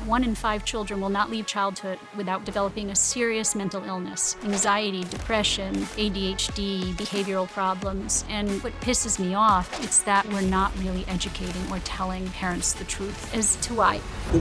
1 in 5 children will not leave childhood without developing a serious mental illness, anxiety, depression, ADHD, behavioral problems. And what pisses me off is that we're not really educating or telling parents the truth as to why.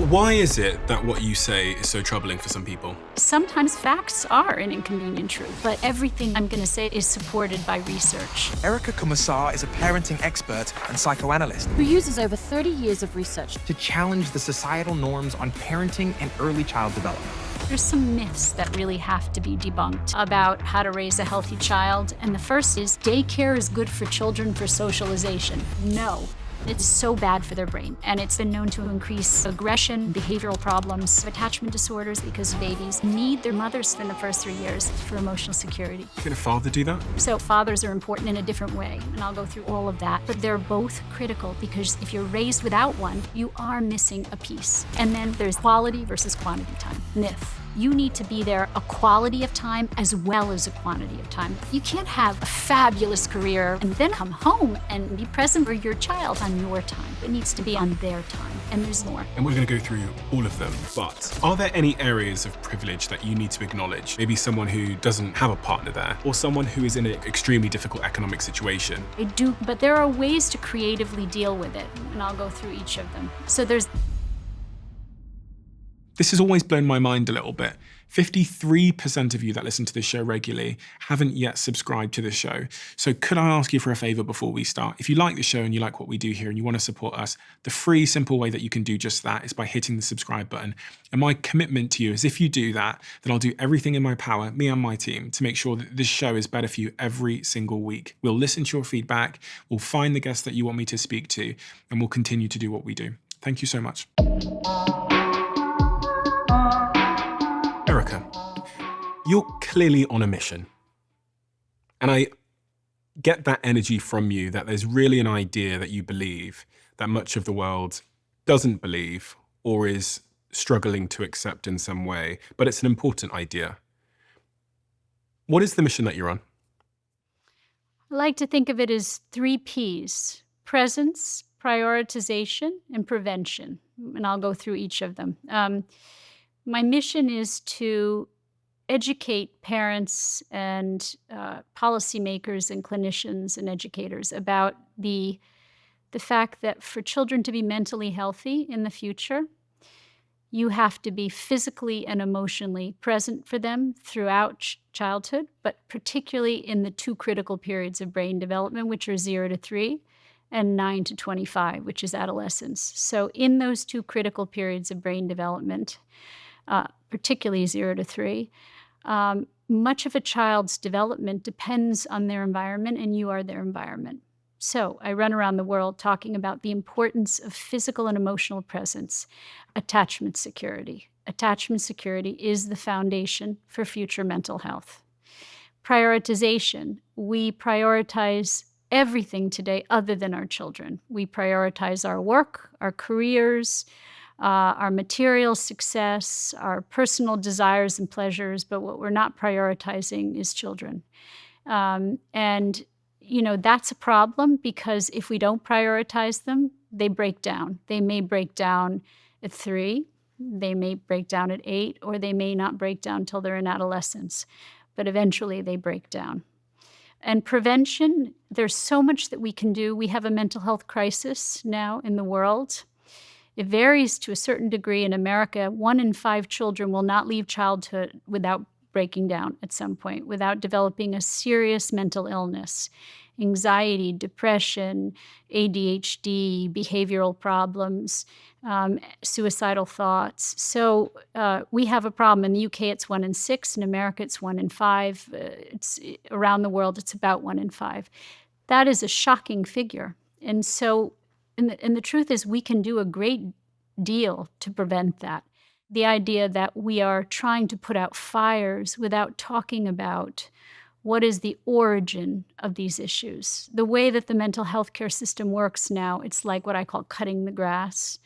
Why is it that what you say is so troubling for some people? Sometimes facts are an inconvenient truth, but everything I'm going to say is supported by research. Komisar is a parenting expert and psychoanalyst who uses over 30 years of research to challenge the societal norms on parenting and early child development. There's some myths that really have to be debunked about how to raise a healthy child. And the first is daycare is good for children for socialization. No. It's so bad for their brain, and it's been known to increase aggression, behavioral problems, attachment disorders, because babies need their mothers in the first 3 years for emotional security. Can a father do that? So fathers are important in a different way, and I'll go through all of that. But they're both critical, because if you're raised without one, you are missing a piece. And then there's quality versus quantity time. Myth. You need to be there a quality of time as well as a quantity of time. You can't have a fabulous career and then come home and be present for your child on your time. It needs to be on their time, and there's more. And we're going to go through all of them, but are there any areas of privilege that you need to acknowledge? Maybe someone who doesn't have a partner there, or someone who is in an extremely difficult economic situation. I do, but there are ways to creatively deal with it, and I'll go through each of them. So This has always blown my mind a little bit. 53% of you that listen to this show regularly haven't yet subscribed to the show. So could I ask you for a favor before we start? If you like the show and you like what we do here and you want to support us, the free, simple way that you can do just that is by hitting the subscribe button. And my commitment to you is if you do that, then I'll do everything in my power, me and my team, to make sure that this show is better for you every single week. We'll listen to your feedback, we'll find the guests that you want me to speak to, and we'll continue to do what we do. Thank you so much. Erica, you're clearly on a mission. And I get that energy from you that there's really an idea that you believe that much of the world doesn't believe or is struggling to accept in some way, but it's an important idea. What is the mission that you're on? I like to think of it as 3 Ps: presence, prioritization, and prevention. And I'll go through each of them. My mission is to educate parents and policymakers and clinicians and educators about the fact that for children to be mentally healthy in the future, you have to be physically and emotionally present for them throughout childhood, but particularly in the 2 critical periods of brain development, which are 0 to 3 and 9 to 25, which is adolescence. So in those 2 critical periods of brain development, particularly 0 to 3, much of a child's development depends on their environment, and you are their environment. So I run around the world talking about the importance of physical and emotional presence, attachment security. Attachment security is the foundation for future mental health. Prioritization. We prioritize everything today other than our children. We prioritize our work, our careers, our material success, our personal desires and pleasures, but what we're not prioritizing is children. And, that's a problem, because if we don't prioritize them, they break down. They may break down at 3, they may break down at 8, or they may not break down until they're in adolescence, but eventually they break down. And prevention, there's so much that we can do. We have a mental health crisis now in the world. It varies to a certain degree. In America, 1 in 5 children will not leave childhood without breaking down at some point, without developing a serious mental illness, anxiety, depression, ADHD, behavioral problems, suicidal thoughts. So we have a problem. In the UK, it's 1 in 6. In America, it's 1 in 5. It's around the world, it's about 1 in 5. That is a shocking figure. And so And the truth is, we can do a great deal to prevent that. The idea that we are trying to put out fires without talking about what is the origin of these issues. The way that the mental health care system works now, it's like what I call cutting the grass.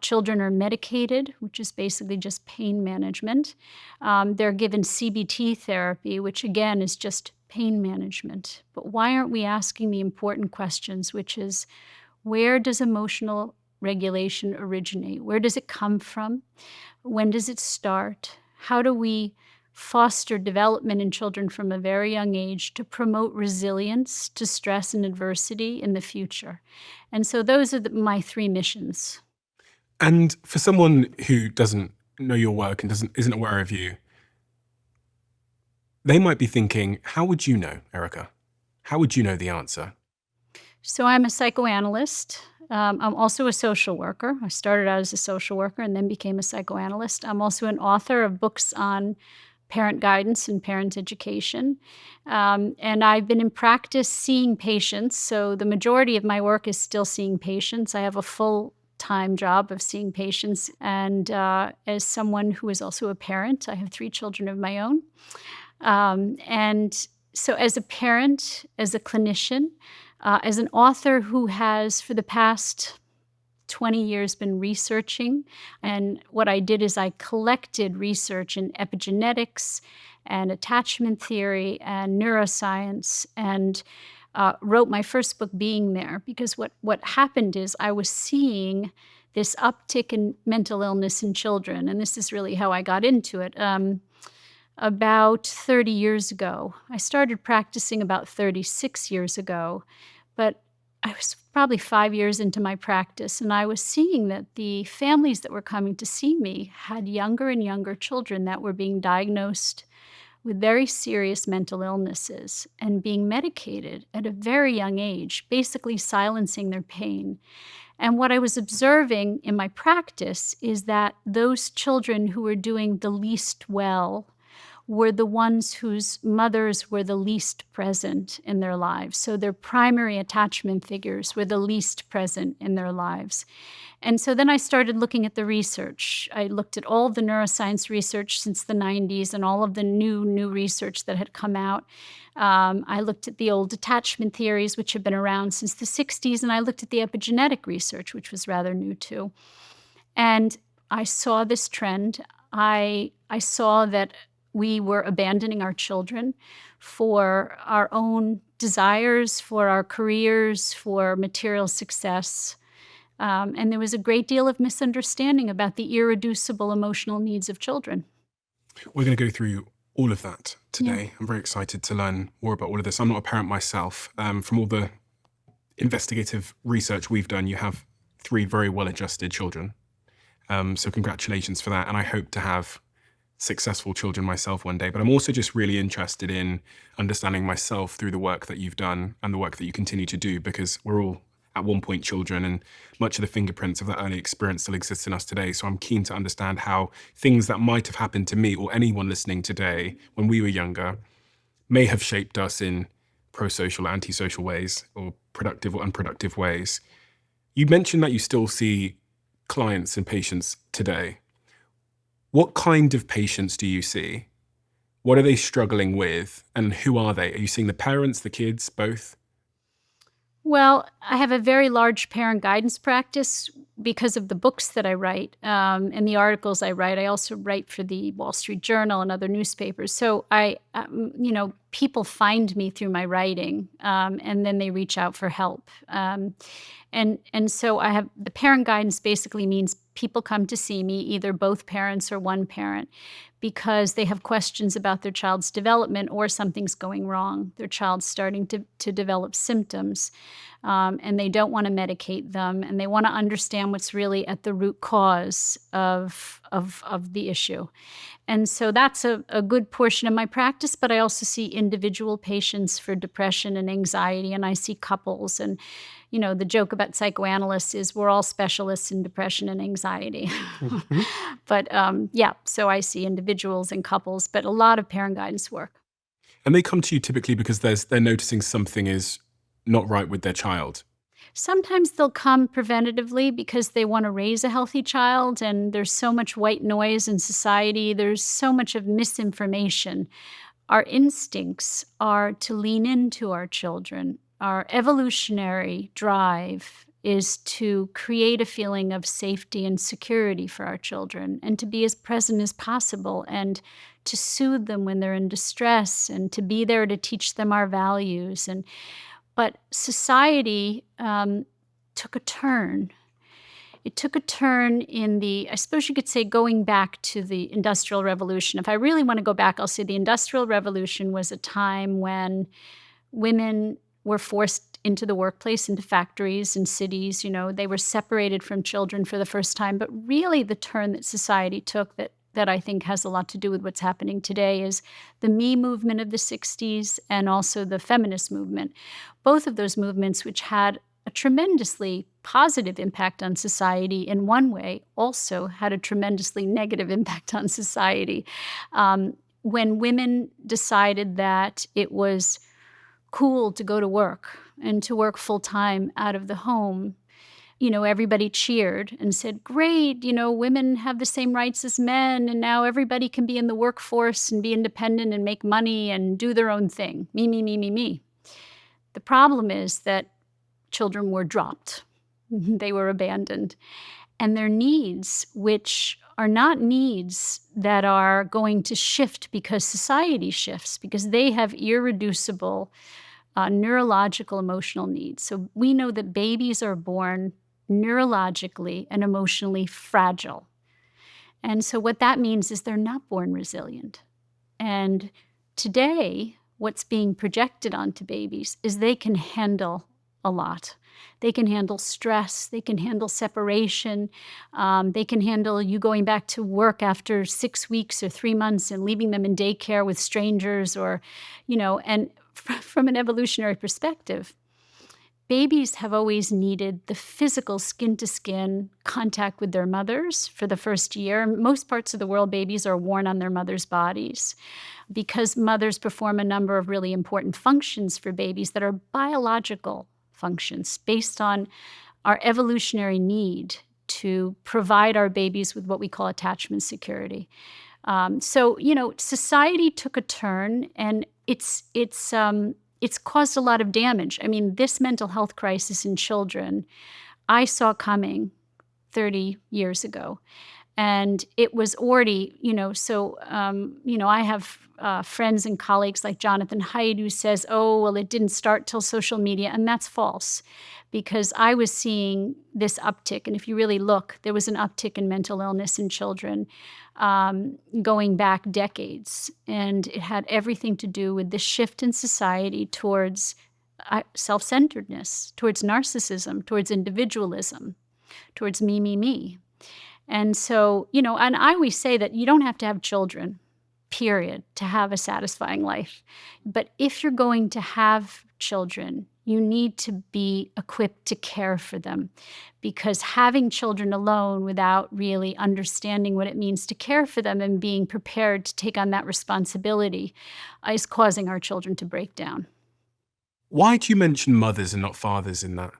Children are medicated, which is basically just pain management. They're given CBT therapy, which again is just pain management. But why aren't we asking the important questions, which is, where does emotional regulation originate? Where does it come from? When does it start? How do we foster development in children from a very young age to promote resilience to stress and adversity in the future? And so those are my three missions. And for someone who doesn't know your work and isn't aware of you, they might be thinking, how would you know, Erica? How would you know the answer? So I'm a psychoanalyst. I'm also a social worker. I started out as a social worker and then became a psychoanalyst. I'm also an author of books on parent guidance and parent education. And I've been in practice seeing patients. So the majority of my work is still seeing patients. I have a full-time job of seeing patients. And as someone who is also a parent, I have 3 children of my own. And so as a parent, as a clinician, as an author who has, for the past 20 years, been researching, and what I did is I collected research in epigenetics and attachment theory and neuroscience and wrote my first book, Being There, because what happened is I was seeing this uptick in mental illness in children, and this is really how I got into it. About 30 years ago. I started practicing about 36 years ago, but I was probably 5 years into my practice, and I was seeing that the families that were coming to see me had younger and younger children that were being diagnosed with very serious mental illnesses and being medicated at a very young age, basically silencing their pain. And what I was observing in my practice is that those children who were doing the least well were the ones whose mothers were the least present in their lives. So their primary attachment figures were the least present in their lives. And so then I started looking at the research. I looked at all the neuroscience research since the 90s and all of the new research that had come out. I looked at the old attachment theories, which have been around since the 60s, and I looked at the epigenetic research, which was rather new too. And I saw this trend. I saw that we were abandoning our children for our own desires, for our careers, for material success. And there was a great deal of misunderstanding about the irreducible emotional needs of children. We're going to go through all of that today. Yeah. I'm very excited to learn more about all of this. I'm not a parent myself. From all the investigative research we've done, you have 3 very well-adjusted children. So congratulations for that. And I hope to have successful children myself one day, but I'm also just really interested in understanding myself through the work that you've done and the work that you continue to do, because we're all at one point children and much of the fingerprints of that early experience still exists in us today. So I'm keen to understand how things that might have happened to me or anyone listening today when we were younger may have shaped us in pro-social or anti-social ways, or productive or unproductive ways. You mentioned that you still see clients and patients today. What kind of patients do you see? What are they struggling with? And who are they? Are you seeing the parents, the kids, both? Well, I have a very large parent guidance practice because of the books that I write and the articles I write. I also write for the Wall Street Journal and other newspapers. So people find me through my writing, and then they reach out for help. And so I have the parent guidance basically means people come to see me, either both parents or one parent, because they have questions about their child's development or something's going wrong. Their child's starting to develop symptoms, and they don't want to medicate them, and they want to understand what's really at the root cause of the issue. And so that's a good portion of my practice, but I also see individual patients for depression and anxiety, and I see couples. And, the joke about psychoanalysts is we're all specialists in depression and anxiety. Mm-hmm. But so I see individuals and couples, but a lot of parent guidance work. And they come to you typically because they're noticing something is not right with their child. Sometimes they'll come preventatively because they want to raise a healthy child, and there's so much white noise in society. There's so much of misinformation. Our instincts are to lean into our children. Our evolutionary drive is to create a feeling of safety and security for our children, and to be as present as possible, and to soothe them when they're in distress, and to be there to teach them our values. But society took a turn, It took a turn in I suppose you could say, going back to the Industrial Revolution. If I really want to go back, I'll say the Industrial Revolution was a time when women were forced into the workplace, into factories and cities. They were separated from children for the first time. But really the turn that society took that I think has a lot to do with what's happening today is the Me movement of the 60s and also the feminist movement. Both of those movements, which had a tremendously positive impact on society in one way, also had a tremendously negative impact on society. When women decided that it was cool to go to work and to work full-time out of the home, everybody cheered and said, great, women have the same rights as men, and now everybody can be in the workforce and be independent and make money and do their own thing. Me, me, me, me, me. The problem is that children were dropped. They were abandoned. And their needs, which are not needs that are going to shift because society shifts, because they have irreducible neurological, emotional needs. So we know that babies are born neurologically and emotionally fragile. And so what that means is they're not born resilient. And today, what's being projected onto babies is they can handle a lot. They can handle stress. They can handle separation. They can handle you going back to work after 6 weeks or 3 months and leaving them in daycare with strangers and from an evolutionary perspective, babies have always needed the physical skin-to-skin contact with their mothers for the first year. In most parts of the world, babies are worn on their mothers' bodies because mothers perform a number of really important functions for babies that are biological functions based on our evolutionary need to provide our babies with what we call attachment security. Society took a turn, and it's caused a lot of damage. I mean, this mental health crisis in children, I saw coming 30 years ago. And it was already, I have friends and colleagues like Jonathan Haidt who says, oh, well, it didn't start till social media. And that's false, because I was seeing this uptick. And if you really look, there was an uptick in mental illness in children going back decades. And it had everything to do with the shift in society towards self-centeredness, towards narcissism, towards individualism, towards me, me, me. And so, and I always say that you don't have to have children, period, to have a satisfying life. But if you're going to have children, you need to be equipped to care for them, because having children alone without really understanding what it means to care for them and being prepared to take on that responsibility is causing our children to break down. Why do you mention mothers and not fathers in that?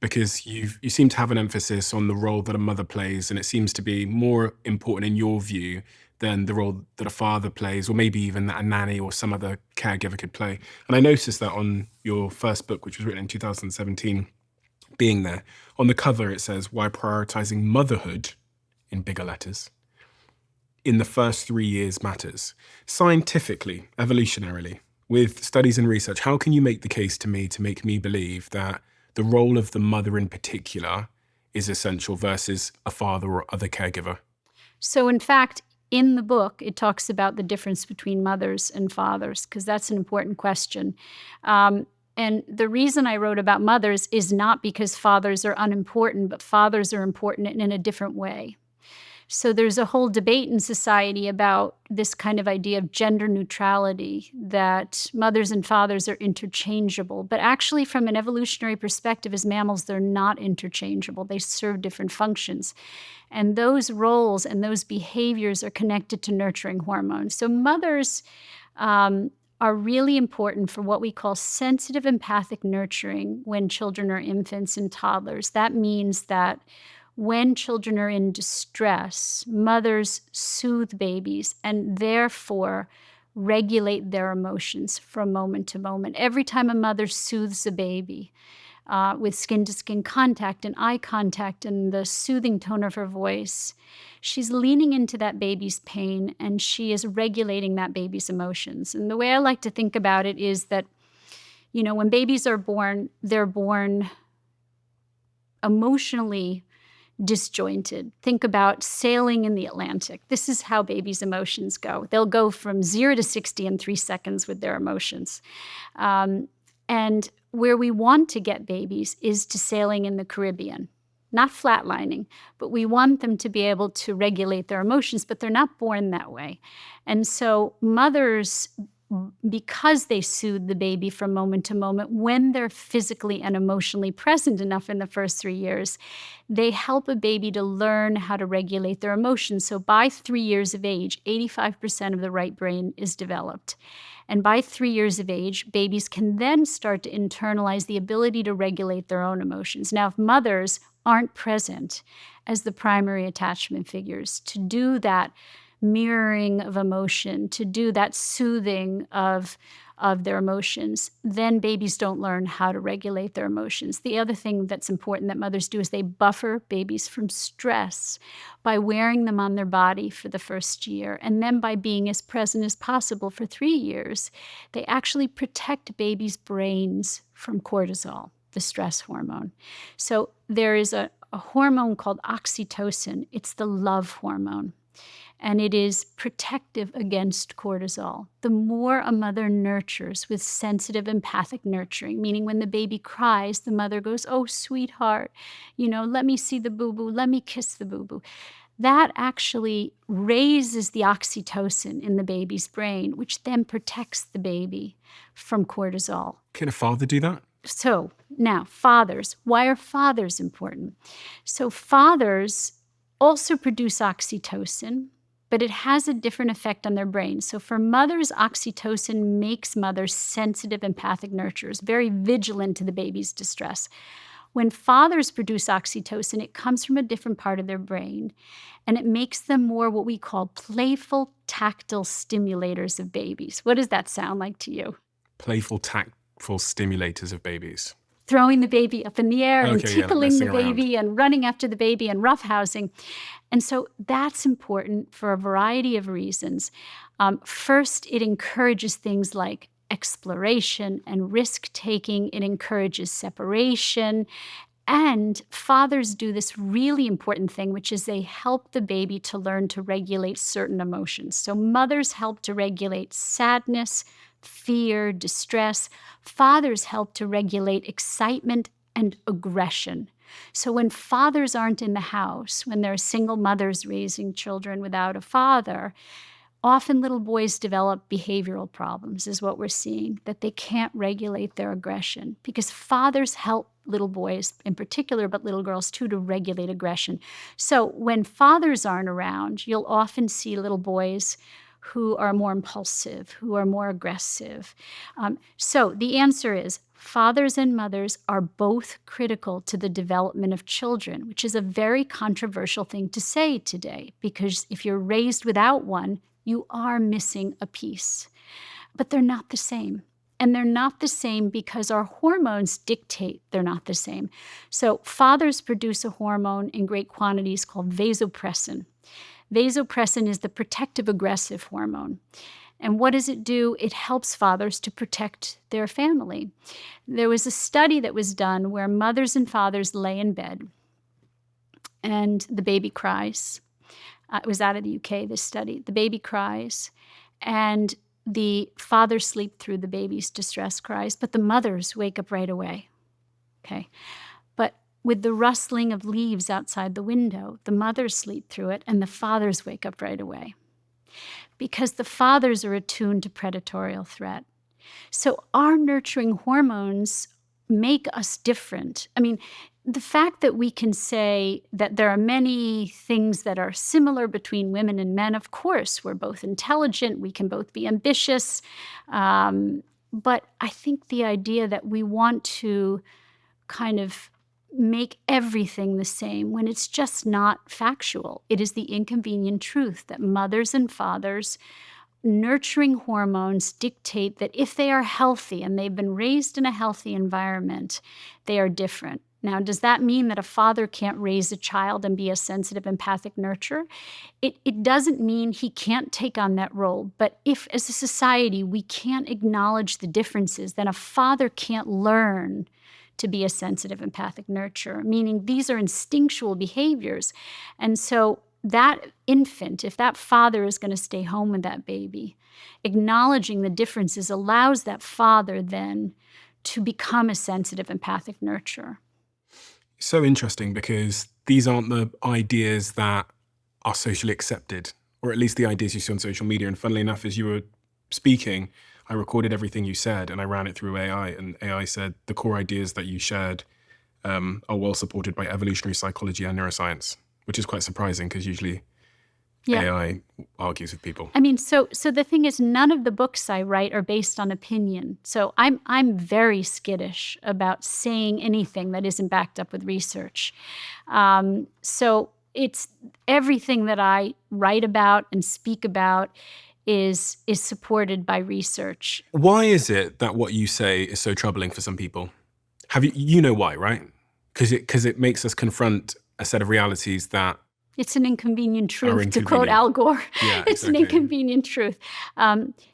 Because you seem to have an emphasis on the role that a mother plays, and it seems to be more important in your view than the role that a father plays, or maybe even that a nanny or some other caregiver could play. And I noticed that on your first book, which was written in 2017, being there, on the cover it says, why prioritizing motherhood, in bigger letters, in the first 3 years matters. Scientifically, evolutionarily, with studies and research, how can you make the case to me to make me believe that the role of the mother in particular is essential versus a father or other caregiver? So in fact, in the book, it talks about the difference between mothers and fathers, because that's an important question. And the reason I wrote about mothers is not because fathers are unimportant, but fathers are important in a different way. So there's a whole debate in society about this kind of idea of gender neutrality, that mothers and fathers are interchangeable. But actually, from an evolutionary perspective, as mammals, they're not interchangeable. They serve different functions. And those roles and those behaviors are connected to nurturing hormones. So mothers are really important for what we call sensitive empathic nurturing when children are infants and toddlers. That means that when children are in distress, mothers soothe babies and therefore regulate their emotions from moment to moment. Every time a mother soothes a baby with skin-to-skin contact and eye contact and the soothing tone of her voice, she's leaning into that baby's pain and she is regulating that baby's emotions. And the way I like to think about it is that, when babies are born, they're born emotionally disjointed. Think about sailing in the Atlantic. This is how babies' emotions go. They'll go from 0 to 60 in 3 seconds with their emotions. And where we want to get babies is to sailing in the Caribbean. Not flatlining, but we want them to be able to regulate their emotions, but they're not born that way. And so mothers, because they soothe the baby from moment to moment, when they're physically and emotionally present enough in the first 3 years, they help a baby to learn how to regulate their emotions. So by 3 years of age, 85% of the right brain is developed. And by 3 years of age, babies can then start to internalize the ability to regulate their own emotions. Now, if mothers aren't present as the primary attachment figures to do that mirroring of emotion, to do that soothing of their emotions, then babies don't learn how to regulate their emotions. The other thing that's important that mothers do is they buffer babies from stress by wearing them on their body for the first year. And then by being as present as possible for 3 years, they actually protect babies' brains from cortisol, the stress hormone. So there is a hormone called oxytocin. It's the love hormone. And it is protective against cortisol. The more a mother nurtures with sensitive, empathic nurturing, meaning when the baby cries, the mother goes, "Oh, sweetheart, let me see the boo-boo, let me kiss the boo-boo." That actually raises the oxytocin in the baby's brain, which then protects the baby from cortisol. Can a father do that? So now, fathers. Why are fathers important? So fathers also produce oxytocin, but it has a different effect on their brain. So for mothers, oxytocin makes mothers sensitive, empathic nurturers, very vigilant to the baby's distress. When fathers produce oxytocin, it comes from a different part of their brain, and it makes them more what we call playful, tactile stimulators of babies. What does that sound like to you? Playful, tactful stimulators of babies. Throwing the baby up in the air and Okay, yeah, tickling the messing around. baby and running after the baby and roughhousing. And so that's important for a variety of reasons. First, it encourages things like exploration and risk-taking. It encourages separation. And fathers do this really important thing, which is they help the baby to learn to regulate certain emotions. So mothers help to regulate sadness, fear, distress. Fathers help to regulate excitement and aggression. So when fathers aren't in the house, when there are single mothers raising children without a father, often little boys develop behavioral problems, is what we're seeing, that they can't regulate their aggression because fathers help little boys in particular, but little girls too, to regulate aggression. So when fathers aren't around, you'll often see little boys who are more impulsive, who are more aggressive. So the answer is fathers and mothers are both critical to the development of children, which is a very controversial thing to say today, because if you're raised without one, you are missing a piece. But they're not the same. And they're not the same because our hormones dictate they're not the same. So fathers produce a hormone in great quantities called vasopressin. Vasopressin is the protective aggressive hormone. And what does it do? It helps fathers to protect their family. There was a study that was done where mothers and fathers lay in bed and the baby cries. It was out of the UK, this study. The baby cries and the fathers sleep through the baby's distress cries, but the mothers wake up right away. Okay. But with the rustling of leaves outside the window, the mothers sleep through it and the fathers wake up right away. Because the fathers are attuned to predatorial threat. So our nurturing hormones make us different. I mean, the fact that we can say that there are many things that are similar between women and men, of course, we're both intelligent, we can both be ambitious. But I think the idea that we want to kind of make everything the same when it's just not factual. It is the inconvenient truth that mothers and fathers' nurturing hormones dictate that if they are healthy and they've been raised in a healthy environment, they are different. Now, does that mean that a father can't raise a child and be a sensitive, empathic nurturer? It doesn't mean he can't take on that role. But if, as a society, we can't acknowledge the differences, then a father can't learn to be a sensitive, empathic nurturer, meaning these are instinctual behaviors. And so that infant, if that father is going to stay home with that baby, acknowledging the differences allows that father then to become a sensitive, empathic nurturer. So interesting, because these aren't the ideas that are socially accepted, or at least the ideas you see on social media. And funnily enough, as you were speaking, I recorded everything you said and I ran it through AI, and AI said the core ideas that you shared are well supported by evolutionary psychology and neuroscience, which is quite surprising because usually AI argues with people. I mean, so the thing is, none of the books I write are based on opinion. So I'm very skittish about saying anything that isn't backed up with research. So it's everything that I write about and speak about is supported by research. Why is it that what you say is so troubling for some people? You know why, right? Because it makes us confront a set of realities that it's an inconvenient truth, to quote inconvenient. Al Gore. Yeah, It's an exactly. inconvenient truth.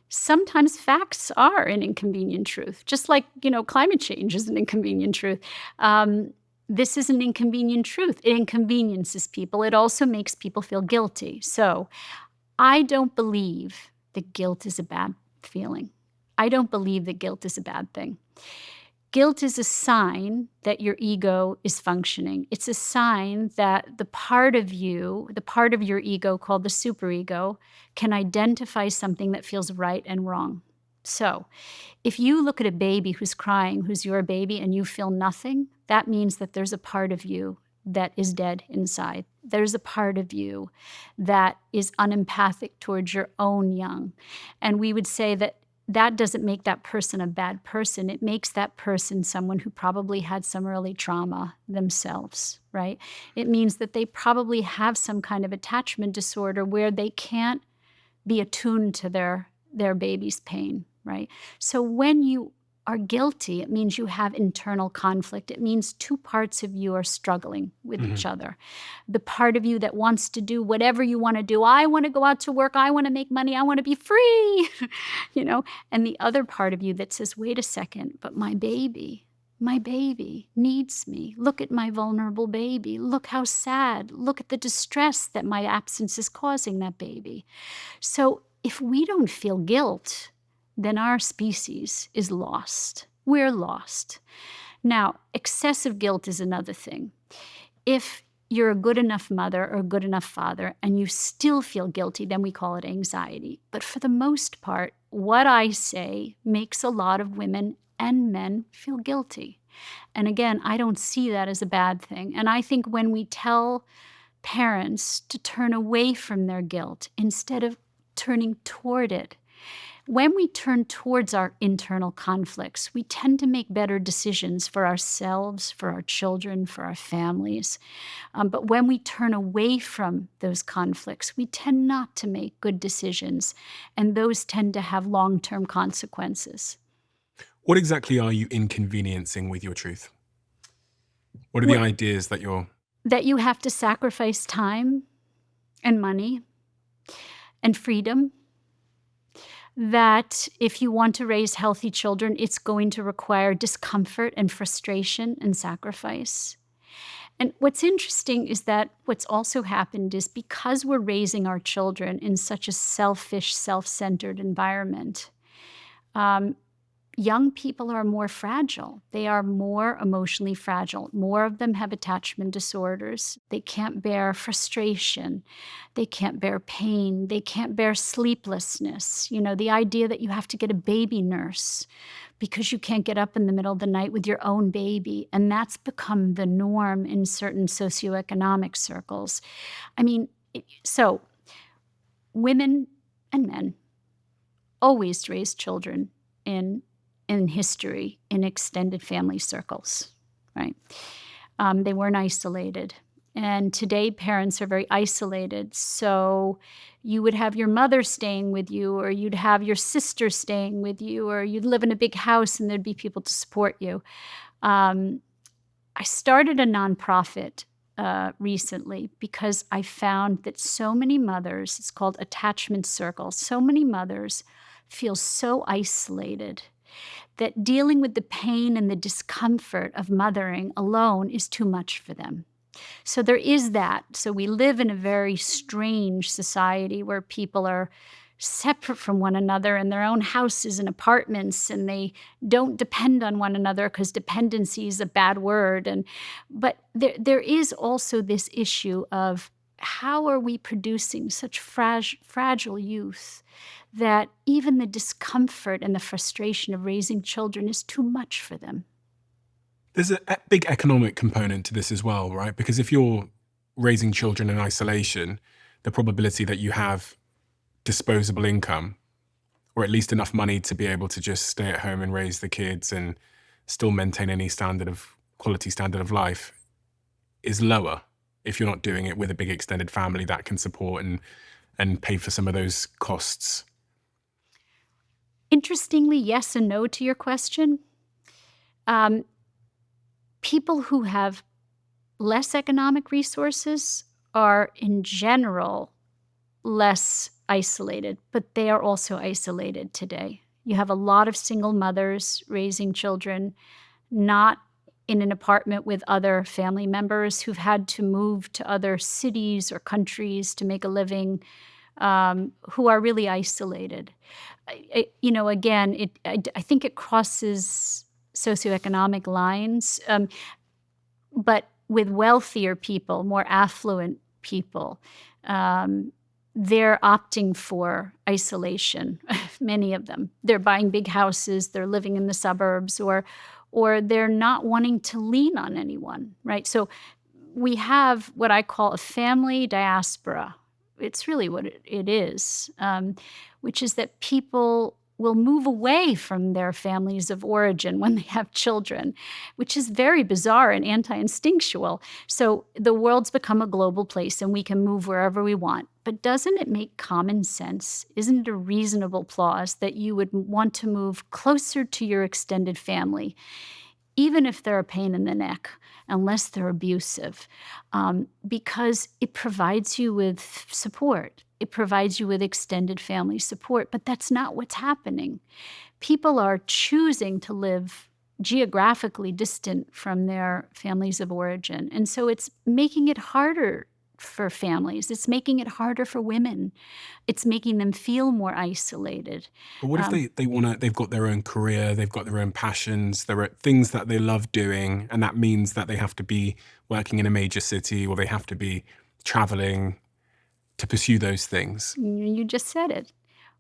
Sometimes facts are an inconvenient truth, just like, climate change is an inconvenient truth. This is an inconvenient truth. It inconveniences people. It also makes people feel guilty. So I don't believe that guilt is a bad feeling. I don't believe that guilt is a bad thing. Guilt is a sign that your ego is functioning. It's a sign that the part of your ego called the superego can identify something that feels right and wrong. So if you look at a baby who's crying, who's your baby, and you feel nothing, that means that there's a part of you that is dead inside. There's a part of you that is unempathic towards your own young. And we would say that doesn't make that person a bad person. It makes that person someone who probably had some early trauma themselves, right? It means that they probably have some kind of attachment disorder where they can't be attuned to their baby's pain, right? So when you are guilty, it means you have internal conflict. It means two parts of you are struggling with each other. The part of you that wants to do whatever you want to do. I want to go out to work. I want to make money. I want to be free, and the other part of you that says, wait a second, but my baby needs me. Look at my vulnerable baby. Look how sad. Look at the distress that my absence is causing that baby. So if we don't feel guilt, then our species is lost. We're lost. Now, excessive guilt is another thing. If you're a good enough mother or a good enough father and you still feel guilty, then we call it anxiety. But for the most part, what I say makes a lot of women and men feel guilty. And again, I don't see that as a bad thing. And I think when we tell parents to turn away from their guilt instead of turning toward it, when we turn towards our internal conflicts, we tend to make better decisions for ourselves, for our children, for our families. But when we turn away from those conflicts, we tend not to make good decisions, and those tend to have long-term consequences. What exactly are you inconveniencing with your truth? What are the ideas that you're... That you have to sacrifice time and money and freedom. That if you want to raise healthy children, it's going to require discomfort and frustration and sacrifice. And what's interesting is that what's also happened is because we're raising our children in such a selfish, self-centered environment, young people are more fragile. They are more emotionally fragile. More of them have attachment disorders. They can't bear frustration. They can't bear pain. They can't bear sleeplessness. The idea that you have to get a baby nurse because you can't get up in the middle of the night with your own baby. And that's become the norm in certain socioeconomic circles. So women and men always raise children in history in extended family circles, right? They weren't isolated. And today parents are very isolated. So you would have your mother staying with you, or you'd have your sister staying with you, or you'd live in a big house and there'd be people to support you. I started a nonprofit recently because I found that so many mothers, it's called Attachment Circle, so many mothers feel so isolated. that dealing with the pain and the discomfort of mothering alone is too much for them. So there is that. So we live in a very strange society where people are separate from one another in their own houses and apartments, and they don't depend on one another because dependency is a bad word. But there is also this issue of how are we producing such fragile youth that even the discomfort and the frustration of raising children is too much for them. There's a big economic component to this as well, right? Because if you're raising children in isolation, the probability that you have disposable income, or at least enough money to be able to just stay at home and raise the kids and still maintain any quality standard of life, is lower if you're not doing it with a big extended family that can support and pay for some of those costs. Interestingly, yes and no to your question. People who have less economic resources are, in general, less isolated, but they are also isolated today. You have a lot of single mothers raising children, not in an apartment with other family members who've had to move to other cities or countries to make a living, who are really isolated. Again, I think it crosses socioeconomic lines, but with wealthier people, more affluent people, they're opting for isolation, many of them. They're buying big houses, they're living in the suburbs, or they're not wanting to lean on anyone, right? So we have what I call a family diaspora. It's really what it is, which is that people will move away from their families of origin when they have children, which is very bizarre and anti-instinctual. So the world's become a global place and we can move wherever we want. But doesn't it make common sense? Isn't it a reasonable clause that you would want to move closer to your extended family, even if they're a pain in the neck, unless they're abusive, because it provides you with support. It provides you with extended family support, but that's not what's happening. People are choosing to live geographically distant from their families of origin, and so it's making it harder for families. It's making it harder for women. It's making them feel more isolated. But what if they've got their own career, they've got their own passions, there are things that they love doing, and that means that they have to be working in a major city or they have to be traveling to pursue those things? You just said it.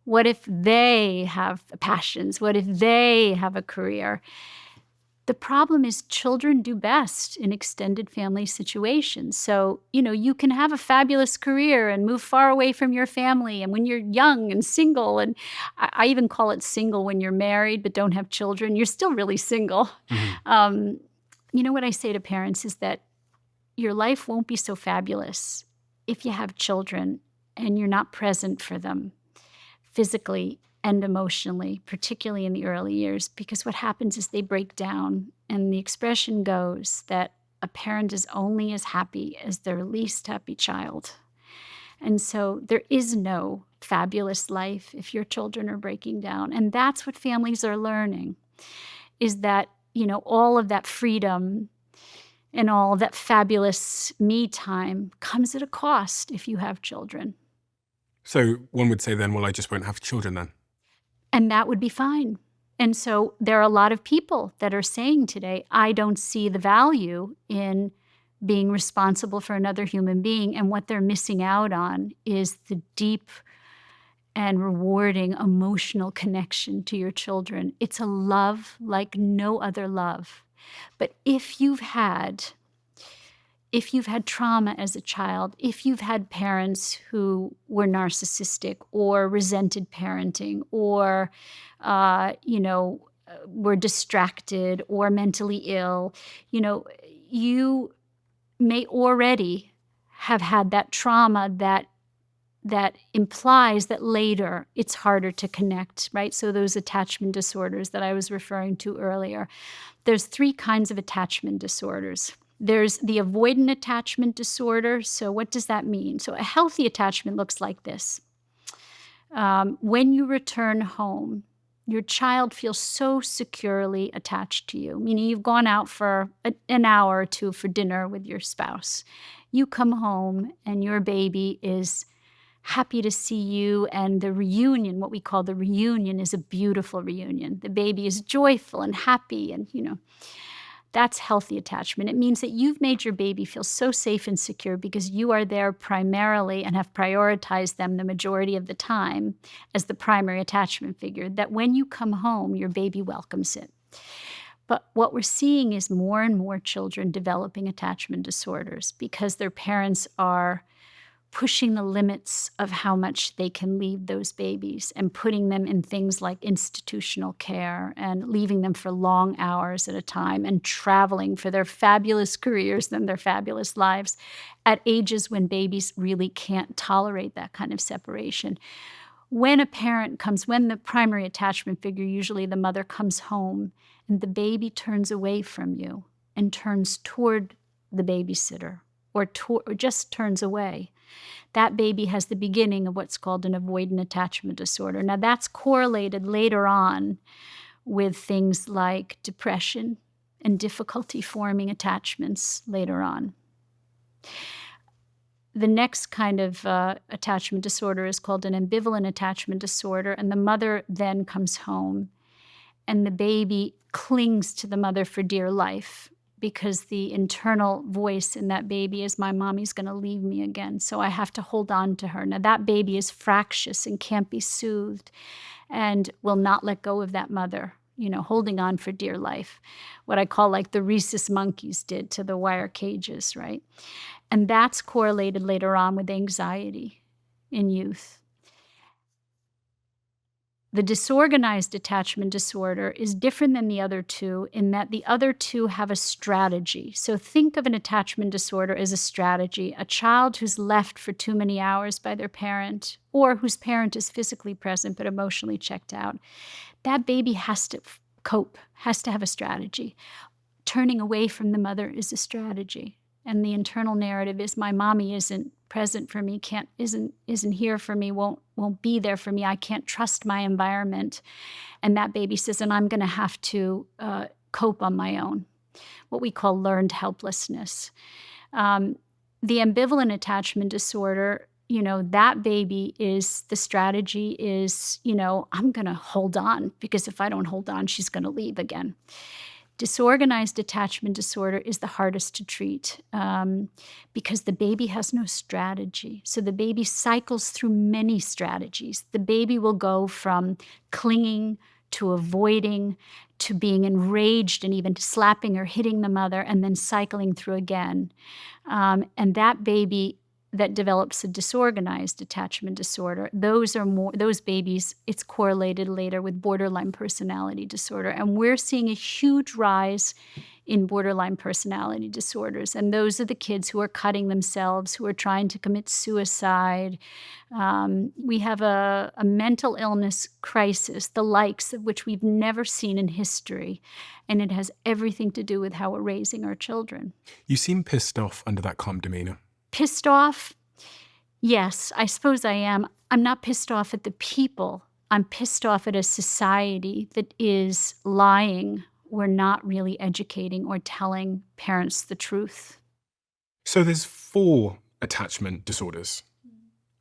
What if they have passions? What if they have a career? The problem is children do best in extended family situations. So, you can have a fabulous career and move far away from your family. And when you're young and single, and I even call it single when you're married but don't have children, you're still really single. Mm-hmm. What I say to parents is that your life won't be so fabulous if you have children and you're not present for them physically and emotionally, particularly in the early years, because what happens is they break down, and the expression goes that a parent is only as happy as their least happy child. And so there is no fabulous life if your children are breaking down. And that's what families are learning, is that, all of that freedom and all of that fabulous me time comes at a cost if you have children. So one would say then, well, I just won't have children then. And that would be fine. And so there are a lot of people that are saying today, I don't see the value in being responsible for another human being. And what they're missing out on is the deep and rewarding emotional connection to your children. It's a love like no other love. But if you've had trauma as a child, if you've had parents who were narcissistic or resented parenting or, were distracted or mentally ill, you may already have had that trauma that implies that later it's harder to connect, right? So those attachment disorders that I was referring to earlier, there's 3 kinds of attachment disorders. There's the avoidant attachment disorder. So what does that mean? So a healthy attachment looks like this. When you return home, Your child feels so securely attached to you, meaning you've gone out for an hour or two for dinner with your spouse. You come home and your baby is happy to see you, and the reunion, what we call the reunion, is a beautiful reunion. The baby is joyful and happy, and that's healthy attachment. It means that you've made your baby feel so safe and secure because you are there primarily and have prioritized them the majority of the time as the primary attachment figure, that when you come home, your baby welcomes it. But what we're seeing is more and more children developing attachment disorders because their parents are pushing the limits of how much they can leave those babies and putting them in things like institutional care and leaving them for long hours at a time and traveling for their fabulous careers and their fabulous lives at ages when babies really can't tolerate that kind of separation. When the primary attachment figure, usually the mother, comes home and the baby turns away from you and turns toward the babysitter or just turns away, that baby has the beginning of what's called an avoidant attachment disorder. Now, that's correlated later on with things like depression and difficulty forming attachments later on. The next kind of attachment disorder is called an ambivalent attachment disorder, and the mother then comes home, and the baby clings to the mother for dear life, because the internal voice in that baby is, my mommy's going to leave me again, so I have to hold on to her. Now, that baby is fractious and can't be soothed and will not let go of that mother, holding on for dear life. What I call like the Rhesus monkeys did to the wire cages, right? And that's correlated later on with anxiety in youth. The disorganized attachment disorder is different than the other two in that the other two have a strategy. So think of an attachment disorder as a strategy. A child who's left for too many hours by their parent, or whose parent is physically present but emotionally checked out, that baby has to cope, has to have a strategy. Turning away from the mother is a strategy. And the internal narrative is, my mommy isn't present for me, isn't here for me, won't be there for me, I can't trust my environment. And that baby says, and I'm going to have to cope on my own, what we call learned helplessness. The ambivalent attachment disorder, that baby the strategy is, I'm going to hold on, because if I don't hold on, she's going to leave again. Disorganized attachment disorder is the hardest to treat because the baby has no strategy. So the baby cycles through many strategies. The baby will go from clinging to avoiding to being enraged and even slapping or hitting the mother, and then cycling through again. And that baby that develops a disorganized attachment disorder, those babies, it's correlated later with borderline personality disorder. And we're seeing a huge rise in borderline personality disorders. And those are the kids who are cutting themselves, who are trying to commit suicide. We have a mental illness crisis, the likes of which we've never seen in history. And it has everything to do with how we're raising our children. You seem pissed off under that calm demeanor. Pissed off? Yes, I suppose I am. I'm not pissed off at the people. I'm pissed off at a society that is lying or not really educating or telling parents the truth. So there's 4 attachment disorders: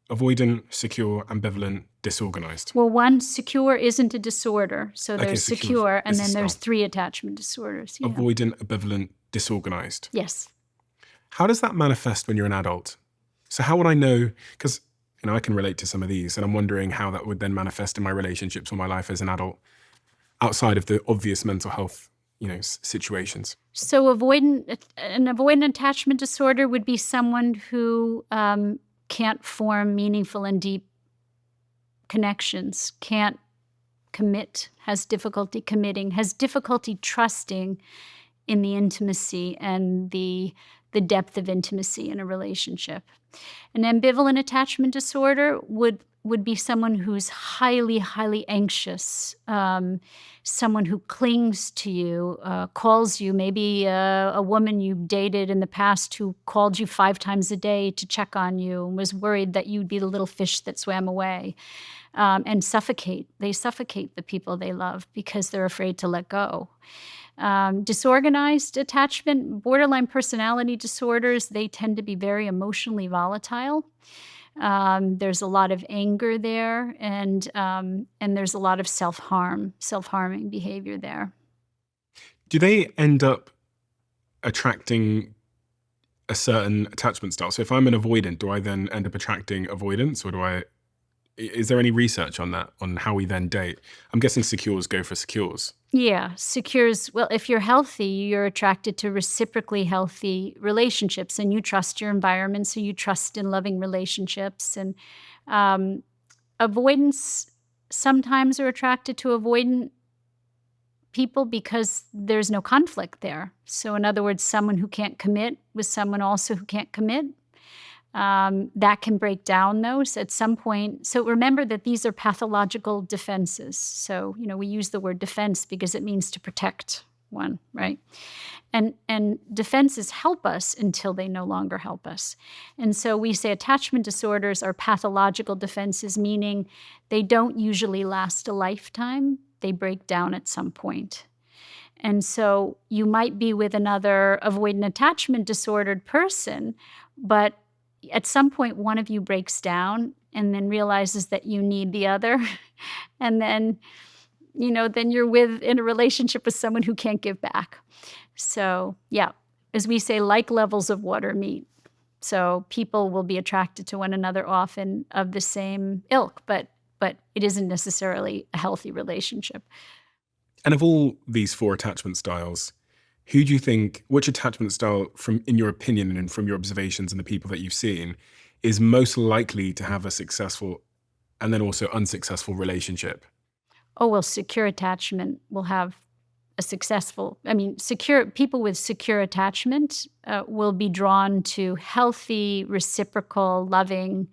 avoidant, secure, ambivalent, disorganized. Well, one, secure isn't a disorder. So Okay, there's secure secure, and is a then there's start. 3 attachment disorders. Yeah. Avoidant, ambivalent, disorganized. Yes. How does that manifest when you're an adult? So how would I know? Because I can relate to some of these, and I'm wondering how that would then manifest in my relationships or my life as an adult, outside of the obvious mental health, situations. So an avoidant attachment disorder would be someone who can't form meaningful and deep connections, can't commit, has difficulty committing, has difficulty trusting in the intimacy and the depth of intimacy in a relationship. An ambivalent attachment disorder would would be someone who's highly, highly anxious, someone who clings to you, calls you, maybe a woman you dated in the past who called you 5 times a day to check on you and was worried that you'd be the little fish that swam away, and suffocate. They suffocate the people they love because they're afraid to let go. Disorganized attachment, borderline personality disorders, they tend to be very emotionally volatile. There's a lot of anger there, and there's a lot of self-harming behavior there. Do they end up attracting a certain attachment style? So if I'm an avoidant, do I then end up attracting avoidance, or is there any research on that, on how we then date? I'm guessing secures go for secures. Yeah, secures. Well, if you're healthy, you're attracted to reciprocally healthy relationships, and you trust your environment, so you trust in loving relationships. And avoidance sometimes are attracted to avoidant people because there's no conflict there. So in other words, someone who can't commit with someone also who can't commit. That can break down those at some point. So remember that these are pathological defenses. So, we use the word defense because it means to protect one, right? And defenses help us until they no longer help us. And so we say attachment disorders are pathological defenses, meaning they don't usually last a lifetime. They break down at some point. And so you might be with another avoidant attachment disordered person, but at some point, one of you breaks down and then realizes that you need the other. And then, then you're in a relationship with someone who can't give back. So, yeah, as we say, like levels of water meet. So people will be attracted to one another often of the same ilk, but it isn't necessarily a healthy relationship. And of all these 4 attachment styles, who do you think, which attachment style, in your opinion and from your observations and the people that you've seen, is most likely to have a successful and then also unsuccessful relationship? Oh, well, secure attachment will have a successful, people with secure attachment will be drawn to healthy, reciprocal, loving,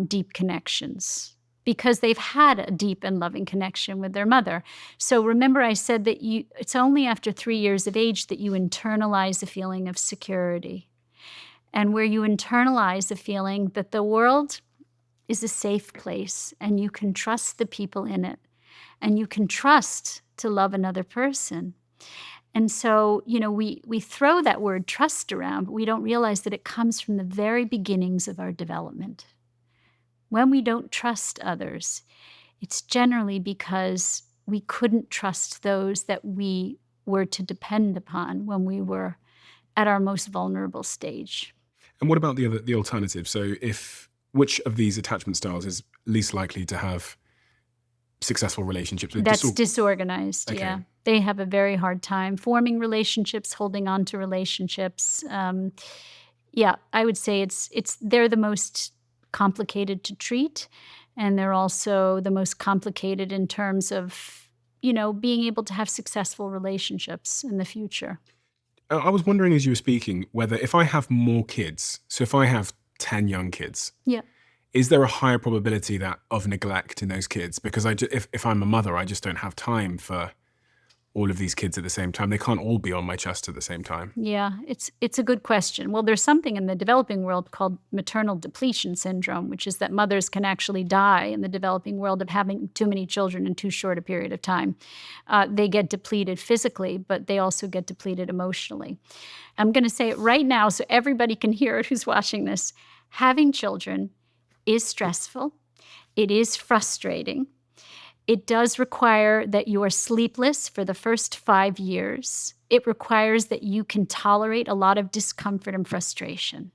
deep connections, because they've had a deep and loving connection with their mother. So remember I said that it's only after 3 years of age that you internalize the feeling of security, and where you internalize the feeling that the world is a safe place and you can trust the people in it and you can trust to love another person. And so, we throw that word trust around, but we don't realize that it comes from the very beginnings of our development. When we don't trust others, it's generally because we couldn't trust those that we were to depend upon when we were at our most vulnerable stage. And what about the alternative? So which of these attachment styles is least likely to have successful relationships? That's disorganized, okay. Yeah. They have a very hard time forming relationships, holding on to relationships. Yeah, I would say they're the most complicated to treat, and they're also the most complicated in terms of, being able to have successful relationships in the future. I was wondering as you were speaking whether if I have more kids, so if I have 10 young kids, Yeah. is there a higher probability of neglect in those kids? Because if I'm a mother, I just don't have time for all of these kids at the same time. They can't all be on my chest at the same time. Yeah, it's a good question. Well, there's something in the developing world called maternal depletion syndrome, which is that mothers can actually die in the developing world of having too many children in too short a period of time. They get depleted physically, but they also get depleted emotionally. I'm going to say it right now so everybody can hear it who's watching this. Having children is stressful. It is frustrating. It does require that you are sleepless for the first 5 years. It requires that you can tolerate a lot of discomfort and frustration.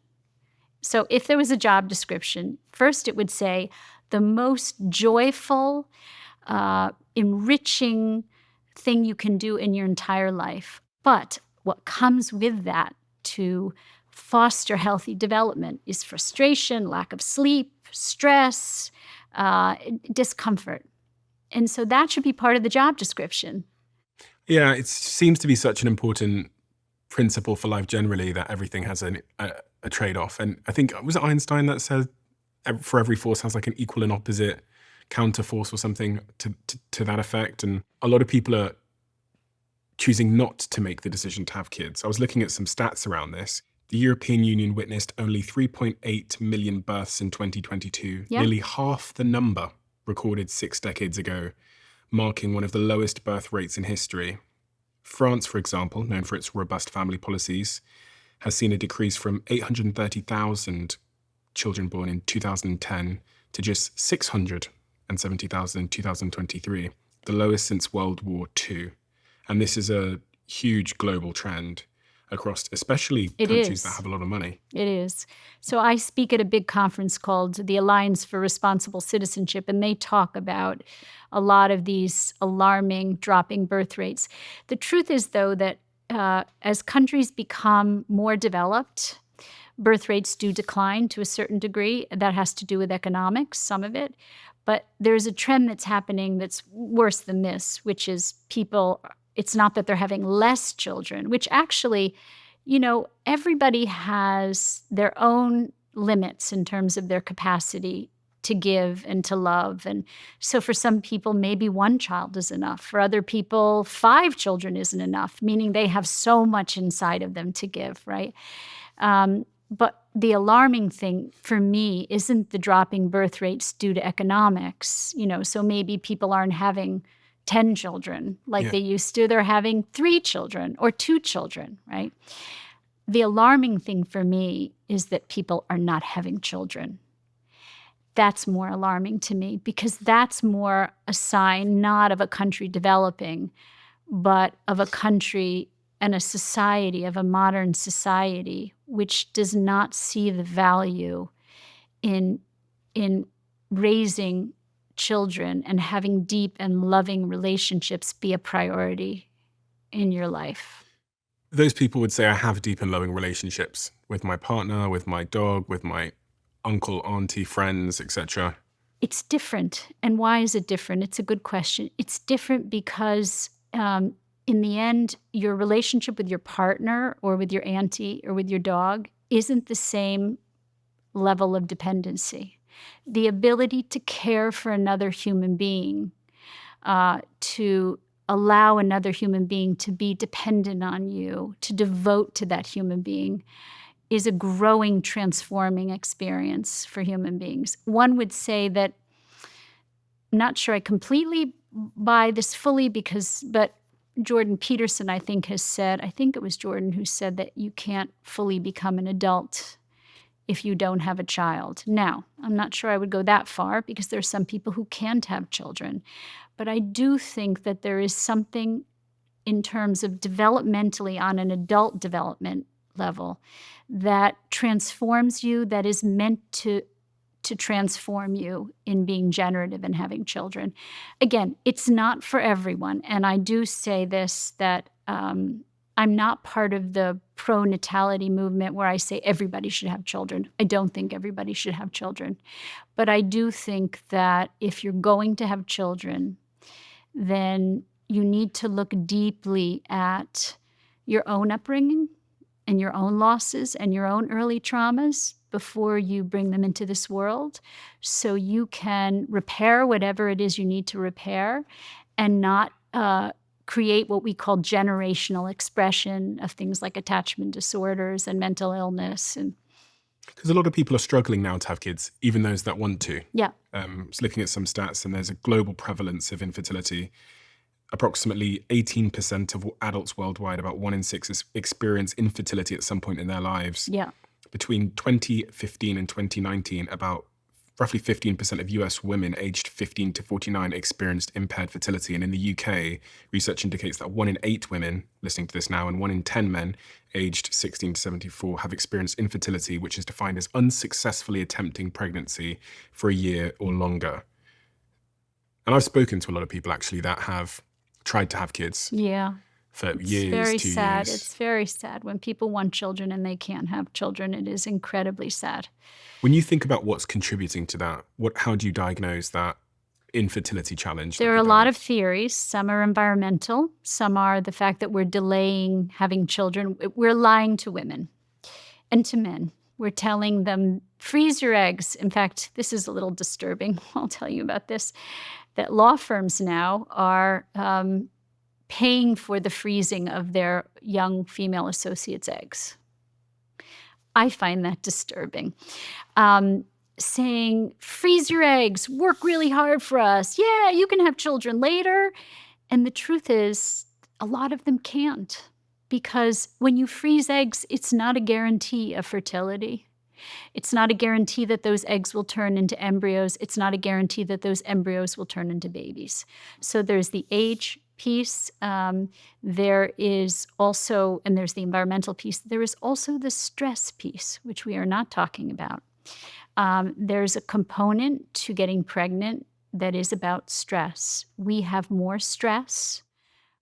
So if there was a job description, first it would say the most joyful, enriching thing you can do in your entire life. But what comes with that to foster healthy development is frustration, lack of sleep, stress, discomfort. And so that should be part of the job description. Yeah, it seems to be such an important principle for life generally that everything has a trade-off. And I think, was it Einstein that said for every force has like an equal and opposite counter force or something to that effect. And a lot of people are choosing not to make the decision to have kids. I was looking at some stats around this. The European Union witnessed only 3.8 million births in 2022, nearly half the number recorded 6 decades ago, marking one of the lowest birth rates in history. France, for example, known for its robust family policies, has seen a decrease from 830,000 children born in 2010 to just 670,000 in 2023, the lowest since World War II. And this is a huge global trend across especially countries that have a lot of money. It is. So I speak at a big conference called the Alliance for Responsible Citizenship, and they talk about a lot of these alarming dropping birth rates. The truth is, though, that as countries become more developed, birth rates do decline to a certain degree. That has to do with economics, some of it. But there's a trend that's happening that's worse than this, which is it's not that they're having less children, which actually, everybody has their own limits in terms of their capacity to give and to love. And so for some people, maybe 1 child is enough. For other people, 5 children isn't enough, meaning they have so much inside of them to give, right? But the alarming thing for me isn't the dropping birth rates due to economics. So maybe people aren't having 10 children like they used to. They're having 3 children or 2 children, right? The alarming thing for me is that people are not having children. That's more alarming to me because that's more a sign not of a country developing, but of a country and a society, of a modern society, which does not see the value in raising children and having deep and loving relationships be a priority in your life. Those people would say I have deep and loving relationships with my partner, with my dog, with my uncle, auntie, friends, etc. It's different. And why is it different? It's a good question. It's different because in the end, your relationship with your partner or with your auntie or with your dog isn't the same level of dependency. The ability to care for another human being, to allow another human being to be dependent on you, to devote to that human being, is a growing, transforming experience for human beings. One would say that, I'm not sure I completely buy this fully but Jordan Peterson, I think it was Jordan who said that you can't fully become an adult if you don't have a child. Now, I'm not sure I would go that far because there are some people who can't have children. But I do think that there is something in terms of developmentally on an adult development level that transforms you, that is meant to transform you in being generative and having children. Again, it's not for everyone. And I do say this, that I'm not part of the pro-natality movement where I say everybody should have children. I don't think everybody should have children. But I do think that if you're going to have children, then you need to look deeply at your own upbringing and your own losses and your own early traumas before you bring them into this world, so you can repair whatever it is you need to repair and not create what we call generational expression of things like attachment disorders and mental illness. And because a lot of people are struggling now to have kids, even those that want to. Yeah. I was looking at some stats, and there's a global prevalence of infertility. Approximately 18% of adults worldwide, about 1 in 6, experience infertility at some point in their lives. Yeah. Between 2015 and 2019, about roughly 15% of US women aged 15 to 49 experienced impaired fertility. And in the UK, research indicates that 1 in 8 women listening to this now and 1 in 10 men aged 16 to 74 have experienced infertility, which is defined as unsuccessfully attempting pregnancy for a year or longer. And I've spoken to a lot of people actually that have tried to have kids. Yeah. For it's years, very 2 sad. years. It's very sad when people want children and they can't have children. It is incredibly sad. When you think about what's contributing to that, how do you diagnose that infertility challenge? There are a lot of theories. Some are environmental. Some are the fact that we're delaying having children. We're lying to women and to men We're telling them, freeze your eggs. In fact, this is a little disturbing. I'll tell you about this, that law firms now are paying for the freezing of their young female associates' eggs. I find that disturbing. Saying, freeze your eggs, work really hard for us. Yeah, you can have children later. And the truth is, a lot of them can't. Because when you freeze eggs, it's not a guarantee of fertility. It's not a guarantee that those eggs will turn into embryos. It's not a guarantee that those embryos will turn into babies. So there's the age piece. There is also, and there's the environmental piece, there is also the stress piece, which we are not talking about. There's a component to getting pregnant that is about stress. We have more stress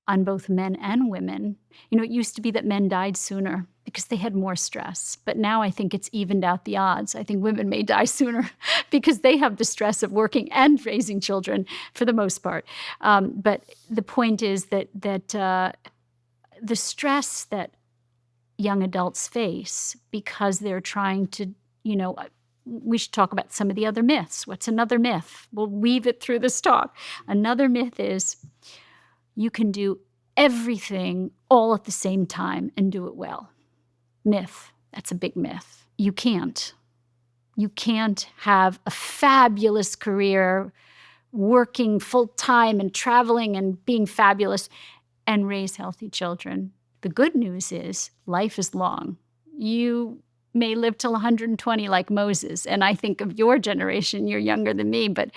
on both men and women. You know, it used to be that men died sooner because they had more stress. But now I think it's evened out the odds. I think women may die sooner because they have the stress of working and raising children for the most part. But the point is that the stress that young adults face because they're trying to, you know, we should talk about some of the other myths. What's another myth? We'll weave it through this talk. Another myth is you can do everything all at the same time and do it well. Myth. That's a big myth. You can't. You can't have a fabulous career working full-time and traveling and being fabulous and raise healthy children. The good news is life is long. You may live till 120 like Moses. And I think of your generation, you're younger than me, but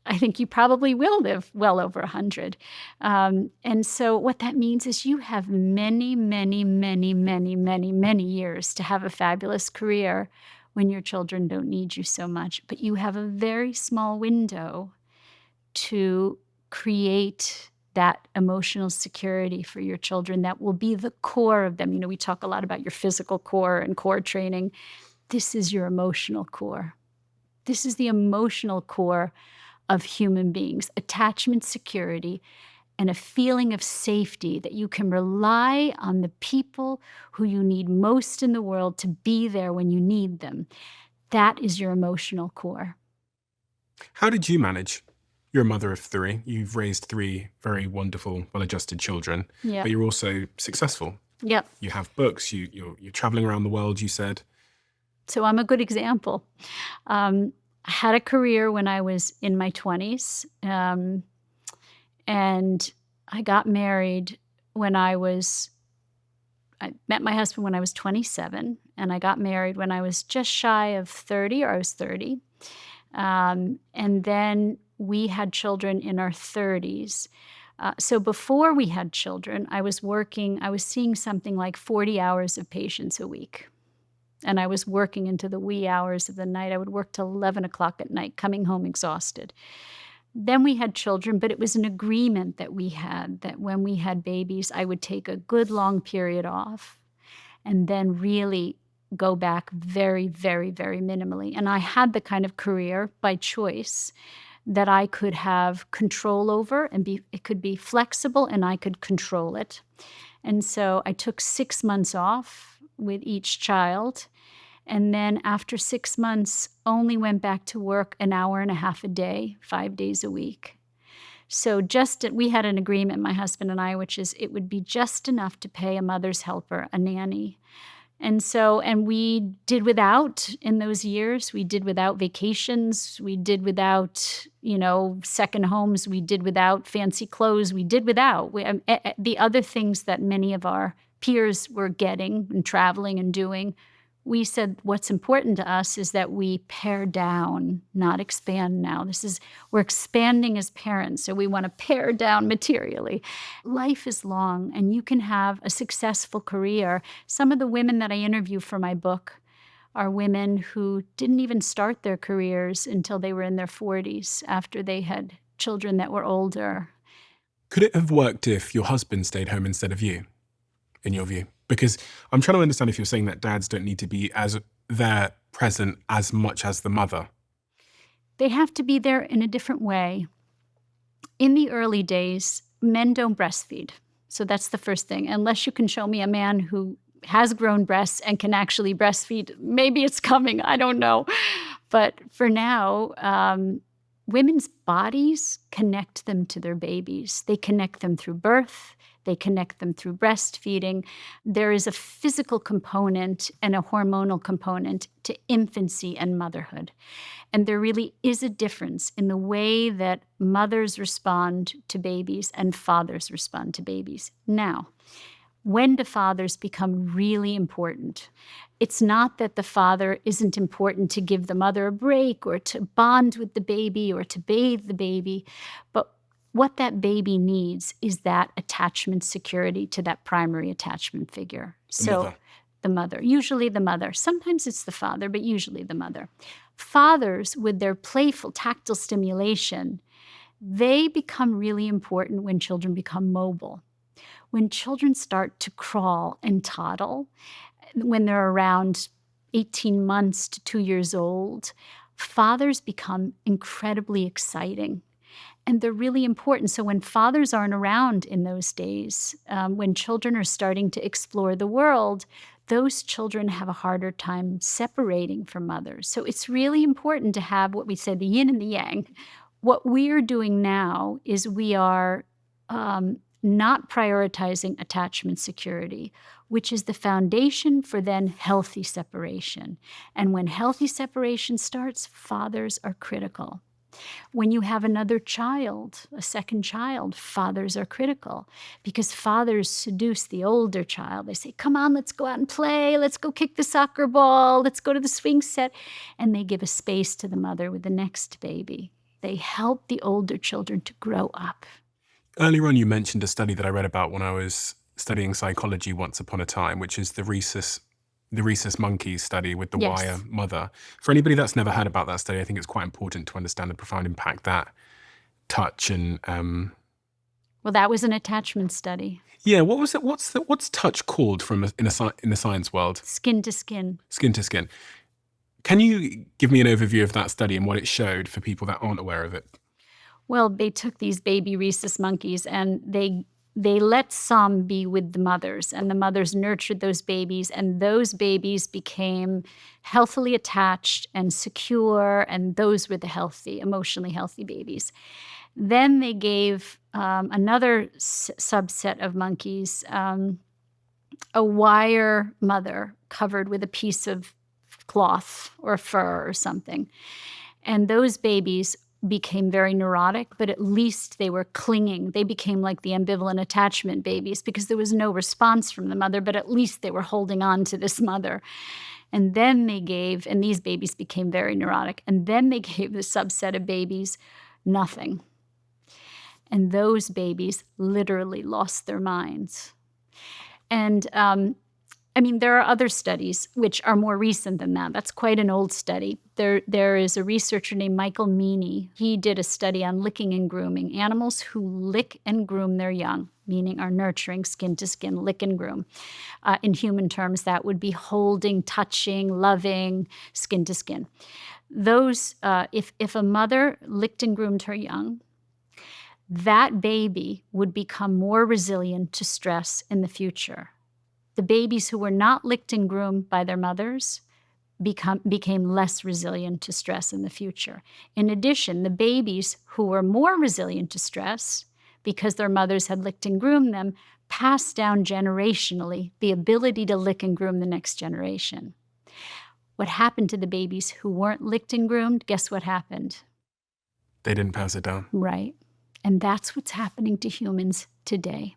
I think you probably will live well over 100. And so what that means is you have many, many, many, many, many, many years to have a fabulous career when your children don't need you so much. But you have a very small window to create that emotional security for your children that will be the core of them. You know, we talk a lot about your physical core and core training. This is your emotional core. This is the emotional core of human beings, attachment security, and a feeling of safety that you can rely on the people who you need most in the world to be there when you need them. That is your emotional core. How did you manage? You're a mother of 3. You've raised 3 very wonderful, well-adjusted children, Yep. but you're also successful. Yep. You have books, you're traveling around the world, you said. So I'm a good example. I had a career when I was in my 20s, and I got married when I met my husband when I was 27, and I got married when I was just shy of 30, or I was 30. And then we had children in our 30s. So before we had children, I was seeing something like 40 hours of patients a week. And I was working into the wee hours of the night. I would work till 11 o'clock at night, coming home exhausted. Then we had children, but it was an agreement that we had that when we had babies, I would take a good long period off and then really go back very, very, very minimally. And I had the kind of career by choice that I could have control over, and it could be flexible and I could control it. And so I took 6 months off with each child. And then after 6 months, only went back to work an hour and a half a day, 5 days a week. So we had an agreement, my husband and I, which is it would be just enough to pay a mother's helper, a nanny. And we did without, in those years, we did without vacations, we did without, second homes, we did without fancy clothes, we did without the other things that many of our peers were getting and traveling and doing. We said what's important to us is that we pare down, not expand now. We're expanding as parents, so we want to pare down materially. Life is long, and you can have a successful career. Some of the women that I interview for my book are women who didn't even start their careers until they were in their 40s, after they had children that were older. Could it have worked if your husband stayed home instead of you, in your view? Because I'm trying to understand if you're saying that dads don't need to be as there present as much as the mother. They have to be there in a different way. In the early days, men don't breastfeed. So that's the first thing. Unless you can show me a man who has grown breasts and can actually breastfeed. Maybe it's coming, I don't know. But for now, women's bodies connect them to their babies. They connect them through birth. They connect them through breastfeeding. There is a physical component and a hormonal component to infancy and motherhood. And there really is a difference in the way that mothers respond to babies and fathers respond to babies. Now, when do fathers become really important? It's not that the father isn't important to give the mother a break or to bond with the baby or to bathe the baby, but what that baby needs is that attachment security to that primary attachment figure. The mother, usually the mother. Sometimes it's the father, but usually the mother. Fathers, with their playful tactile stimulation, they become really important when children become mobile. When children start to crawl and toddle, when they're around 18 months to 2 years old, fathers become incredibly exciting. And they're really important. So when fathers aren't around in those days, when children are starting to explore the world, those children have a harder time separating from mothers. So it's really important to have what we say, the yin and the yang. What we're doing now is we are not prioritizing attachment security, which is the foundation for then healthy separation. And when healthy separation starts, fathers are critical. When you have another child, a second child, fathers are critical because fathers seduce the older child. They say, come on, let's go out and play. Let's go kick the soccer ball. Let's go to the swing set. And they give a space to the mother with the next baby. They help the older children to grow up. Earlier on, you mentioned a study that I read about when I was studying psychology once upon a time, which is the Rhesus monkeys study with the wire mother. For anybody that's never heard about that study, I think it's quite important to understand the profound impact that touch and well, that was an attachment study. Yeah, what was it? What's touch called in the science world? Skin to skin. Skin to skin. Can you give me an overview of that study and what it showed for people that aren't aware of it? Well, they took these baby Rhesus monkeys and they let some be with the mothers, and the mothers nurtured those babies, and those babies became healthily attached and secure, and those were the emotionally healthy babies. Then they gave another subset of monkeys a wire mother covered with a piece of cloth or fur or something. And those babies became very neurotic, but at least they were clinging. They became like the ambivalent attachment babies because there was no response from the mother, but at least they were holding on to this mother. And then and these babies became very neurotic, and then they gave the subset of babies nothing. And those babies literally lost their minds. And there are other studies which are more recent than that. That's quite an old study. There is a researcher named Michael Meany. He did a study on licking and grooming. Animals who lick and groom their young, meaning are nurturing skin to skin, lick and groom. In human terms, that would be holding, touching, loving, skin to skin. Those, if a mother licked and groomed her young, that baby would become more resilient to stress in the future. The babies who were not licked and groomed by their mothers became less resilient to stress in the future. In addition, the babies who were more resilient to stress because their mothers had licked and groomed them passed down generationally the ability to lick and groom the next generation. What happened to the babies who weren't licked and groomed? Guess what happened? They didn't pass it down. Right. And that's what's happening to humans today.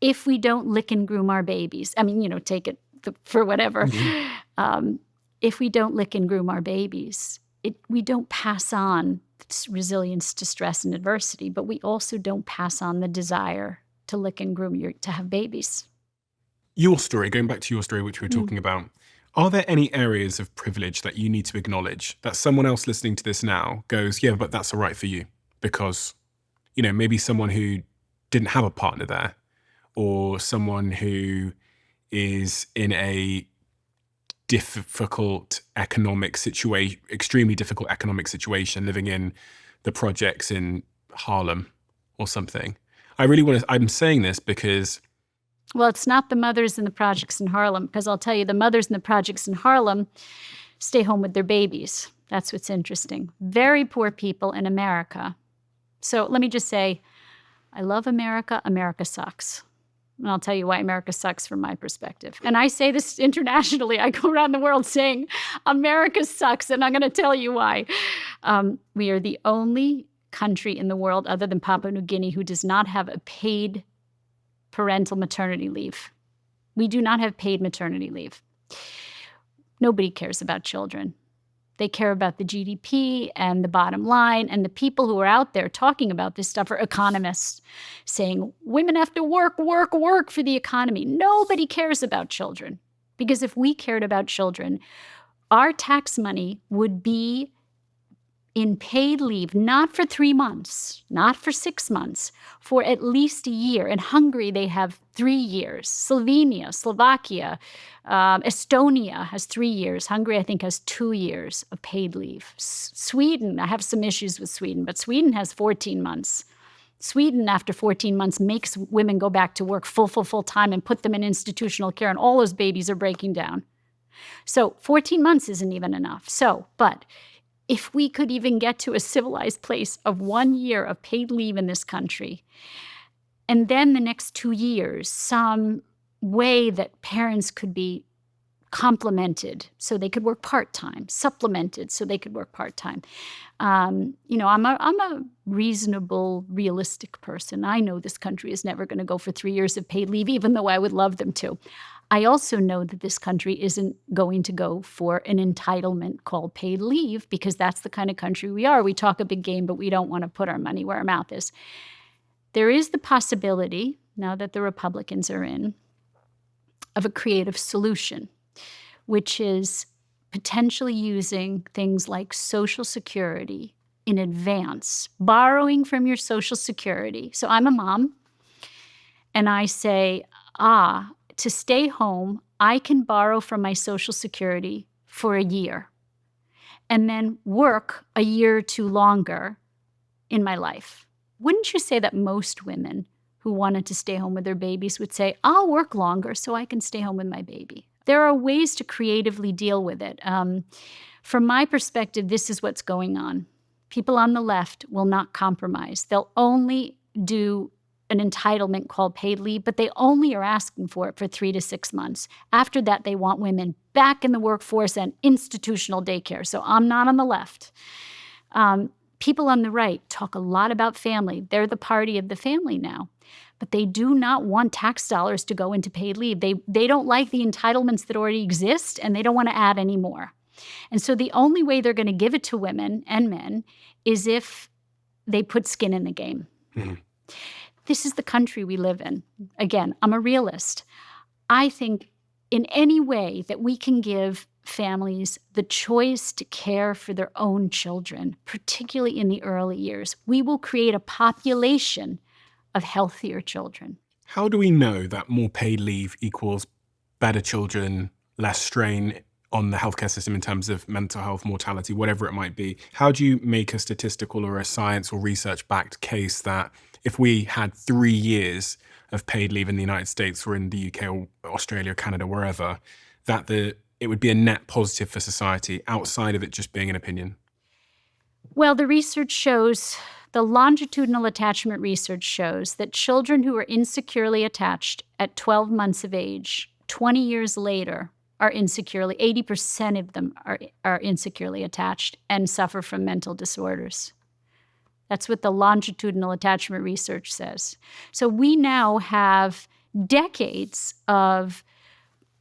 If we don't lick and groom our babies, take it for whatever. Mm-hmm. If we don't lick and groom our babies, we don't pass on resilience to stress and adversity, but we also don't pass on the desire to lick and groom to have babies. Your story, going back to your story, which we were talking about, are there any areas of privilege that you need to acknowledge that someone else listening to this now goes, yeah, but that's all right for you? Because, maybe someone who didn't have a partner there, or someone who is in a difficult economic situation, extremely difficult economic situation, living in the projects in Harlem or something. I'm saying this because Well, it's not the mothers in the projects in Harlem, because I'll tell you, the mothers in the projects in Harlem stay home with their babies. That's what's interesting. Very poor people in America. So let me just say, I love America. America sucks. And I'll tell you why America sucks from my perspective. And I say this internationally. I go around the world saying, America sucks, and I'm going to tell you why. We are the only country in the world other than Papua New Guinea who does not have a paid parental maternity leave. We do not have paid maternity leave. Nobody cares about children. They care about the GDP and the bottom line, and the people who are out there talking about this stuff are economists saying women have to work for the economy. Nobody cares about children, because if we cared about children, our tax money would be in paid leave, not for 3 months, not for 6 months, for at least a year. In Hungary, they have 3 years. Slovenia, Slovakia, Estonia has 3 years. Hungary, I think, has 2 years of paid leave. Sweden, I have some issues with Sweden, but Sweden has 14 months. Sweden, after 14 months, makes women go back to work full time and put them in institutional care, and all those babies are breaking down. So 14 months isn't even enough. But if we could even get to a civilized place of 1 year of paid leave in this country, and then the next 2 years, some way that parents could be complemented so they could work part-time, supplemented so they could work part-time. I'm a reasonable, realistic person. I know this country is never going to go for 3 years of paid leave, even though I would love them to. I also know that this country isn't going to go for an entitlement called paid leave, because that's the kind of country we are. We talk a big game, but we don't want to put our money where our mouth is. There is the possibility, now that the Republicans are in, of a creative solution, which is potentially using things like Social Security in advance, borrowing from your Social Security. So I'm a mom, and I say, to stay home, I can borrow from my Social Security for a year and then work a year or two longer in my life. Wouldn't you say that most women who wanted to stay home with their babies would say, I'll work longer so I can stay home with my baby? There are ways to creatively deal with it. From my perspective, this is what's going on. People on the left will not compromise. They'll only do an entitlement called paid leave, but they only are asking for it for 3 to 6 months. After that, they want women back in the workforce and institutional daycare. So I'm not on the left. People on the right talk a lot about family. They're the party of the family now. But they do not want tax dollars to go into paid leave. They don't like the entitlements that already exist, and they don't want to add any more. And so the only way they're going to give it to women and men is if they put skin in the game. Mm-hmm. This is the country we live in. Again, I'm a realist. I think in any way that we can give families the choice to care for their own children, particularly in the early years, we will create a population of healthier children. How do we know that more paid leave equals better children, less strain on the healthcare system in terms of mental health, mortality, whatever it might be? How do you make a statistical or a science or research-backed case that if we had 3 years of paid leave in the United States or in the UK or Australia, Canada, wherever, that it would be a net positive for society outside of it just being an opinion? Well, the research shows, the longitudinal attachment research shows that children who are insecurely attached at 12 months of age, 20 years later, are insecurely, 80% of them are insecurely attached and suffer from mental disorders. That's what the longitudinal attachment research says. So we now have decades of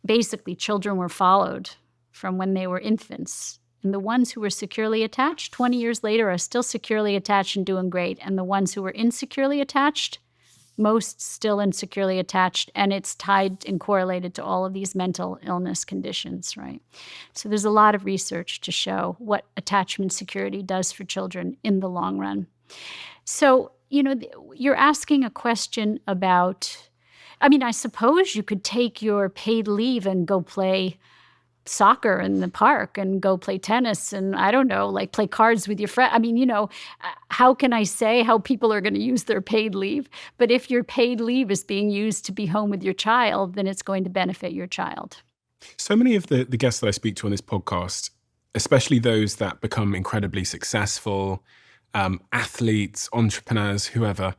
basically children were followed from when they were infants. And the ones who were securely attached 20 years later are still securely attached and doing great. And the ones who were insecurely attached, most still insecurely attached. And it's tied and correlated to all of these mental illness conditions, right? So there's a lot of research to show what attachment security does for children in the long run. So, you're asking a question about, I suppose you could take your paid leave and go play soccer in the park and go play tennis and, I don't know, like play cards with your friend. I mean, how can I say how people are going to use their paid leave? But if your paid leave is being used to be home with your child, then it's going to benefit your child. So many of the guests that I speak to on this podcast, especially those that become incredibly successful, athletes, entrepreneurs, whoever,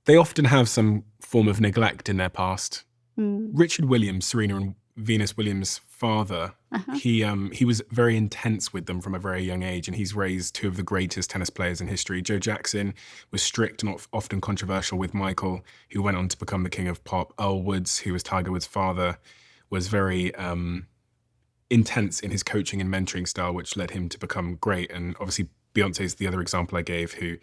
they often have some form of neglect in their past. Richard Williams, Serena and Venus Williams' father, he was very intense with them from a very young age, and he's raised two of the greatest tennis players in history. Joe Jackson was strict and often controversial with Michael, who went on to become the king of pop. Earl Woods, who was Tiger Woods' father, was very intense in his coaching and mentoring style, which led him to become great. And obviously Beyonce is the other example I gave, who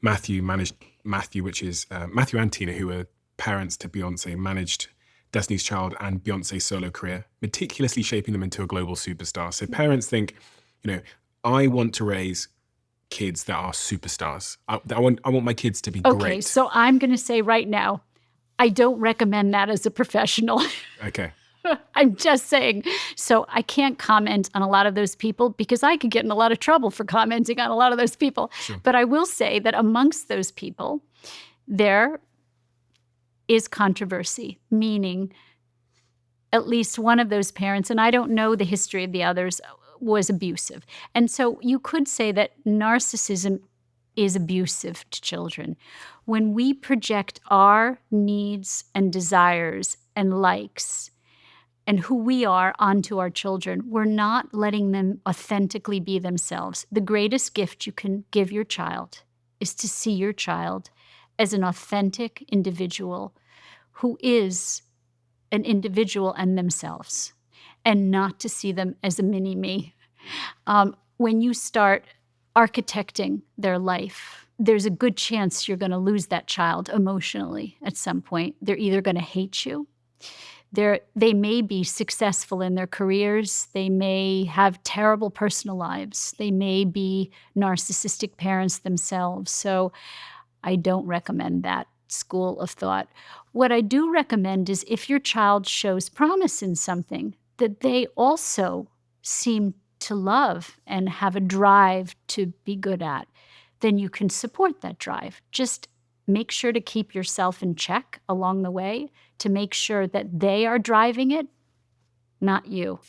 Matthew and Tina, who were parents to Beyonce, managed Destiny's Child and Beyonce's solo career, meticulously shaping them into a global superstar. So parents think, I want to raise kids that are superstars. I want my kids to be great. Okay, so I'm going to say right now, I don't recommend that as a professional. Okay. I'm just saying. So I can't comment on a lot of those people because I could get in a lot of trouble for commenting on a lot of those people. Sure. But I will say that amongst those people, there is controversy, meaning at least one of those parents, and I don't know the history of the others, was abusive. And so you could say that narcissism is abusive to children. When we project our needs and desires and likes and who we are onto our children, we're not letting them authentically be themselves. The greatest gift you can give your child is to see your child as an authentic individual who is an individual and themselves, and not to see them as a mini-me. When you start architecting their life, there's a good chance you're going to lose that child emotionally at some point. They're either going to hate you. They may be successful in their careers. They may have terrible personal lives. They may be narcissistic parents themselves. So I don't recommend that school of thought. What I do recommend is if your child shows promise in something that they also seem to love and have a drive to be good at, then you can support that drive. Just make sure to keep yourself in check along the way to make sure that they are driving it, not you.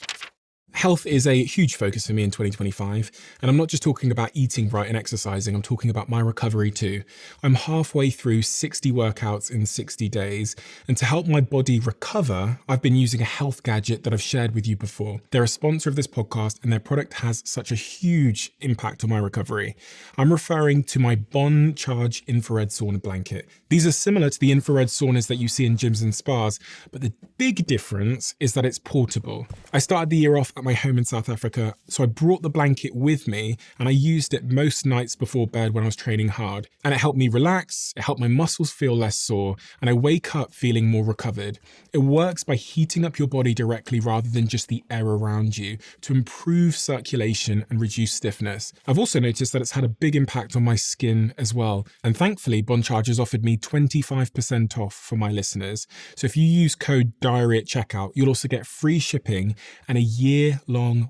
Health is a huge focus for me in 2025, and I'm not just talking about eating right and exercising, I'm talking about my recovery too. I'm halfway through 60 workouts in 60 days, and to help my body recover, I've been using a health gadget that I've shared with you before. They're a sponsor of this podcast, and their product has such a huge impact on my recovery. I'm referring to my Bon Charge infrared sauna blanket. These are similar to the infrared saunas that you see in gyms and spas, but the big difference is that it's portable. I started the year off at my home in South Africa, so I brought the blanket with me and I used it most nights before bed when I was training hard. And it helped me relax, it helped my muscles feel less sore, and I wake up feeling more recovered. It works by heating up your body directly rather than just the air around you to improve circulation and reduce stiffness. I've also noticed that it's had a big impact on my skin as well. And thankfully, Bon Charge has offered me 25% off for my listeners. So if you use code DIARY at checkout, you'll also get free shipping and a year-long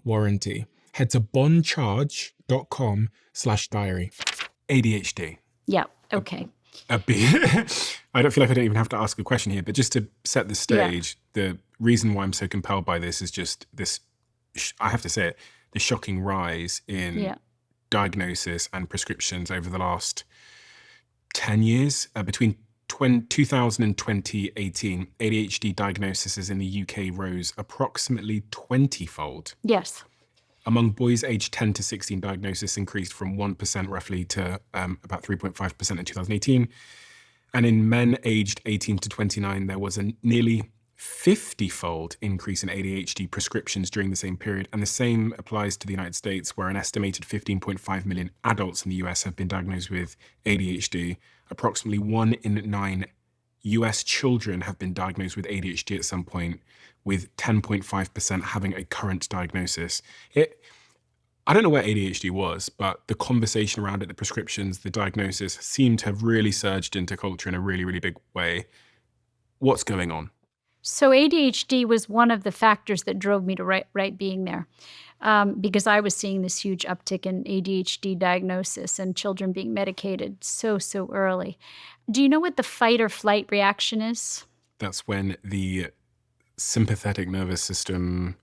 warranty. Head to boncharge.com/diary. ADHD. Yeah, okay. I don't feel like I don't even have to ask a question here, but just to set the stage, the reason why I'm so compelled by this is just this, I have to say it, the shocking rise in diagnosis and prescriptions over the last 10 years. Between 2000 and 2018, ADHD diagnoses in the UK rose approximately 20-fold. Yes. Among boys aged 10 to 16, diagnosis increased from 1% roughly to about 3.5% in 2018. And in men aged 18 to 29, there was a nearly 50-fold increase in ADHD prescriptions during the same period. And the same applies to the United States, where an estimated 15.5 million adults in the US have been diagnosed with ADHD. Approximately 1 in 9 US children have been diagnosed with ADHD at some point, with 10.5% having a current diagnosis. I don't know where ADHD was, but the conversation around it, the prescriptions, the diagnosis seemed to have really surged into culture in a really, really big way. What's going on? So ADHD was one of the factors that drove me to right being there, because I was seeing this huge uptick in ADHD diagnosis and children being medicated so early. Do you know what the fight or flight reaction is? That's when the sympathetic nervous system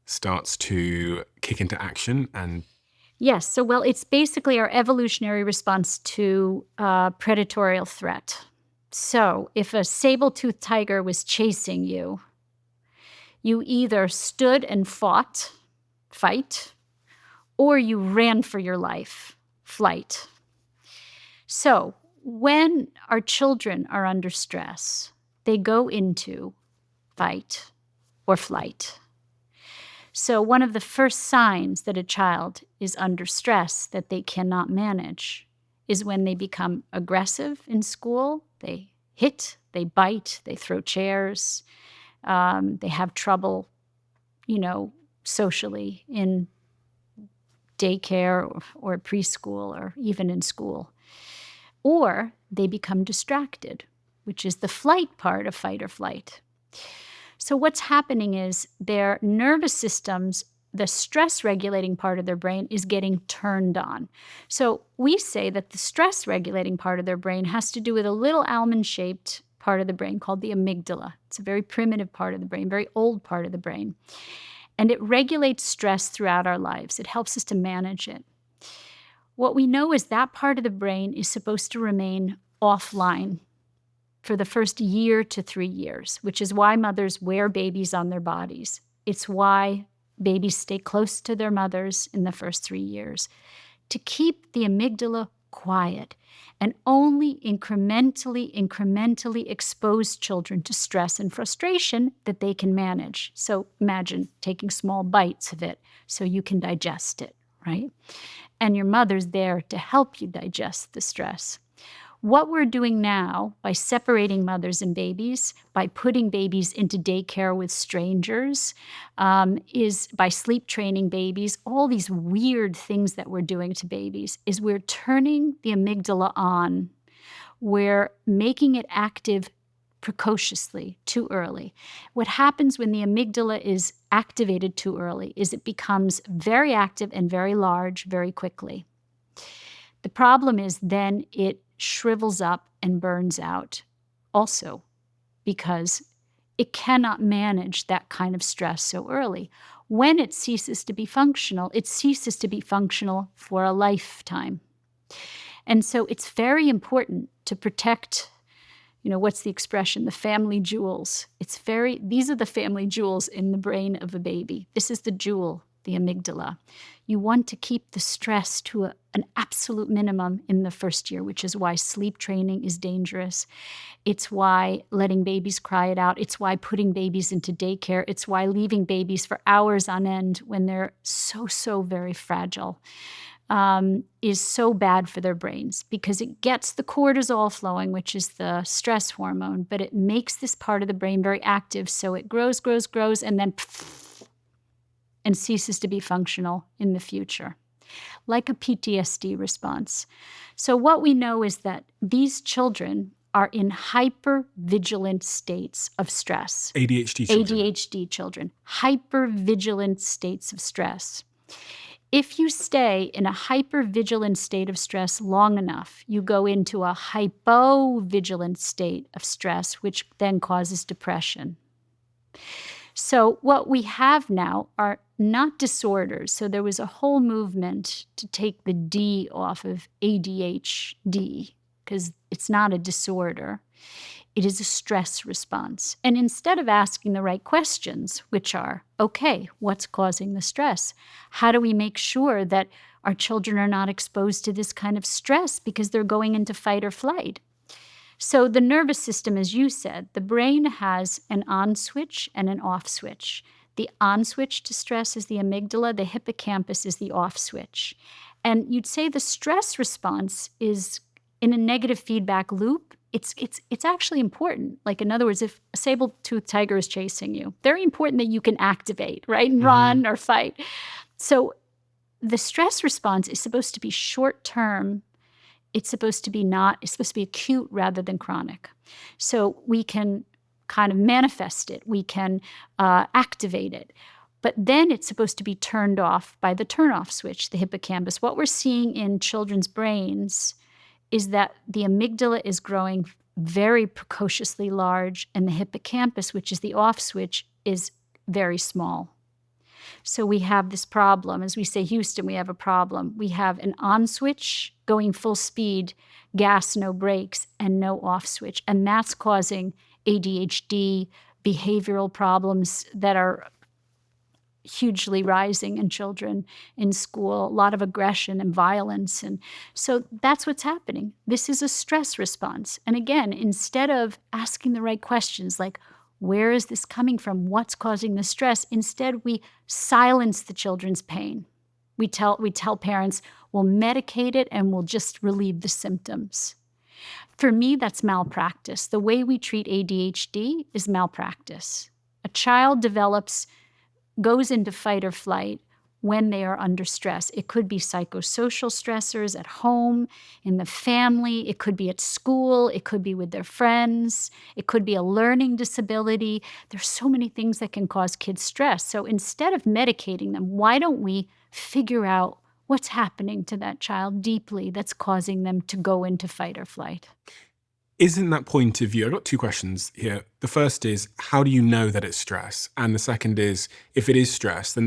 starts to kick into action and... Yes. So, well, it's basically our evolutionary response to predatory threat. So if a saber-toothed tiger was chasing you, you either stood and fought, fight, or you ran for your life, flight. So when our children are under stress, they go into fight or flight. So one of the first signs that a child is under stress that they cannot manage is when they become aggressive in school. They hit, they bite, they throw chairs, they have trouble, socially in daycare or preschool or even in school. Or they become distracted, which is the flight part of fight or flight. So what's happening is their nervous systems, the stress-regulating part of their brain is getting turned on. So we say that the stress-regulating part of their brain has to do with a little almond-shaped part of the brain called the amygdala. It's a very primitive part of the brain, very old part of the brain. And it regulates stress throughout our lives. It helps us to manage it. What we know is that part of the brain is supposed to remain offline for the first year to 3 years, which is why mothers wear babies on their bodies. It's why babies stay close to their mothers in the first 3 years, to keep the amygdala quiet and only incrementally expose children to stress and frustration that they can manage. So imagine taking small bites of it so you can digest it, right? And your mother's there to help you digest the stress. What we're doing now by separating mothers and babies, by putting babies into daycare with strangers, is by sleep training babies, all these weird things that we're doing to babies, is we're turning the amygdala on. We're making it active precociously, too early. What happens when the amygdala is activated too early is it becomes very active and very large very quickly. The problem is then it shrivels up and burns out also because it cannot manage that kind of stress so early. When it ceases to be functional for a lifetime. And so it's very important to protect, what's the expression? The family jewels. These are the family jewels in the brain of a baby. This is the jewel, the amygdala. You want to keep the stress to an absolute minimum in the first year, which is why sleep training is dangerous. It's why letting babies cry it out. It's why putting babies into daycare. It's why leaving babies for hours on end when they're so very fragile is so bad for their brains because it gets the cortisol flowing, which is the stress hormone, but it makes this part of the brain very active. So it grows, and then and ceases to be functional in the future, like a PTSD response. So what we know is that these children are in hypervigilant states of stress. ADHD children. Hypervigilant states of stress. If you stay in a hypervigilant state of stress long enough, you go into a hypovigilant state of stress, which then causes depression. So what we have now are not disorders. So there was a whole movement to take the D off of ADHD because it's not a disorder. It is a stress response. And instead of asking the right questions, which are, okay, what's causing the stress? How do we make sure that our children are not exposed to this kind of stress because they're going into fight or flight? So the nervous system, as you said, the brain has an on switch and an off switch. The on switch to stress is the amygdala. The hippocampus is the off switch. And you'd say the stress response is in a negative feedback loop. It's actually important. Like, in other words, if a saber-toothed tiger is chasing you, very important that you can activate, right? And run or fight. So the stress response is supposed to be short-term. It's supposed to be acute rather than chronic. So we can kind of manifest it. We can activate it. But then it's supposed to be turned off by the turn-off switch, the hippocampus. What we're seeing in children's brains is that the amygdala is growing very precociously large, and the hippocampus, which is the off switch, is very small. So we have this problem. As we say, Houston, we have a problem. We have an on switch going full speed, gas, no brakes, and no off switch. And that's causing ADHD, behavioral problems that are hugely rising in children in school, a lot of aggression and violence. And so that's what's happening. This is a stress response. And again, instead of asking the right questions like, where is this coming from? What's causing the stress? Instead, we silence the children's pain. We tell parents, we'll medicate it and we'll just relieve the symptoms. For me, that's malpractice. The way we treat ADHD is malpractice. A child goes into fight or flight when they are under stress. It could be psychosocial stressors at home, in the family. It could be at school. It could be with their friends. It could be a learning disability. There's so many things that can cause kids stress. So instead of medicating them, why don't we figure out what's happening to that child deeply that's causing them to go into fight or flight? Isn't that point of view, I've got two questions here. The first is, how do you know that it's stress? And the second is, if it is stress, then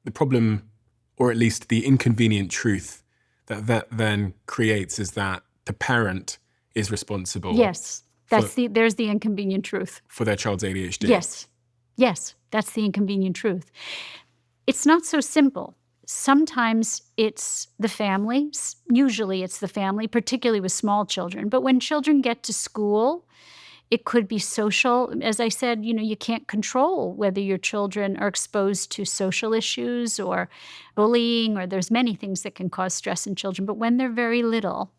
the problem, or at least the inconvenient truth that then creates, is that the parent is responsible. Yes, there's the inconvenient truth. For their child's ADHD. Yes, that's the inconvenient truth. It's not so simple. Sometimes it's the family. Usually it's the family, particularly with small children. But when children get to school, it could be social. As I said, you can't control whether your children are exposed to social issues or bullying, or there's many things that can cause stress in children. But when they're very little,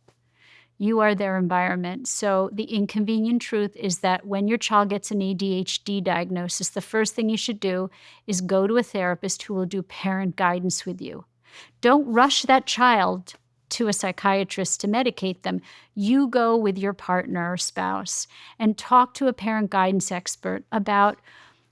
you are their environment. So the inconvenient truth is that when your child gets an ADHD diagnosis, the first thing you should do is go to a therapist who will do parent guidance with you. Don't rush that child to a psychiatrist to medicate them. You go with your partner or spouse and talk to a parent guidance expert about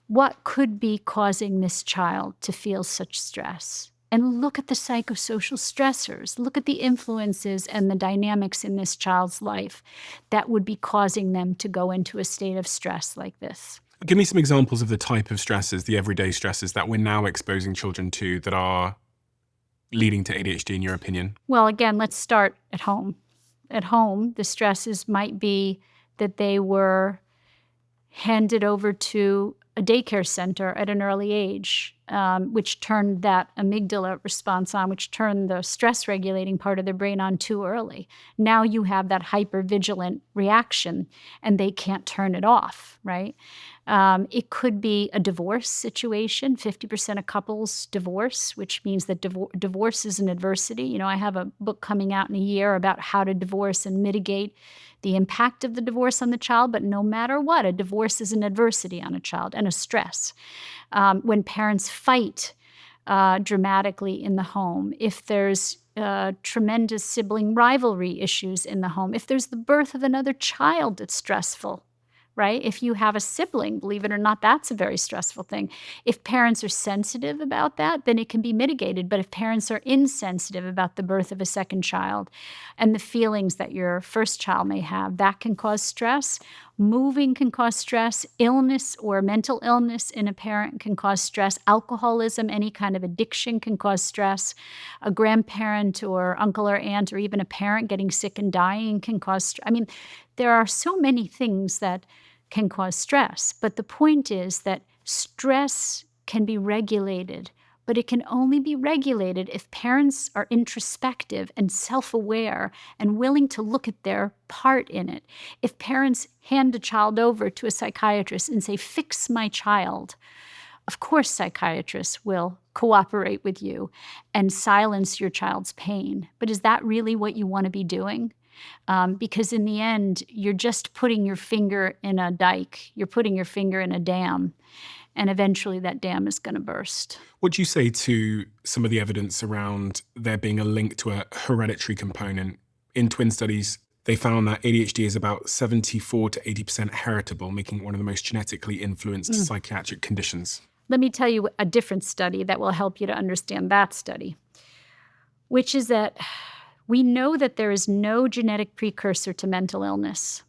what could be causing this child to feel such stress. And look at the psychosocial stressors. Look at the influences and the dynamics in this child's life that would be causing them to go into a state of stress like this. Give me some examples of the type of stresses, the everyday stresses that we're now exposing children to that are leading to ADHD, in your opinion. Well, again, let's start at home. At home, the stresses might be that they were handed over to a daycare center at an early age, which turned that amygdala response on, which turned the stress-regulating part of their brain on too early. Now you have that hypervigilant reaction, and they can't turn it off, right? It could be a divorce situation. 50% of couples divorce, which means that divorce is an adversity. I have a book coming out in a year about how to divorce and mitigate the impact of the divorce on the child, but no matter what, a divorce is an adversity on a child and a stress. When parents fight dramatically in the home, if there's tremendous sibling rivalry issues in the home, if there's the birth of another child that's stressful, right? If you have a sibling, believe it or not, that's a very stressful thing. If parents are sensitive about that, then it can be mitigated. But if parents are insensitive about the birth of a second child and the feelings that your first child may have, that can cause stress. Moving can cause stress. Illness or mental illness in a parent can cause stress. Alcoholism, any kind of addiction can cause stress. A grandparent or uncle or aunt or even a parent getting sick and dying can cause stress. I mean, there are so many things that can cause stress. But the point is that stress can be regulated, but it can only be regulated if parents are introspective and self-aware and willing to look at their part in it. If parents hand a child over to a psychiatrist and say, fix my child, of course psychiatrists will cooperate with you and silence your child's pain. But is that really what you want to be doing? Because in the end, you're just putting your finger in a dike. You're putting your finger in a dam. And eventually that dam is going to burst. What do you say to some of the evidence around there being a link to a hereditary component? In twin studies, they found that ADHD is about 74 to 80% heritable, making it one of the most genetically influenced psychiatric conditions. Let me tell you a different study that will help you to understand that study, which is that we know that there is no genetic precursor to mental illness.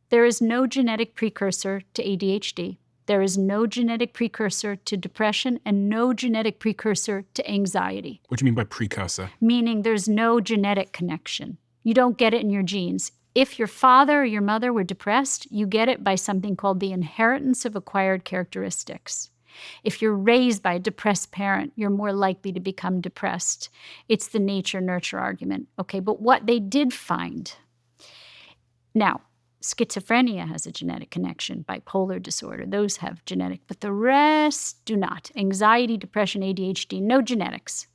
There is no genetic precursor to ADHD. There is no genetic precursor to depression and no genetic precursor to anxiety. What do you mean by precursor? Meaning there's no genetic connection. You don't get it in your genes. If your father or your mother were depressed, you get it by something called the inheritance of acquired characteristics. If you're raised by a depressed parent, you're more likely to become depressed. It's the nature-nurture argument. Okay, but what they did find, now, schizophrenia has a genetic connection, bipolar disorder, those have genetic, but the rest do not. Anxiety, depression, ADHD, no genetics.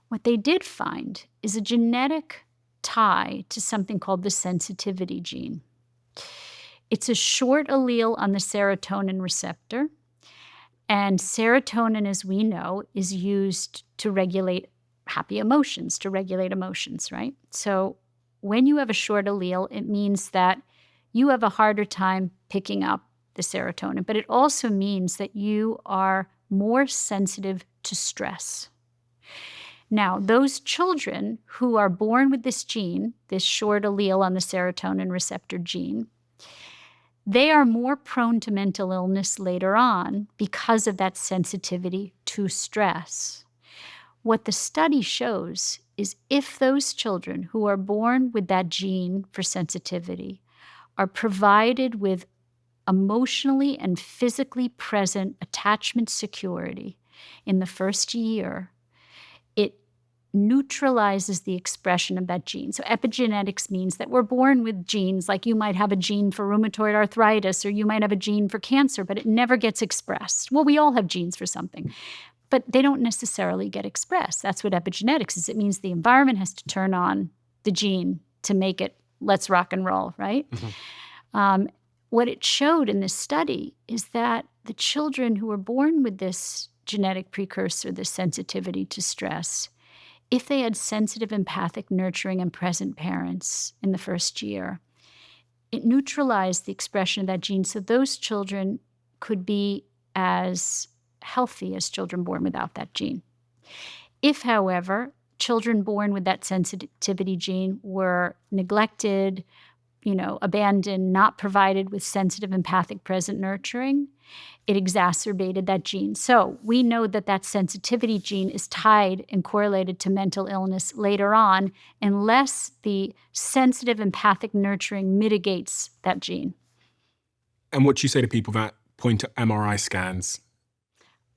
What they did find is a genetic tie to something called the sensitivity gene. It's a short allele on the serotonin receptor, and serotonin, as we know, is used to regulate happy emotions, to regulate emotions, right? So when you have a short allele, it means that you have a harder time picking up the serotonin, but it also means that you are more sensitive to stress. Now, those children who are born with this gene, this short allele on the serotonin receptor gene, they are more prone to mental illness later on because of that sensitivity to stress. What the study shows is if those children who are born with that gene for sensitivity are provided with emotionally and physically present attachment security in the first year, it neutralizes the expression of that gene. So epigenetics means that we're born with genes, like you might have a gene for rheumatoid arthritis or you might have a gene for cancer, but it never gets expressed. Well, we all have genes for something, but they don't necessarily get expressed. That's what epigenetics is. It means the environment has to turn on the gene to make it, let's rock and roll, right? Mm-hmm. What it showed in this study is that the children who were born with this genetic precursor, this sensitivity to stress, if they had sensitive, empathic, nurturing, and present parents in the first year, it neutralized the expression of that gene so those children could be as healthy as children born without that gene. If, however, children born with that sensitivity gene were neglected, abandoned, not provided with sensitive, empathic, present, nurturing, it exacerbated that gene. So we know that that sensitivity gene is tied and correlated to mental illness later on unless the sensitive, empathic, nurturing mitigates that gene. And what do you say to people that point to MRI scans?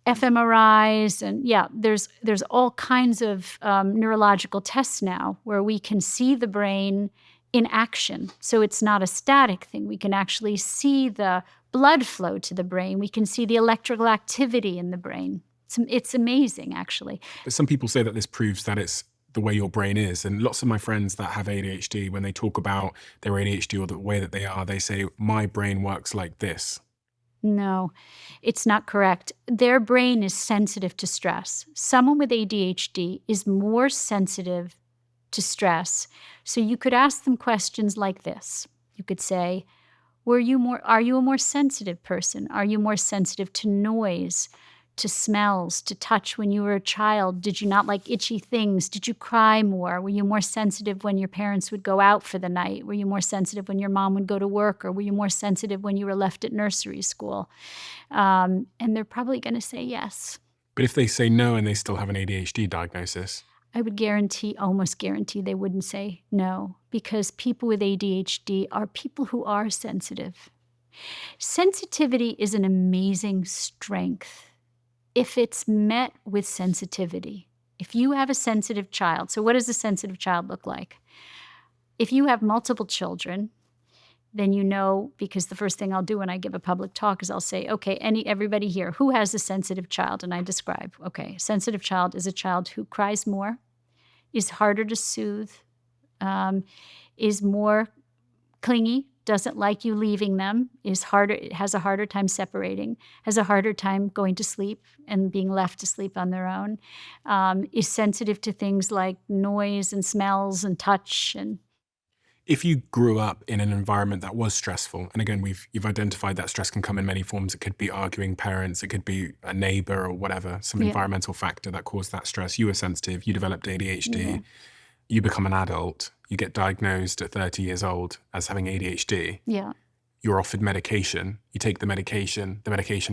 fMRIs, and there's all kinds of neurological tests now where we can see the brain in action. So it's not a static thing. We can actually see the blood flow to the brain. We can see the electrical activity in the brain. It's amazing, actually. But some people say that this proves that it's the way your brain is. And lots of my friends that have ADHD, when they talk about their ADHD or the way that they are, they say, my brain works like this. No, it's not correct. Their brain is sensitive to stress. Someone with ADHD is more sensitive to stress. So you could ask them questions like this. You could say, are you a more sensitive person? Are you more sensitive to noise, to smells, to touch when you were a child? Did you not like itchy things? Did you cry more? Were you more sensitive when your parents would go out for the night? Were you more sensitive when your mom would go to work? Or were you more sensitive when you were left at nursery school? And they're probably going to say yes. But if they say no and they still have an ADHD diagnosis? I would almost guarantee they wouldn't say no, because people with ADHD are people who are sensitive. Sensitivity is an amazing strength if it's met with sensitivity. If you have a sensitive child, so what does a sensitive child look like? If you have multiple children, then you know, because the first thing I'll do when I give a public talk is I'll say, okay, everybody here, who has a sensitive child? And I describe, okay, sensitive child is a child who cries more, is harder to soothe, is more clingy, doesn't like you leaving them, has a harder time separating, has a harder time going to sleep and being left to sleep on their own, is sensitive to things like noise and smells and touch. And If you grew up in an environment that was stressful, and again, you've identified that stress can come in many forms. It could be arguing parents, it could be a neighbor or whatever, some Yeah. environmental factor that caused that stress. You were sensitive, you developed ADHD, Yeah. you become an adult, you get diagnosed at 30 years old as having ADHD. Yeah. You're offered medication, you take the medication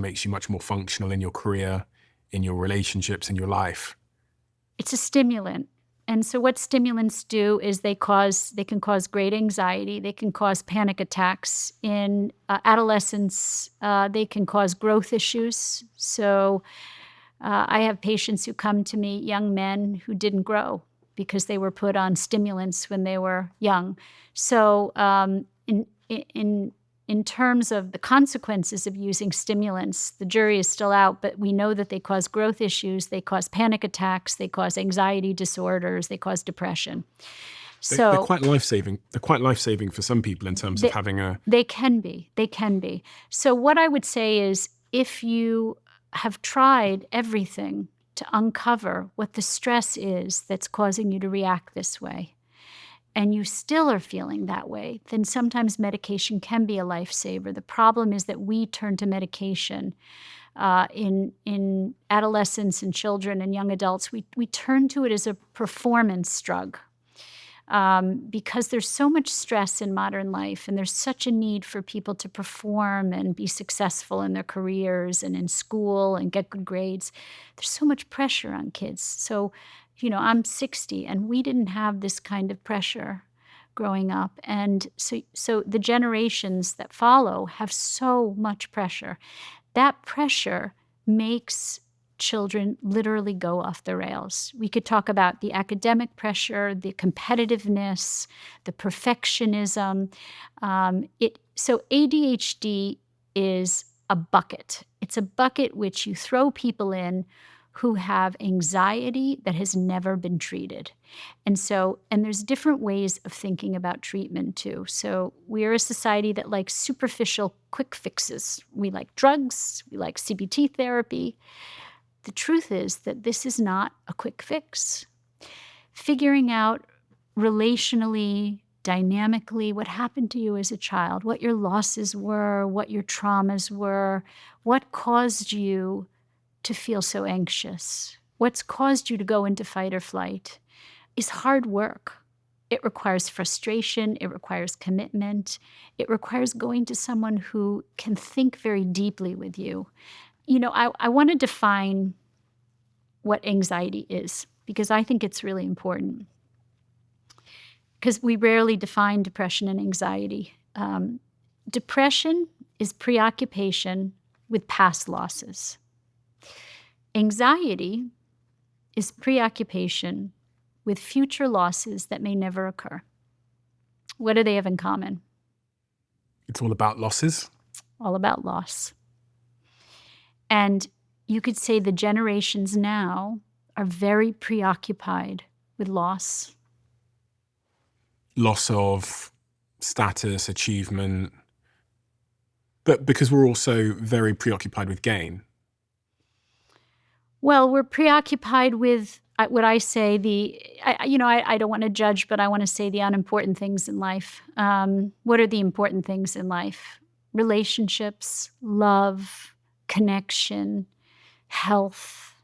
makes you much more functional in your career, in your relationships, in your life. It's a stimulant. And so what stimulants do is they can cause great anxiety. They can cause panic attacks. In adolescents, they can cause growth issues. So I have patients who come to me, young men who didn't grow because they were put on stimulants when they were young. So in terms of the consequences of using stimulants, the jury is still out, but we know that they cause growth issues, they cause panic attacks, they cause anxiety disorders, they cause depression. They're quite life-saving. They're quite life-saving for some people in terms of having a... They can be. So what I would say is, if you have tried everything to uncover what the stress is that's causing you to react this way, and you still are feeling that way, then sometimes medication can be a lifesaver. The problem is that we turn to medication in adolescents and children and young adults. We turn to it as a performance drug because there's so much stress in modern life, and there's such a need for people to perform and be successful in their careers and in school and get good grades. There's so much pressure on kids. So I'm 60, and we didn't have this kind of pressure growing up. And so the generations that follow have so much pressure. That pressure makes children literally go off the rails. We could talk about the academic pressure, the competitiveness, the perfectionism. So ADHD is a bucket. It's a bucket which you throw people in who have anxiety that has never been treated. And there's different ways of thinking about treatment too. So we're a society that likes superficial quick fixes. We like drugs, we like CBT therapy. The truth is that this is not a quick fix. Figuring out relationally, dynamically, what happened to you as a child, what your losses were, what your traumas were, what caused you to feel so anxious, what's caused you to go into fight or flight, is hard work. It requires frustration. It requires commitment. It requires going to someone who can think very deeply with you. I want to define what anxiety is, because I think it's really important. Because we rarely define depression and anxiety. Depression is preoccupation with past losses. Anxiety is preoccupation with future losses that may never occur. What do they have in common? It's all about losses. All about loss. And you could say the generations now are very preoccupied with loss. Loss of status, achievement, but because we're also very preoccupied with gain. Well, we're preoccupied with what I say I don't want to judge, but I want to say the unimportant things in life. What are the important things in life? Relationships, love, connection, health,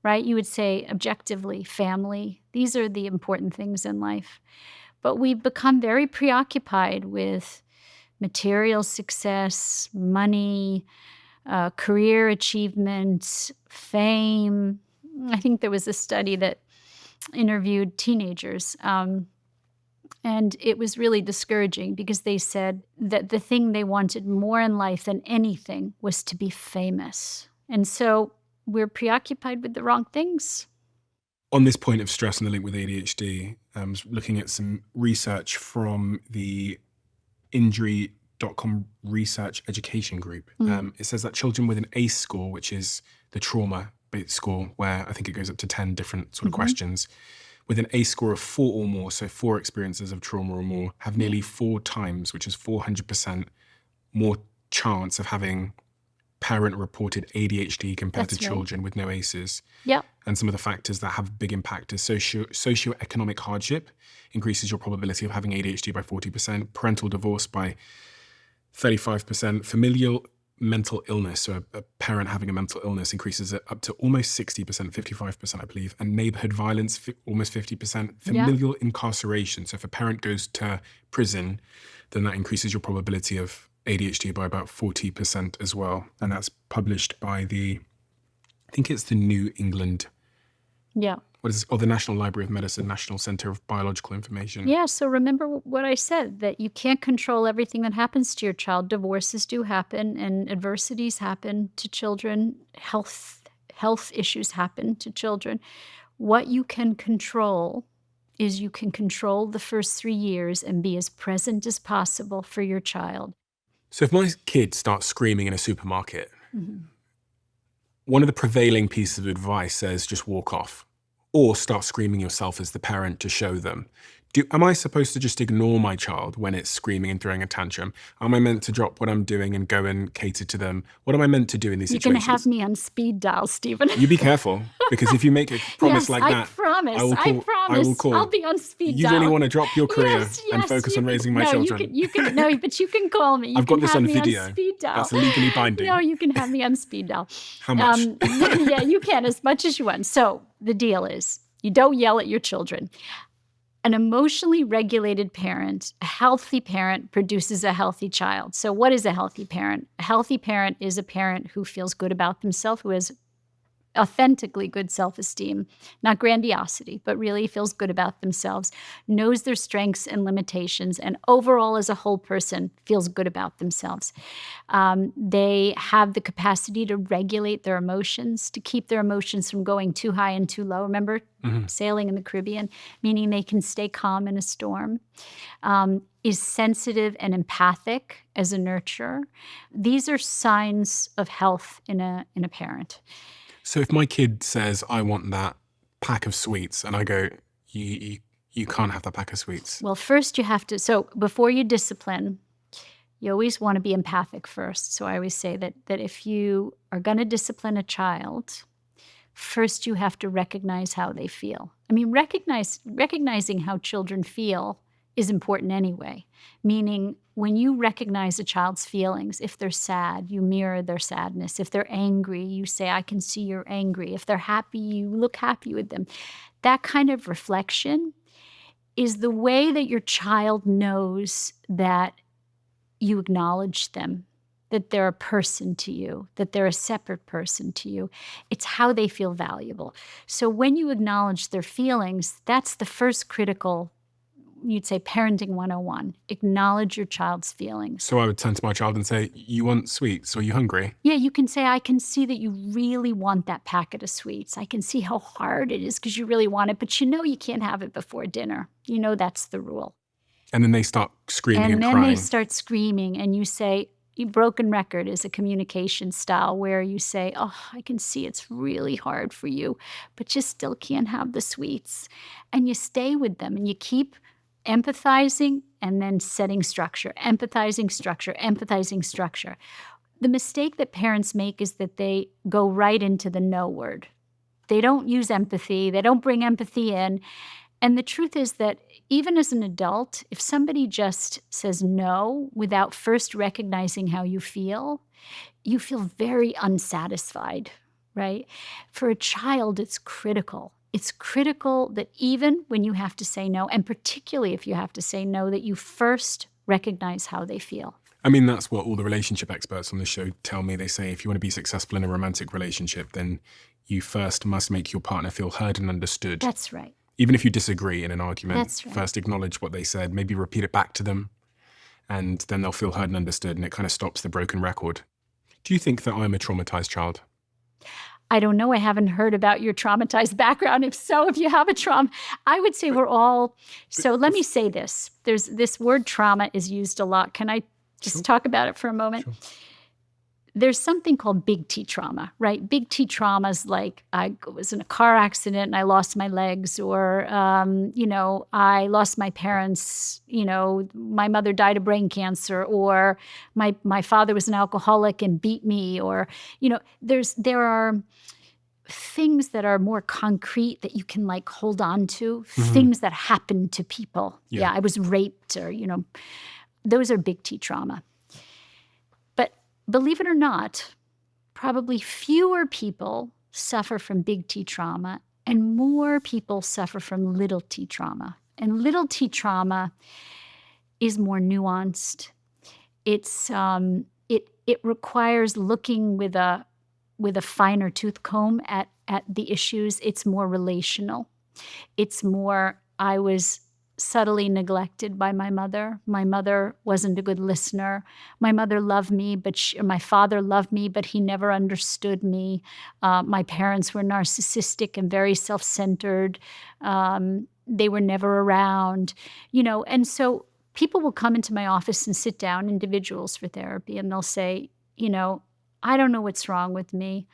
right? You would say objectively, family. These are the important things in life. But we've become very preoccupied with material success, money, career achievement, fame. I think there was a study that interviewed teenagers, and it was really discouraging because they said that the thing they wanted more in life than anything was to be famous. And so we're preoccupied with the wrong things. On this point of stress and the link with ADHD, I was looking at some research from the Injury.com Research Education Group. It says that children with an ACE score, which is the trauma score, where I think it goes up to 10 different sort of questions, with an ACE score of 4 or more, so 4 experiences of trauma or more, have nearly 4 times, which is 400% more chance of having parent-reported ADHD compared That's to right. children with no ACEs. Yep. And some of the factors that have a big impact is socioeconomic hardship increases your probability of having ADHD by 40%, parental divorce by 35%, familial mental illness, so a parent having a mental illness increases it up to almost 60%, 55%, I believe, and neighborhood violence, almost 50%, familial incarceration. So if a parent goes to prison, then that increases your probability of ADHD by about 40% as well. And that's published by I think it's the New England, Yeah. what is this? Oh, the National Library of Medicine, National Center of Biological Information. Yeah, so remember what I said, that you can't control everything that happens to your child. Divorces do happen, and adversities happen to children. Health issues happen to children. What you can control is you can control the first 3 years and be as present as possible for your child. So if my kid starts screaming in a supermarket, Mhm. one of the prevailing pieces of advice says just walk off or start screaming yourself as the parent to show them. Am I supposed to just ignore my child when it's screaming and throwing a tantrum? Am I meant to drop what I'm doing and go and cater to them? What am I meant to do in these You're going situations? to have me on speed dial, Stephen. You be careful, because if you make a promise Yes, like I that, promise. I will promise. call. I'll be on speed You dial. really want to drop your career Yes, and focus you on can- raising my no, children. No, but you can call me. You I've got can this have on me video. On speed dial. That's legally binding. No, you can have me on speed dial. How much? Yeah, you can, as much as you want. So the deal is, you don't yell at your children. An emotionally regulated parent, a healthy parent, produces a healthy child. So what is a healthy parent? A healthy parent is a parent who feels good about themselves, who has authentically good self-esteem, not grandiosity, but really feels good about themselves, knows their strengths and limitations, and overall as a whole person feels good about themselves. They have the capacity to regulate their emotions, to keep their emotions from going too high and too low. Remember sailing in the Caribbean, meaning they can stay calm in a storm, is sensitive and empathic as a nurturer. These are signs of health in a parent. So if my kid says, I want that pack of sweets, and I go, you can't have that pack of sweets. Well, first you have to, so before you discipline, you always want to be empathic first. So I always say that if you are going to discipline a child, first you have to recognize how they feel. I mean, recognizing how children feel is important anyway, meaning when you recognize a child's feelings, if they're sad, you mirror their sadness. If they're angry, you say, I can see you're angry. If they're happy, you look happy with them. That kind of reflection is the way that your child knows that you acknowledge them, that they're a person to you, that they're a separate person to you. It's how they feel valuable. So when you acknowledge their feelings, that's the first critical, you'd say, parenting 101. Acknowledge your child's feelings. So I would turn to my child and say, you want sweets? Or are you hungry? Yeah, you can say, I can see that you really want that packet of sweets. I can see how hard it is because you really want it, but you know you can't have it before dinner. You know that's the rule. And then they start screaming and then crying. they start screaming and you say, broken record is a communication style where you say, oh, I can see it's really hard for you, but you still can't have the sweets. And you stay with them and you keep empathizing and then setting structure, empathizing structure, empathizing structure. The mistake that parents make is that they go right into the no word. They don't use empathy. They don't bring empathy in. And the truth is that even as an adult, if somebody just says no without first recognizing how you feel very unsatisfied, right? For a child, it's critical. It's critical that even when you have to say no, and particularly if you have to say no, that you first recognize how they feel. I mean, that's what all the relationship experts on the show tell me. They say if you want to be successful in a romantic relationship, then you first must make your partner feel heard and understood. That's right. Even if you disagree in an argument, That's right. First acknowledge what they said, maybe repeat it back to them, and then they'll feel heard and understood, and it kind of stops the broken record. Do you think that I'm a traumatized child? I don't know. I haven't heard about your traumatized background. If so, if you have a trauma, I would say we're all. So let me say this. There's this word trauma is used a lot. Can I just talk about it for a moment? Sure. there's something called big T trauma, right? Big T trauma is like I was in a car accident and I lost my legs, or, I lost my parents, my mother died of brain cancer, or my father was an alcoholic and beat me, or, there are things that are more concrete that you can like hold on to, things that happen to people. Yeah, I was raped, or, those are big T trauma. But believe it or not, probably fewer people suffer from big T trauma and more people suffer from little T trauma. And little T trauma is more nuanced. It's it requires looking with a finer tooth comb at the issues. It's more relational. It's more, I was subtly neglected by my mother. My mother wasn't a good listener. My mother loved me, my father loved me, but he never understood me. My parents were narcissistic and very self-centered. They were never around, and so people will come into my office and sit down, individuals for therapy, and they'll say, I don't know what's wrong with me.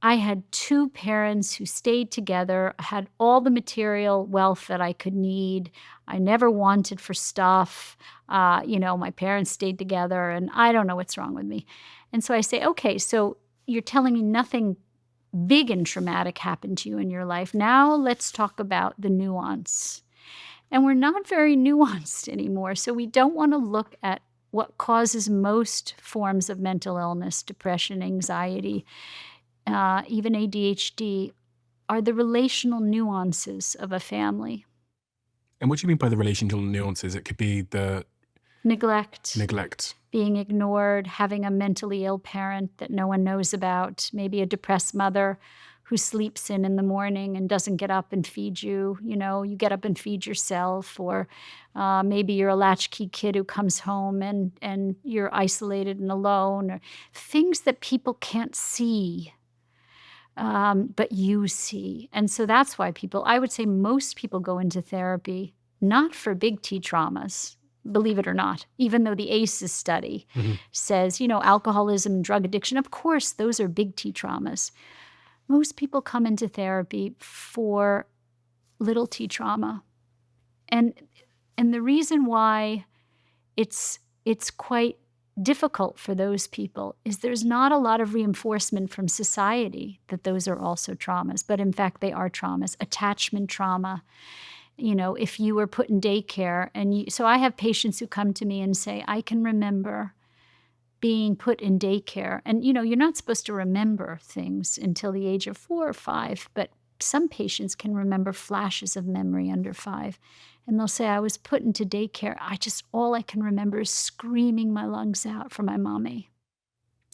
I had two parents who stayed together, had all the material wealth that I could need. I never wanted for stuff. My parents stayed together, and I don't know what's wrong with me. And so I say, okay, so you're telling me nothing big and traumatic happened to you in your life. Now let's talk about the nuance. And we're not very nuanced anymore. So we don't want to look at what causes most forms of mental illness, depression, anxiety, even ADHD, are the relational nuances of a family. And what do you mean by the relational nuances? It could be the neglect, being ignored, having a mentally ill parent that no one knows about, maybe a depressed mother who sleeps in the morning and doesn't get up and feed you. You get up and feed yourself, or maybe you're a latchkey kid who comes home and you're isolated and alone, or things that people can't see. But you see. And so that's why I would say most people go into therapy not for big T traumas, believe it or not, even though the ACEs study says, alcoholism and drug addiction, of course, those are big T traumas. Most people come into therapy for little T trauma. And the reason why it's quite difficult for those people is there's not a lot of reinforcement from society that those are also traumas, but in fact they are traumas. Attachment trauma, if you were put in daycare, so I have patients who come to me and say, I can remember being put in daycare, and you're not supposed to remember things until the age of 4 or 5, but some patients can remember flashes of memory under 5. And they'll say, I was put into daycare. All I can remember is screaming my lungs out for my mommy.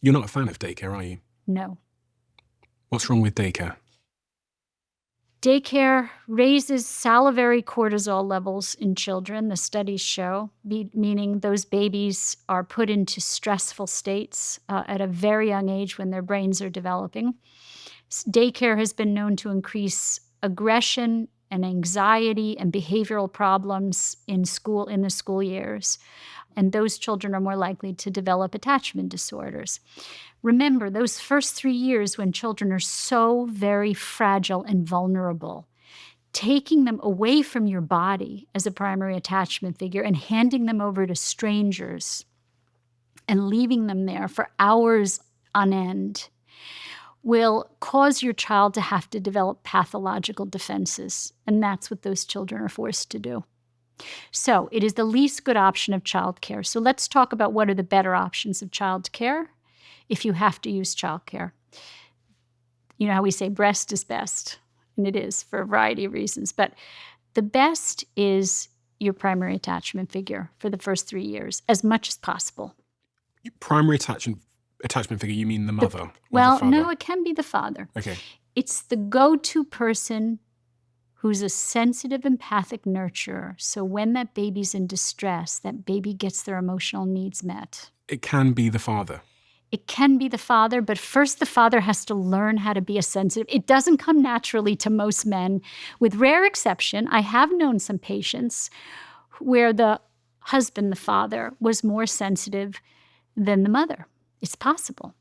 You're not a fan of daycare, are you? No. What's wrong with daycare? Daycare raises salivary cortisol levels in children, the studies show, meaning those babies are put into stressful states at a very young age when their brains are developing. Daycare has been known to increase aggression and anxiety and behavioral problems in the school years. And those children are more likely to develop attachment disorders. Remember, those first 3 years when children are so very fragile and vulnerable, taking them away from your body as a primary attachment figure and handing them over to strangers and leaving them there for hours on end will cause your child to have to develop pathological defenses. And that's what those children are forced to do. So it is the least good option of childcare. So let's talk about what are the better options of childcare if you have to use childcare. You know how we say breast is best, and it is for a variety of reasons. But the best is your primary attachment figure for the first 3 years, as much as possible. Primary attachment figure, you mean the mother? No, it can be the father. Okay. It's the go-to person who's a sensitive, empathic nurturer. So when that baby's in distress, that baby gets their emotional needs met. It can be the father. It can be the father, but first the father has to learn how to be a sensitive. It doesn't come naturally to most men. With rare exception, I have known some patients where the husband, the father, was more sensitive than the mother. It's possible.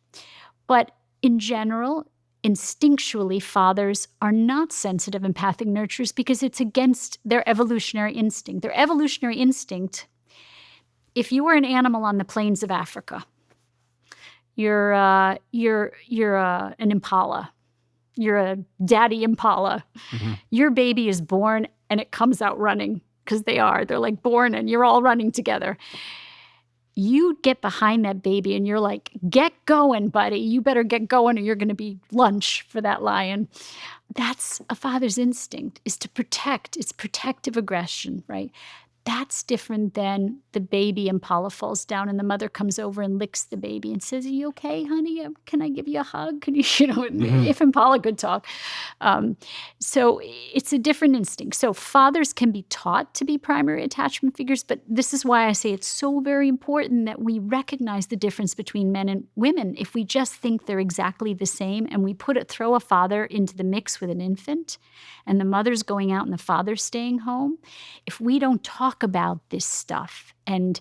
But in general, instinctually, fathers are not sensitive, empathic nurturers because it's against their evolutionary instinct. Their evolutionary instinct, if you were an animal on the plains of Africa, you're an impala. You're a daddy impala. Your baby is born and it comes out running because they're like born and you're all running together. You get behind that baby and you're like, get going, buddy. You better get going or you're going to be lunch for that lion. That's a father's instinct, is to protect. It's protective aggression, right? That's different than the baby impala falls down and the mother comes over and licks the baby and says, "Are you okay, honey? Can I give you a hug? Can you, if impala could talk." So it's a different instinct. So fathers can be taught to be primary attachment figures, but this is why I say it's so very important that we recognize the difference between men and women. If we just think they're exactly the same and we throw a father into the mix with an infant and the mother's going out and the father's staying home, if we don't talk about this stuff and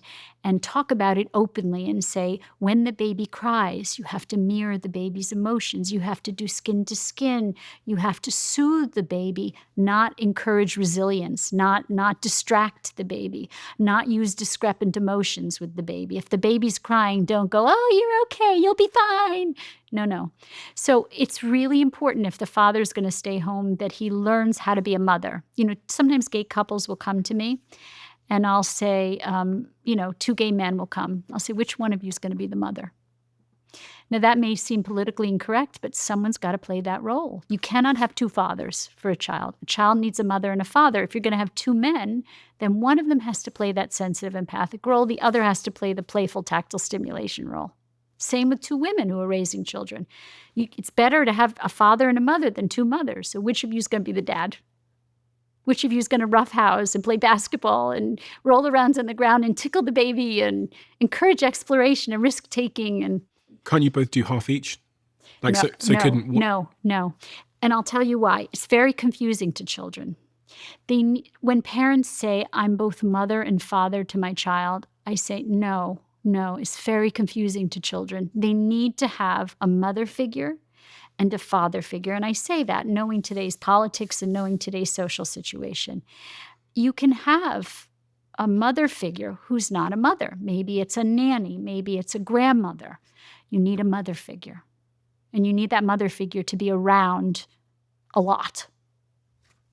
talk about it openly and say, when the baby cries, you have to mirror the baby's emotions. You have to do skin to skin. You have to soothe the baby, not encourage resilience, not distract the baby, not use discrepant emotions with the baby. If the baby's crying, don't go, "Oh, you're okay, you'll be fine." No. So it's really important if the father's going to stay home that he learns how to be a mother. Sometimes gay couples will come to me and I'll say, two gay men will come. I'll say, which one of you is going to be the mother? Now, that may seem politically incorrect, but someone's got to play that role. You cannot have two fathers for a child. A child needs a mother and a father. If you're going to have two men, then one of them has to play that sensitive, empathic role. The other has to play the playful, tactile stimulation role. Same with two women who are raising children. It's better to have a father and a mother than two mothers. So which of you is going to be the dad? Which of you is going to roughhouse and play basketball and roll around on the ground and tickle the baby and encourage exploration and risk-taking? And can't you both do half each? No. And I'll tell you why. It's very confusing to children. When parents say, "I'm both mother and father to my child," I say, no, it's very confusing to children. They need to have a mother figure and a father figure. And I say that knowing today's politics and knowing today's social situation. You can have a mother figure who's not a mother. Maybe it's a nanny. Maybe it's a grandmother. You need a mother figure. And you need that mother figure to be around a lot.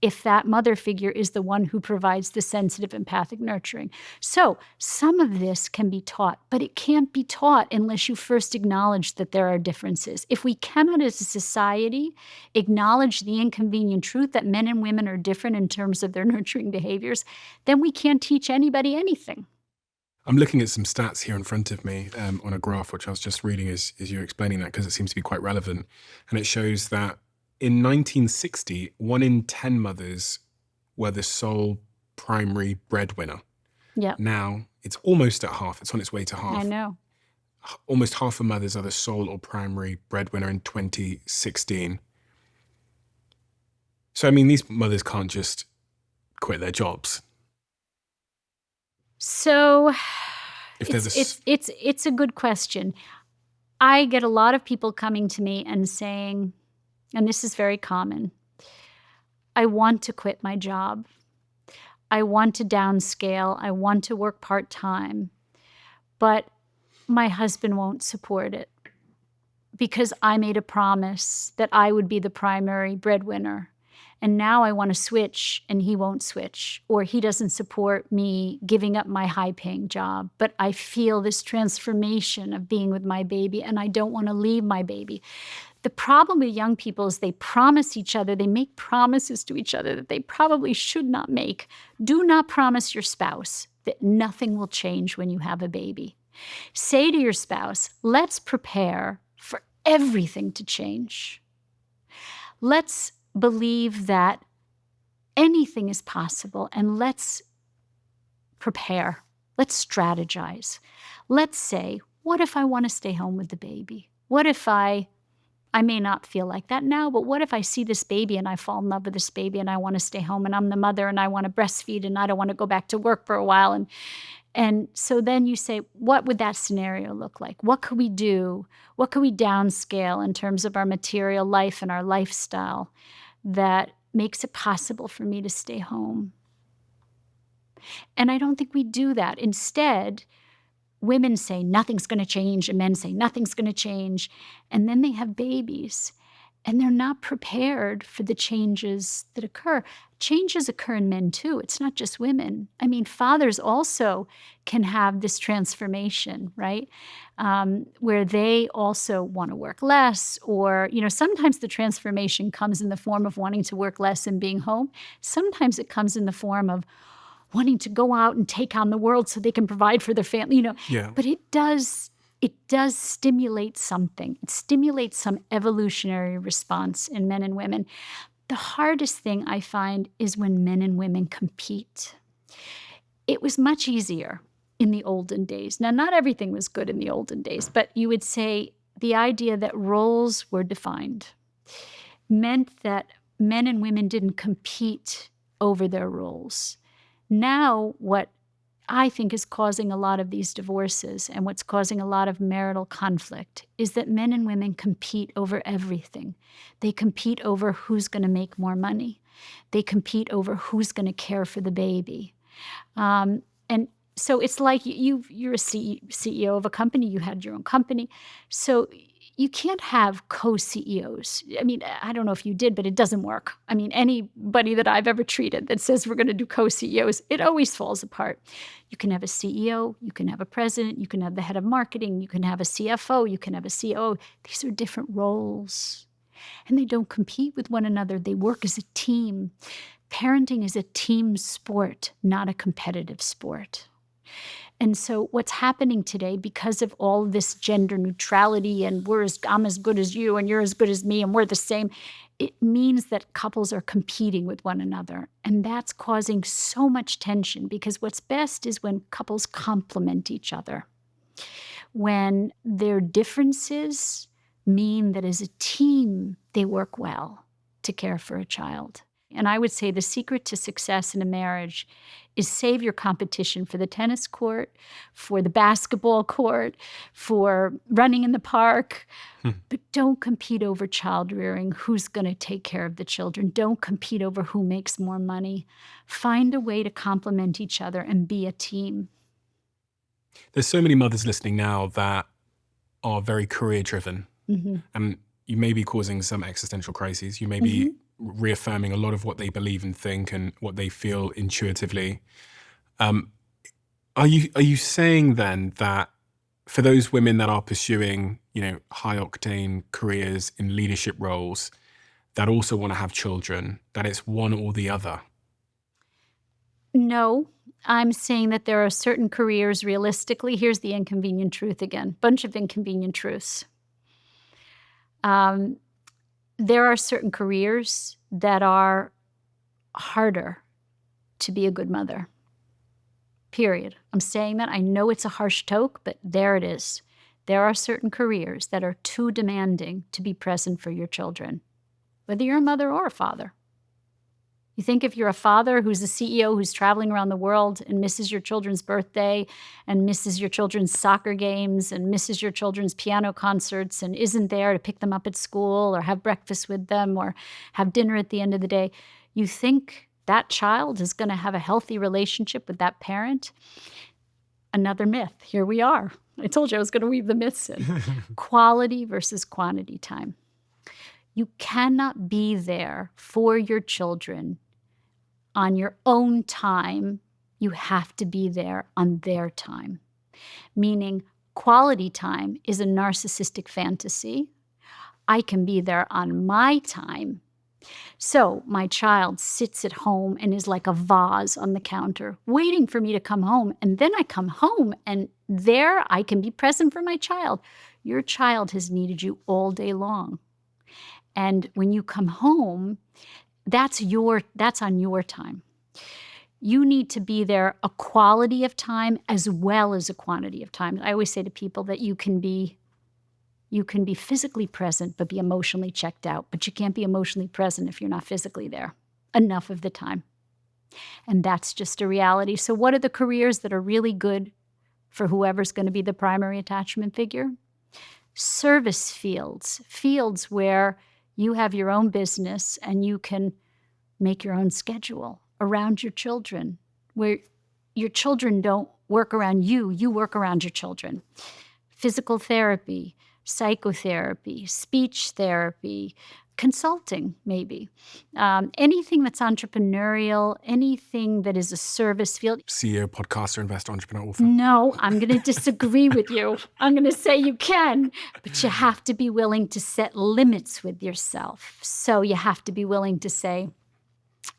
If that mother figure is the one who provides the sensitive, empathic nurturing. So some of this can be taught, but it can't be taught unless you first acknowledge that there are differences. If we cannot as a society acknowledge the inconvenient truth that men and women are different in terms of their nurturing behaviors, then we can't teach anybody anything. I'm looking at some stats here in front of me on a graph, which I was just reading as you're explaining that, because it seems to be quite relevant. And it shows that in 1960, 1 in 10 mothers were the sole primary breadwinner. Yeah. Now, it's almost at half. It's on its way to half. I know. Almost half of mothers are the sole or primary breadwinner in 2016. So, I mean, these mothers can't just quit their jobs. So it's a good question. I get a lot of people coming to me and saying, and this is very common, "I want to quit my job. I want to downscale. I want to work part-time, but my husband won't support it because I made a promise that I would be the primary breadwinner. And now I want to switch and he won't switch, or he doesn't support me giving up my high-paying job. But I feel this transformation of being with my baby and I don't want to leave my baby." The problem with young people is they promise each other, they make promises to each other that they probably should not make. Do not promise your spouse that nothing will change when you have a baby. Say to your spouse, let's prepare for everything to change. Let's believe that anything is possible, and let's prepare. Let's strategize. Let's say, what if I want to stay home with the baby? What if I may not feel like that now, but what if I see this baby and I fall in love with this baby and I want to stay home and I'm the mother and I want to breastfeed and I don't want to go back to work for a while, And so then you say, what would that scenario look like? What could we do? What could we downscale in terms of our material life and our lifestyle that makes it possible for me to stay home? And I don't think we do that. Instead, women say nothing's going to change, and men say nothing's going to change. And then they have babies, and they're not prepared for the changes that occur. Changes occur in men too. It's not just women. I mean, fathers also can have this transformation, right? Where they also want to work less, or, sometimes the transformation comes in the form of wanting to work less and being home. Sometimes it comes in the form of wanting to go out and take on the world so they can provide for their family, Yeah. But it does stimulate something. It stimulates some evolutionary response in men and women. The hardest thing I find is when men and women compete. It was much easier in the olden days. Now, not everything was good in the olden days, but you would say the idea that roles were defined meant that men and women didn't compete over their roles. Now, what I think is causing a lot of these divorces and what's causing a lot of marital conflict is that men and women compete over everything. They compete over who's going to make more money. They compete over who's going to care for the baby. And so it's like you're a CEO of a company. You had your own company. So you can't have co-CEOs. I mean, I don't know if you did, but it doesn't work. I mean, anybody that I've ever treated that says we're going to do co-CEOs, it always falls apart. You can have a CEO, you can have a president, you can have the head of marketing, you can have a CFO, you can have a COO. These are different roles. And they don't compete with one another. They work as a team. Parenting is a team sport, not a competitive sport. And so what's happening today, because of all this gender neutrality and I'm as good as you and you're as good as me and we're the same, it means that couples are competing with one another. And that's causing so much tension, because what's best is when couples complement each other. When their differences mean that as a team, they work well to care for a child. And I would say the secret to success in a marriage is save your competition for the tennis court, for the basketball court, for running in the park. But don't compete over child rearing, who's going to take care of the children. Don't compete over who makes more money. Find a way to complement each other and be a team. There's so many mothers listening now that are very career driven. Mm-hmm. And you may be causing some existential crises. You may be reaffirming a lot of what they believe and think and what they feel intuitively. Are you saying then that for those women that are pursuing, high octane careers in leadership roles that also want to have children, that it's one or the other? No, I'm saying that there are certain careers, realistically, here's the inconvenient truth again, bunch of inconvenient truths. There are certain careers that are harder to be a good mother. Period. I'm saying that. I know it's a harsh talk, but there it is. There are certain careers that are too demanding to be present for your children, whether you're a mother or a father. You think if you're a father who's a CEO who's traveling around the world and misses your children's birthday and misses your children's soccer games and misses your children's piano concerts and isn't there to pick them up at school or have breakfast with them or have dinner at the end of the day, you think that child is going to have a healthy relationship with that parent? Another myth. Here we are. I told you I was going to weave the myths in. Quality versus quantity time. You cannot be there for your children on your own time. You have to be there on their time. Meaning quality time is a narcissistic fantasy. I can be there on my time. So my child sits at home and is like a vase on the counter, waiting for me to come home. And then I come home and there I can be present for my child. Your child has needed you all day long. And when you come home, that's on your time. You need to be there a quality of time as well as a quantity of time. I always say to people that you can be physically present but be emotionally checked out. But you can't be emotionally present if you're not physically there enough of the time. And that's just a reality. So what are the careers that are really good for whoever's going to be the primary attachment figure? Service fields, fields where you have your own business and you can make your own schedule around your children, where your children don't work around you, you work around your children. Physical therapy, psychotherapy, speech therapy, consulting, maybe. Anything that's entrepreneurial, anything that is a service field. CEO, podcaster, investor, entrepreneur, author. No, I'm going to disagree with you. I'm going to say you can, but you have to be willing to set limits with yourself. So you have to be willing to say,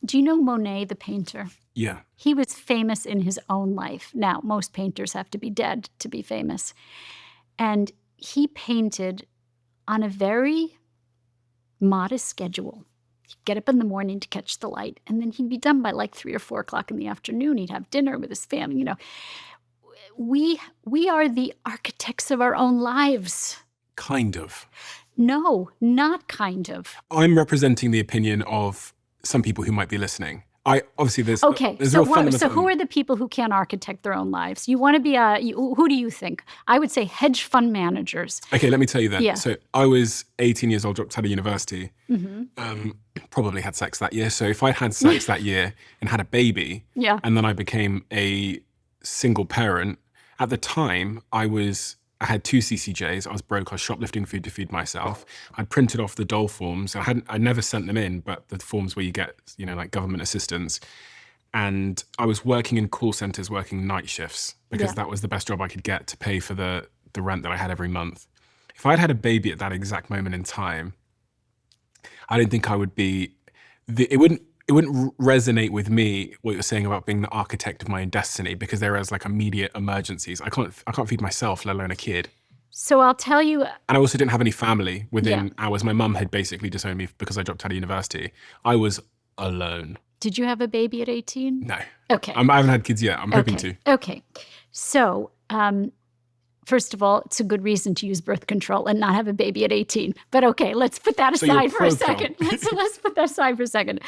do you know Monet, the painter? Yeah. He was famous in his own life. Now, most painters have to be dead to be famous. And he painted on a very modest schedule. He'd get up in the morning to catch the light, and then he'd be done by like 3 or 4 o'clock in the afternoon. He'd have dinner with his family. You know, we are the architects of our own lives. Kind of. No, not kind of. I'm representing the opinion of some people who might be listening. There's Okay, there's so, real fundamental. so who are the people who can't architect their own lives? You want to be who do you think? I would say hedge fund managers. Okay, let me tell you then. Yeah. So I was 18 years old, dropped out of university, probably had sex that year. So if I'd had sex that year and had a baby, Yeah. and then I became a single parent, at the time I had 2 CCJs. I was broke. I was shoplifting food to feed myself. I'd printed off the dole forms. I never sent them in, but the forms where you get, like government assistance. And I was working in call centers, working night shifts because that was the best job I could get to pay for the rent that I had every month. If I'd had a baby at that exact moment in time, I don't think I would be. It wouldn't resonate with me what you're saying about being the architect of my own destiny, because there is like immediate emergencies. I can't feed myself, let alone a kid. So I'll tell you. And I also didn't have any family within hours. My mum had basically disowned me because I dropped out of university. I was alone. Did you have a baby at 18? No. Okay. I haven't had kids yet. I'm hoping to. Okay. So, first of all, it's a good reason to use birth control and not have a baby at 18. But okay, let's put that aside for a second. Let's put that aside for a second.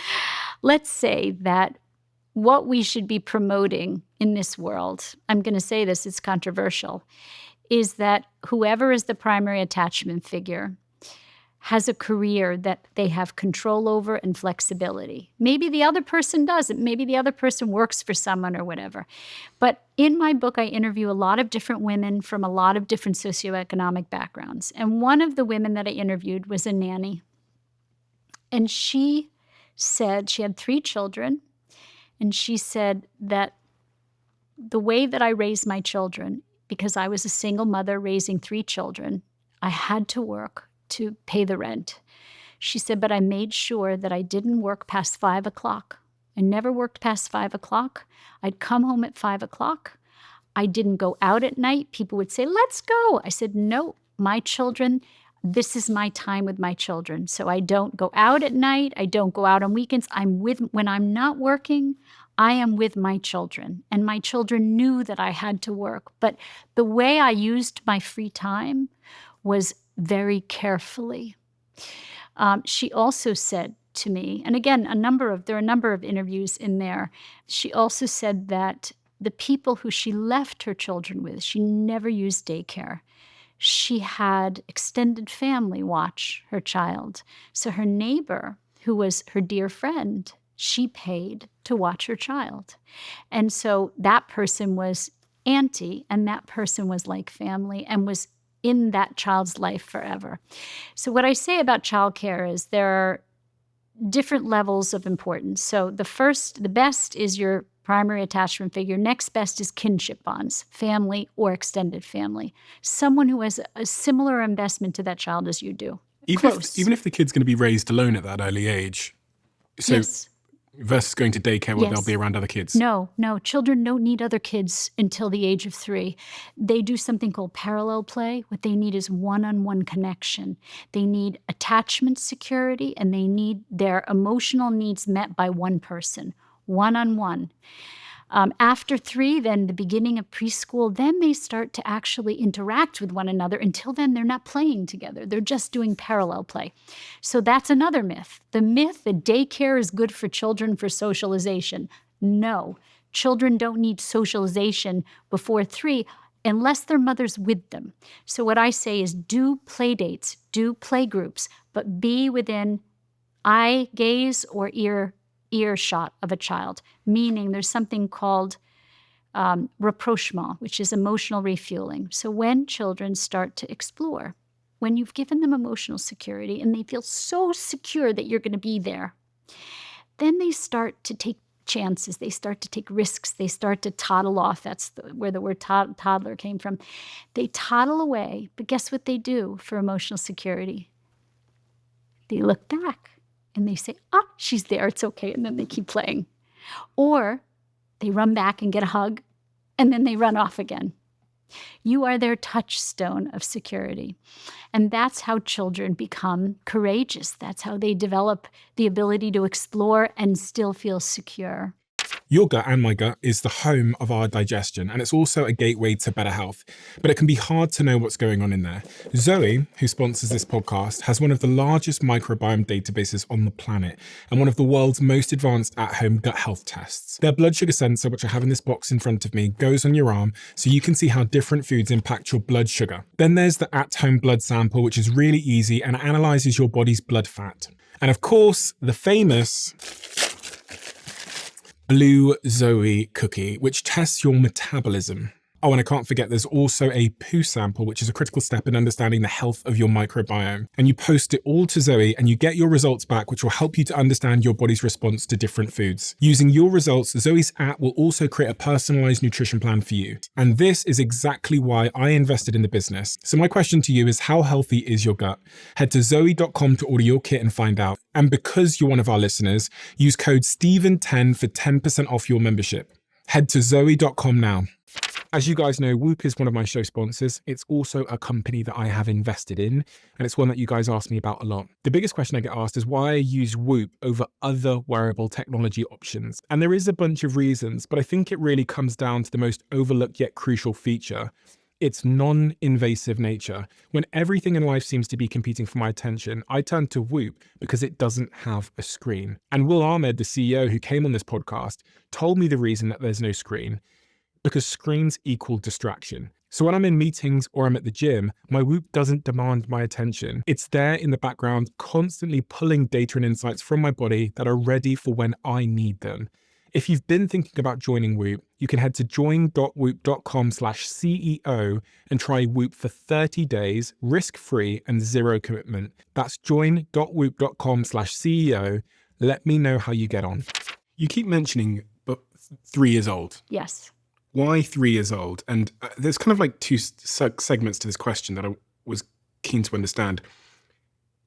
Let's say that what we should be promoting in this world, I'm going to say this, it's controversial, is that whoever is the primary attachment figure has a career that they have control over and flexibility. Maybe the other person doesn't. Maybe the other person works for someone or whatever. But in my book, I interview a lot of different women from a lot of different socioeconomic backgrounds. And one of the women that I interviewed was a nanny. And she said she had 3 children. And she said that the way that I raised my children, because I was a single mother raising 3 children, I had to work to pay the rent. She said, but I made sure that I didn't work past 5 o'clock. I never worked past 5 o'clock. I'd come home at 5 o'clock. I didn't go out at night. People would say, let's go. I said, no, my children, this is my time with my children. So I don't go out at night. I don't go out on weekends. When I'm not working, I am with my children. And my children knew that I had to work. But the way I used my free time was very carefully. She also said to me, and again, there are a number of interviews in there. She also said that the people who she left her children with, she never used daycare. She had extended family watch her child. So her neighbor, who was her dear friend, she paid to watch her child. And so that person was auntie, and that person was like family and was in that child's life forever. So what I say about childcare is there are different levels of importance. So the best is your primary attachment figure. Next best is kinship bonds, family or extended family. Someone who has a similar investment to that child as you do. Even if the kid's going to be raised alone at that early age. So Yes. versus going to daycare where Yes. they'll be around other kids. No. Children don't need other kids until the age of 3. They do something called parallel play. What they need is one-on-one connection. They need attachment security, and they need their emotional needs met by one person, one-on-one. After 3, then the beginning of preschool, then they start to actually interact with one another. Until then, they're not playing together. They're just doing parallel play. So that's another myth. The myth that daycare is good for children for socialization. No. Children don't need socialization before 3 unless their mother's with them. So what I say is do play dates, do play groups, but be within eye gaze or earshot of a child, meaning there's something called rapprochement, which is emotional refueling. So when children start to explore, when you've given them emotional security and they feel so secure that you're going to be there, then they start to take chances. They start to take risks. They start to toddle off. That's where the word toddler came from. They toddle away, but guess what they do for emotional security? They look back and they say, she's there, it's okay, and then they keep playing. Or they run back and get a hug, and then they run off again. You are their touchstone of security. And that's how children become courageous. That's how they develop the ability to explore and still feel secure. Your gut and my gut is the home of our digestion, and it's also a gateway to better health. But it can be hard to know what's going on in there. Zoe, who sponsors this podcast, has one of the largest microbiome databases on the planet and one of the world's most advanced at-home gut health tests. Their blood sugar sensor, which I have in this box in front of me, goes on your arm so you can see how different foods impact your blood sugar. Then there's the at-home blood sample, which is really easy and analyzes your body's blood fat. And of course, the famous Blue Zoe cookie, which tests your metabolism. Oh, and I can't forget there's also a poo sample, which is a critical step in understanding the health of your microbiome. And you post it all to Zoe and you get your results back, which will help you to understand your body's response to different foods. Using your results, Zoe's app will also create a personalized nutrition plan for you. And this is exactly why I invested in the business. So my question to you is, how healthy is your gut? Head to zoe.com to order your kit and find out. And because you're one of our listeners, use code STEVEN10 for 10% off your membership. Head to zoe.com now. As you guys know, Whoop is one of my show sponsors. It's also a company that I have invested in, and it's one that you guys ask me about a lot. The biggest question I get asked is why I use Whoop over other wearable technology options. And there is a bunch of reasons, but I think it really comes down to the most overlooked yet crucial feature. Its non-invasive nature. When everything in life seems to be competing for my attention, I turn to Whoop because it doesn't have a screen. And Will Ahmed, the CEO who came on this podcast, told me the reason that there's no screen. Because screens equal distraction. So when I'm in meetings or I'm at the gym, my Whoop doesn't demand my attention. It's there in the background, constantly pulling data and insights from my body that are ready for when I need them. If you've been thinking about joining Whoop, you can head to join.whoop.com/CEO and try Whoop for 30 days, risk-free and zero commitment. That's join.whoop.com/CEO. Let me know how you get on. You keep mentioning, but 3 years old. Yes. Why 3 years old? And there's kind of like two segments to this question that I was keen to understand.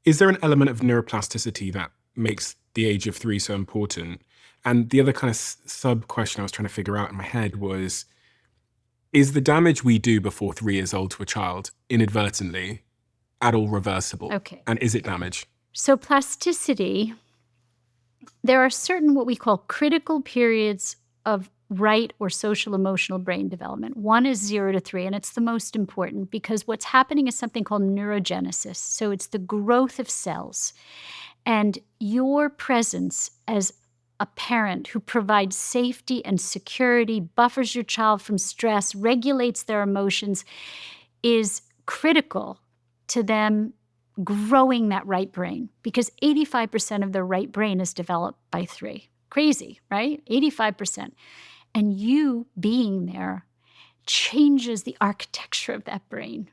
Is there an element of neuroplasticity that makes the age of 3 so important? And the other kind of sub question I was trying to figure out in my head was, is the damage we do before 3 years old to a child inadvertently at all reversible? Okay. And is it damage? So plasticity, there are certain what we call critical periods of right or social emotional brain development. One is 0 to 3, and it's the most important because what's happening is something called neurogenesis. So it's the growth of cells. And your presence as a parent who provides safety and security, buffers your child from stress, regulates their emotions, is critical to them growing that right brain because 85% of their right brain is developed by 3. Crazy, right? 85%. And you being there changes the architecture of that brain.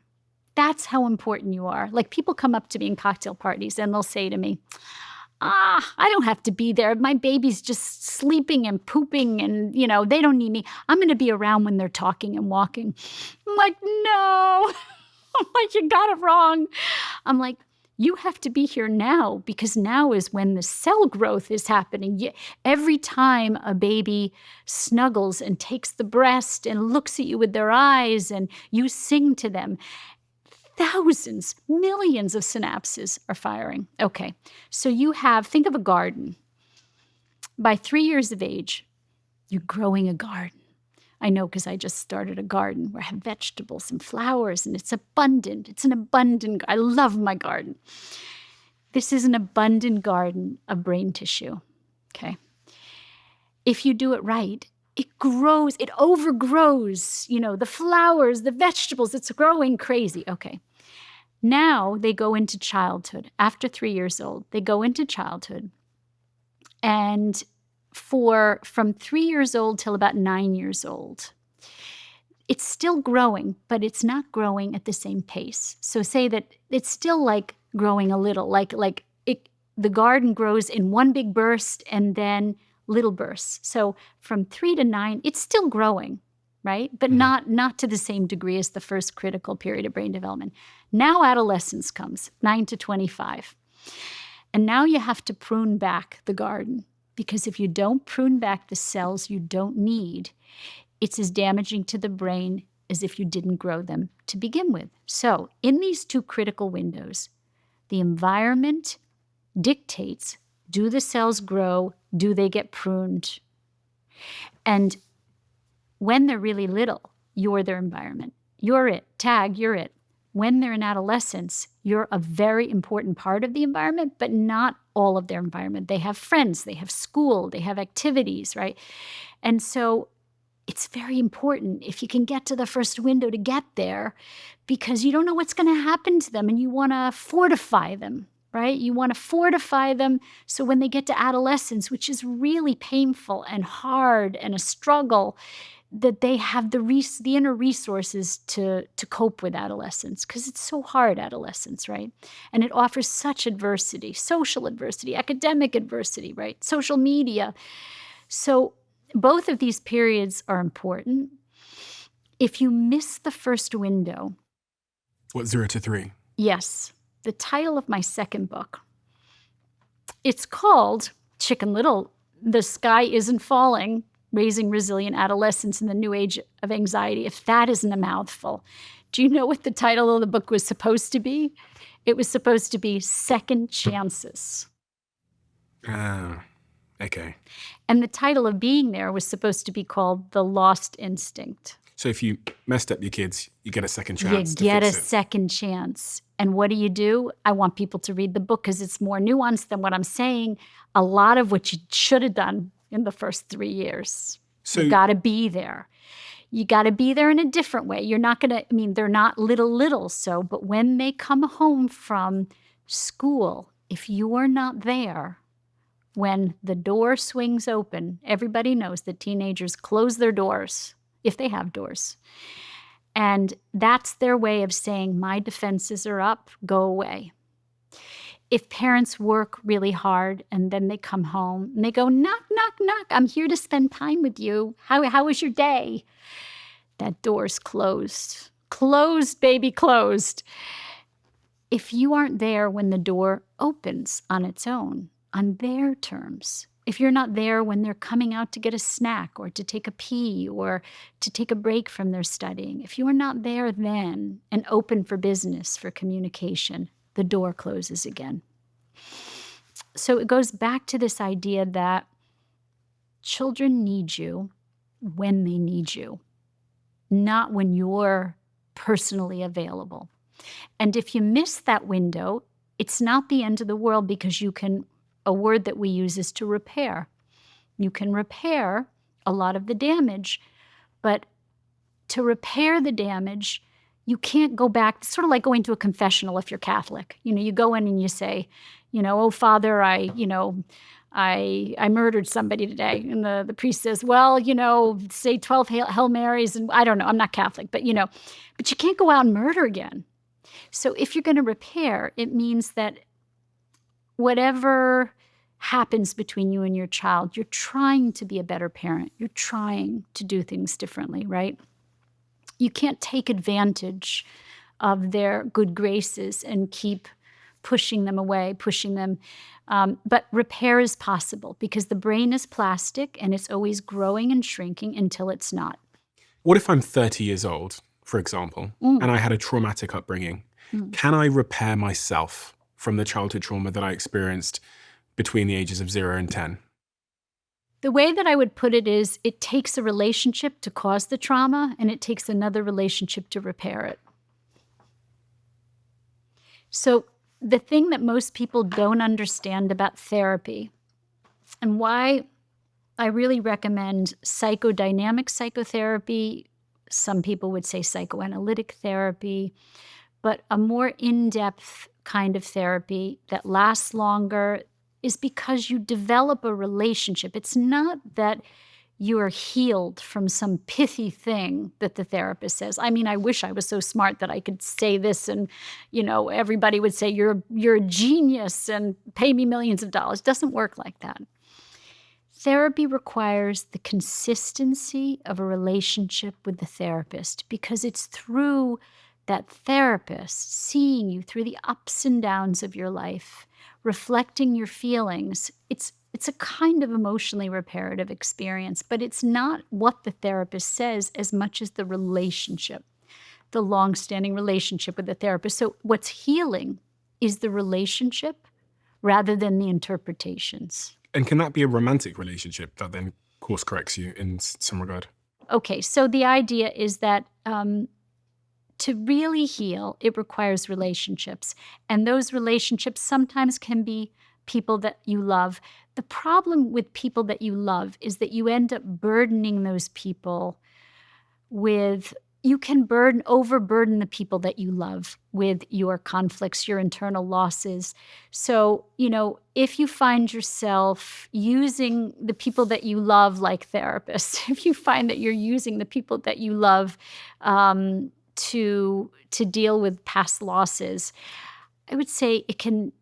That's how important you are. Like people come up to me in cocktail parties and they'll say to me, I don't have to be there. My baby's just sleeping and pooping and, they don't need me. I'm going to be around when they're talking and walking. I'm like, no. I'm like, you got it wrong. I'm like, you have to be here now because now is when the cell growth is happening. Every time a baby snuggles and takes the breast and looks at you with their eyes and you sing to them, thousands, millions of synapses are firing. Okay, so think of a garden. By 3 years of age, you're growing a garden. I know because I just started a garden where I have vegetables and flowers and it's abundant. I love my garden. This is an abundant garden of brain tissue, okay? if you do it right, it grows, it overgrows, the flowers, the vegetables, it's growing crazy. Okay. Now they go into childhood. After 3 years old, they go into childhood. And from 3 years old till about 9 years old, it's still growing, but it's not growing at the same pace. So say that it's still like growing a little, the garden grows in one big burst and then little bursts. So from 3 to 9, it's still growing, right? But not to the same degree as the first critical period of brain development. Now adolescence comes, 9 to 25. And now you have to prune back the garden, because if you don't prune back the cells you don't need, it's as damaging to the brain as if you didn't grow them to begin with. So in these two critical windows, the environment dictates, do the cells grow? Do they get pruned? And when they're really little, you're their environment. You're it. Tag, you're it. When they're in adolescence, you're a very important part of the environment, but not all of their environment. They have friends, they have school, they have activities, right? And so it's very important if you can get to the first window to get there, because you don't know what's going to happen to them and you want to fortify them, right? You want to fortify them so when they get to adolescence, which is really painful and hard and a struggle, that they have the inner resources to cope with adolescence, because it's so hard, adolescence, right? And it offers such adversity, social adversity, academic adversity, right? Social media. So both of these periods are important. If you miss the first window... What, 0 to 3? Yes. The title of my second book, it's called Chicken Little, The Sky Isn't Falling, Raising Resilient Adolescents in the New Age of Anxiety. If that isn't a mouthful. Do you know what the title of the book was supposed to be? It was supposed to be Second Chances. Okay. And the title of being there was supposed to be called The Lost Instinct. So if you messed up your kids, you get a second chance. You get a second chance. And what do? I want people to read the book because it's more nuanced than what I'm saying. A lot of what you should have done in the first 3 years. So you got to be there. You got to be there in a different way. You're not going to, they're not little, but when they come home from school, if you are not there, when the door swings open, everybody knows that teenagers close their doors, if they have doors. And that's their way of saying, my defenses are up, go away. If parents work really hard and then they come home and they go, knock, knock, knock, I'm here to spend time with you. How was your day? That door's closed. Closed, baby, closed. If you aren't there when the door opens on its own, on their terms, if you're not there when they're coming out to get a snack or to take a pee or to take a break from their studying, if you are not there then and open for business, for communication, the door closes again. So it goes back to this idea that children need you when they need you, not when you're personally available. And if you miss that window, it's not the end of the world, because a word that we use is to repair. You can repair a lot of the damage, but to repair the damage, you can't go back. It's sort of like going to a confessional if you're Catholic. You go in and you say, oh, Father, I murdered somebody today. And the priest says, well, say 12 Hail Marys. And I don't know, I'm not Catholic, but you can't go out and murder again. So if you're going to repair, it means that whatever happens between you and your child, you're trying to be a better parent. You're trying to do things differently, right? You can't take advantage of their good graces and keep pushing them away, but repair is possible, because the brain is plastic and it's always growing and shrinking until it's not. What if I'm 30 years old, for example, and I had a traumatic upbringing? Can I repair myself from the childhood trauma that I experienced between the ages of 0 and 10? The way that I would put it is, it takes a relationship to cause the trauma, and it takes another relationship to repair it. So the thing that most people don't understand about therapy, and why I really recommend psychodynamic psychotherapy. Some people would say psychoanalytic therapy, but a more in-depth kind of therapy that lasts longer is because you develop a relationship. It's not that you are healed from some pithy thing that the therapist says. I mean, I wish I was so smart that I could say this and, everybody would say, you're a genius and pay me millions of dollars. It doesn't work like that. Therapy requires the consistency of a relationship with the therapist because it's through that therapist seeing you through the ups and downs of your life, reflecting your feelings. It's a kind of emotionally reparative experience, but it's not what the therapist says as much as the relationship, the long-standing relationship with the therapist. So what's healing is the relationship rather than the interpretations. And can that be a romantic relationship that then course corrects you in some regard? Okay, so the idea is that to really heal, it requires relationships. And those relationships sometimes can be people that you love. The problem with people that you love is that you end up burdening those people with, you can overburden the people that you love with your conflicts, your internal losses. So, if you find yourself using the people that you love like therapists, if you find that you're using the people that you love to deal with past losses, I would say it can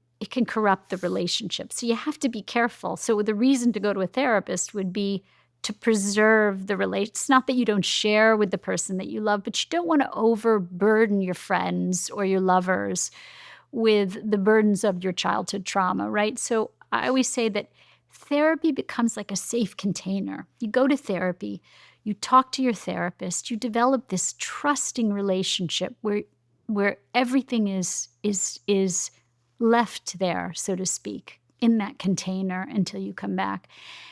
corrupt the relationship. So you have to be careful. So the reason to go to a therapist would be to preserve the relationship. It's not that you don't share with the person that you love, but you don't want to overburden your friends or your lovers with the burdens of your childhood trauma, right? So I always say that therapy becomes like a safe container. You go to therapy, you talk to your therapist, you develop this trusting relationship where everything is left there, so to speak, in that container until you come back.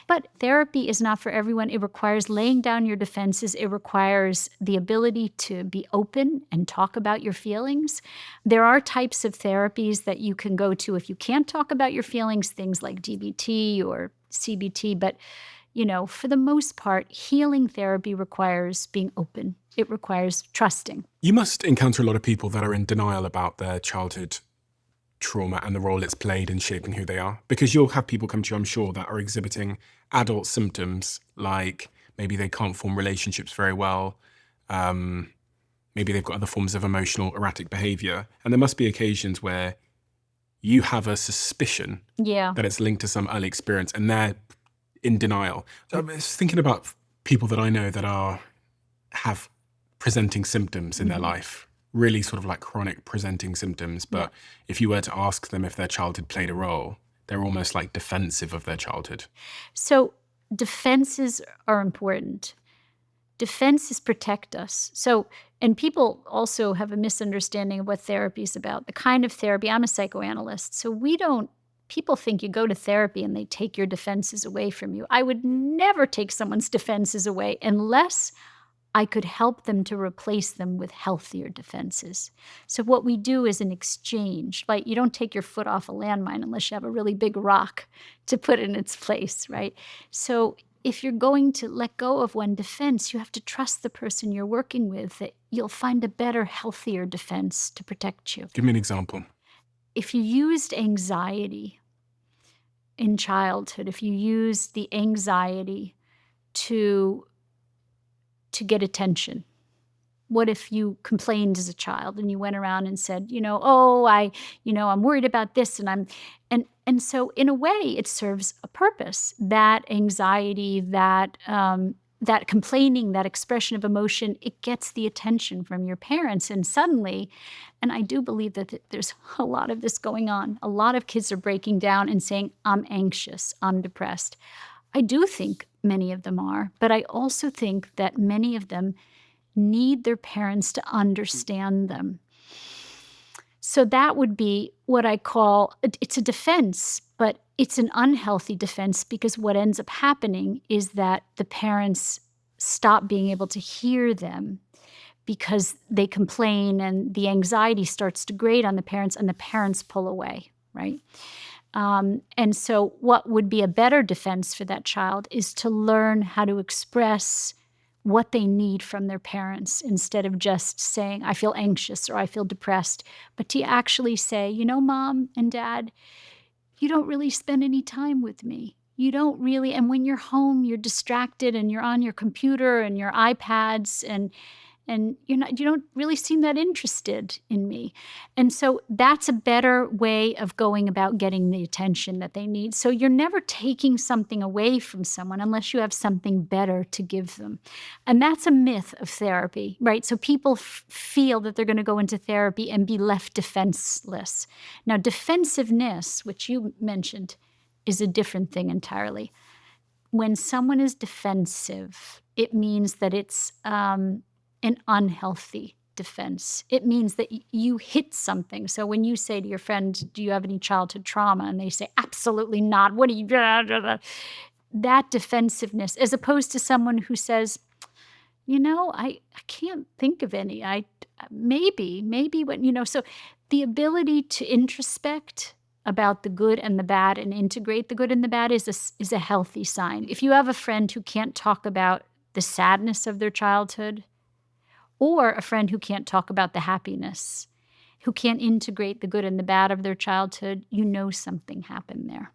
But therapy is not for everyone. It requires laying down your defenses. It requires the ability to be open and talk about your feelings. There are types of therapies that you can go to if you can't talk about your feelings, things like DBT or CBT. But, for the most part, healing therapy requires being open. It requires trusting. You must encounter a lot of people that are in denial about their childhood trauma and the role it's played in shaping who they are. Because you'll have people come to you, I'm sure, that are exhibiting adult symptoms, like maybe they can't form relationships very well, maybe they've got other forms of emotional erratic behavior. And there must be occasions where you have a suspicion that it's linked to some early experience and they're in denial. So I was thinking about people that I know that have presenting symptoms in their life, really sort of like chronic presenting symptoms. But if you were to ask them if their childhood played a role, they're almost like defensive of their childhood. So defenses are important. Defenses protect us. So, and people also have a misunderstanding of what therapy is about. The kind of therapy, I'm a psychoanalyst, so people think you go to therapy and they take your defenses away from you. I would never take someone's defenses away unless I could help them to replace them with healthier defenses. So what we do is an exchange. Like, you don't take your foot off a landmine unless you have a really big rock to put in its place, right? So if you're going to let go of one defense, you have to trust the person you're working with that you'll find a better, healthier defense to protect you. Give me an example. If you used anxiety in childhood, if you used the anxiety to get attention. What if you complained as a child and you went around and said, I'm worried about this and so in a way it serves a purpose. That anxiety, that complaining, that expression of emotion, it gets the attention from your parents. And suddenly, and I do believe that there's a lot of this going on. A lot of kids are breaking down and saying, I'm anxious, I'm depressed. I do think many of them are, but I also think that many of them need their parents to understand them. So that would be what I call, it's a defense, but it's an unhealthy defense because what ends up happening is that the parents stop being able to hear them because they complain and the anxiety starts to grate on the parents and the parents pull away, right? And so what would be a better defense for that child is to learn how to express what they need from their parents instead of just saying, I feel anxious or I feel depressed, but to actually say, you know, Mom and Dad, you don't really spend any time with me. You don't really, and when you're home, you're distracted and you're on your computer and your iPads and you don't really seem that interested in me. And so that's a better way of going about getting the attention that they need. So you're never taking something away from someone unless you have something better to give them. And that's a myth of therapy, right? So people feel that they're going to go into therapy and be left defenseless. Now, defensiveness, which you mentioned, is a different thing entirely. When someone is defensive, it means that it's an unhealthy defense. It means that you hit something. So when you say to your friend, do you have any childhood trauma? And they say, absolutely not. What do you, blah, blah, blah. That defensiveness, as opposed to someone who says, you know, I can't think of any. Maybe what, so the ability to introspect about the good and the bad and integrate the good and the bad is a healthy sign. If you have a friend who can't talk about the sadness of their childhood, or a friend who can't talk about the happiness, who can't integrate the good and the bad of their childhood, you know something happened there.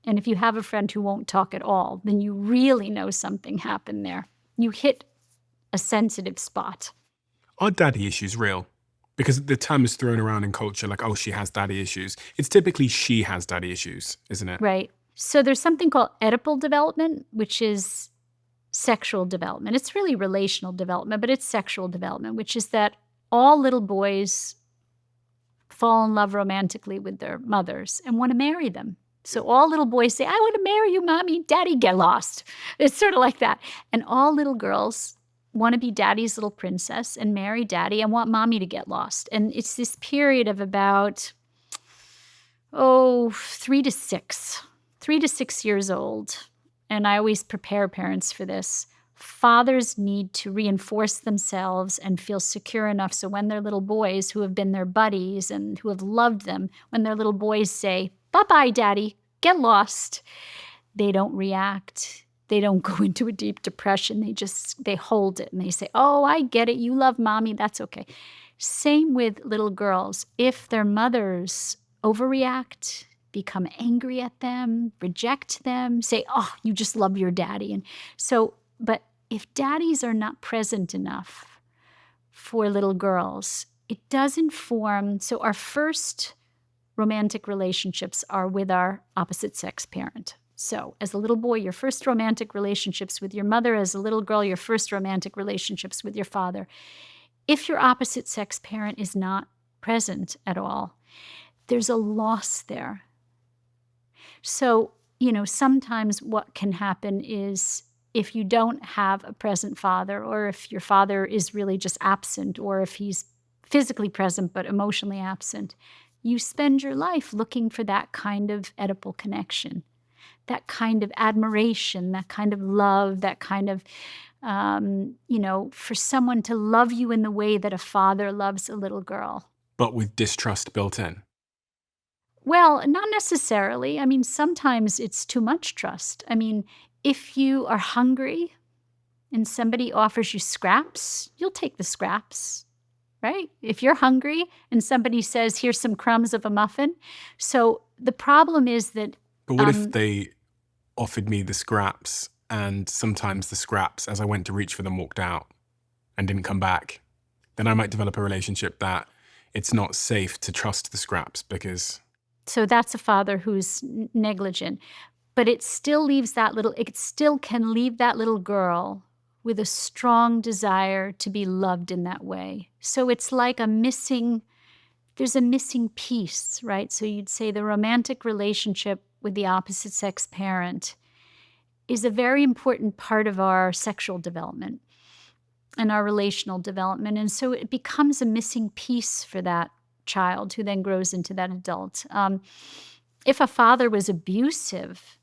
And if you have a friend who won't talk at all, then you really know something happened there. You hit a sensitive spot. Are daddy issues real? Because the term is thrown around in culture like, oh, she has daddy issues. It's typically she has daddy issues, isn't it? Right. So there's something called Oedipal development, which is sexual development. It's really relational development, but it's sexual development, which is that all little boys fall in love romantically with their mothers and want to marry them. So all little boys say, I want to marry you, Mommy. Daddy, get lost. It's sort of like that. And all little girls want to be Daddy's little princess and marry Daddy and want Mommy to get lost. And it's this period of about, 3 to 6 years old. And I always prepare parents for this. Fathers need to reinforce themselves and feel secure enough so when their little boys who have been their buddies and who have loved them, when their little boys say, bye-bye, Daddy, get lost, they don't react. They don't go into a deep depression. They hold it and they say, oh, I get it. You love Mommy. That's okay. Same with little girls. If their mothers overreact, become angry at them, reject them, say, oh, you just love your daddy. And so, but if daddies are not present enough for little girls, it doesn't form. So our first romantic relationships are with our opposite sex parent. So as a little boy, your first romantic relationships with your mother. As a little girl, your first romantic relationships with your father. If your opposite sex parent is not present at all, there's a loss there. So, sometimes what can happen is if you don't have a present father, or if your father is really just absent, or if he's physically present but emotionally absent, you spend your life looking for that kind of Oedipal connection, that kind of admiration, that kind of love, that kind of, for someone to love you in the way that a father loves a little girl. But with distrust built in. Well, not necessarily. I mean, sometimes it's too much trust. I mean, if you are hungry and somebody offers you scraps, you'll take the scraps, right? If you're hungry and somebody says, here's some crumbs of a muffin. So the problem is that... But what if they offered me the scraps and sometimes the scraps, as I went to reach for them, walked out and didn't come back? Then I might develop a relationship that it's not safe to trust the scraps because... So that's a father who's negligent. But it still can leave that little girl with a strong desire to be loved in that way. So it's like there's a missing piece, right? So you'd say the romantic relationship with the opposite sex parent is a very important part of our sexual development and our relational development. And so it becomes a missing piece for that child who then grows into that adult. If a father was abusive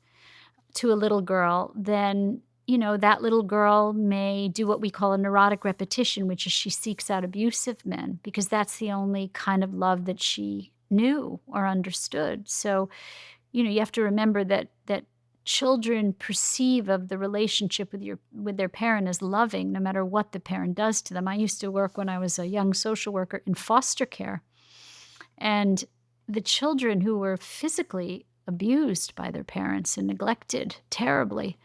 to a little girl, then, that little girl may do what we call a neurotic repetition, which is she seeks out abusive men because that's the only kind of love that she knew or understood. So, you have to remember that children perceive of the relationship with their parent as loving, no matter what the parent does to them. I used to work when I was a young social worker in foster care, and the children who were physically abused by their parents and neglected terribly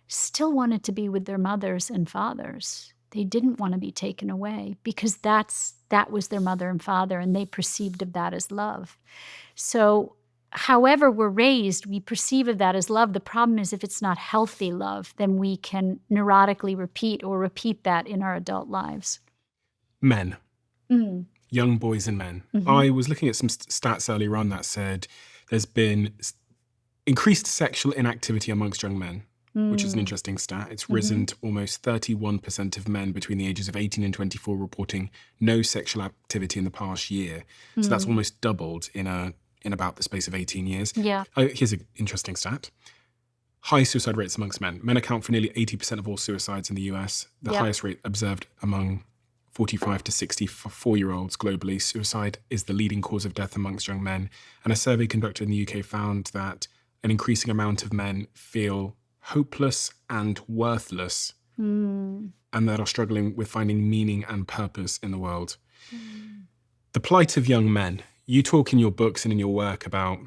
still wanted to be with their mothers and fathers. They didn't want to be taken away because that was their mother and father, and they perceived of that as love. So however we're raised, we perceive of that as love. The problem is if it's not healthy love, then we can neurotically repeat that in our adult lives. Men. Young boys and men. I was looking at some stats earlier on that said there's been increased sexual inactivity amongst young men, which is an interesting stat. It's risen to almost 31% of men between the ages of 18 and 24 reporting no sexual activity in the past year. So that's almost doubled in about the space of 18 years. Yeah. Here's an interesting stat. High suicide rates amongst men. Men account for nearly 80% of all suicides in the US. The highest rate observed among 45 to 64-year-olds globally. Suicide is the leading cause of death amongst young men. And a survey conducted in the UK found that an increasing amount of men feel hopeless and worthless and that are struggling with finding meaning and purpose in the world. The plight of young men. You talk in your books and in your work about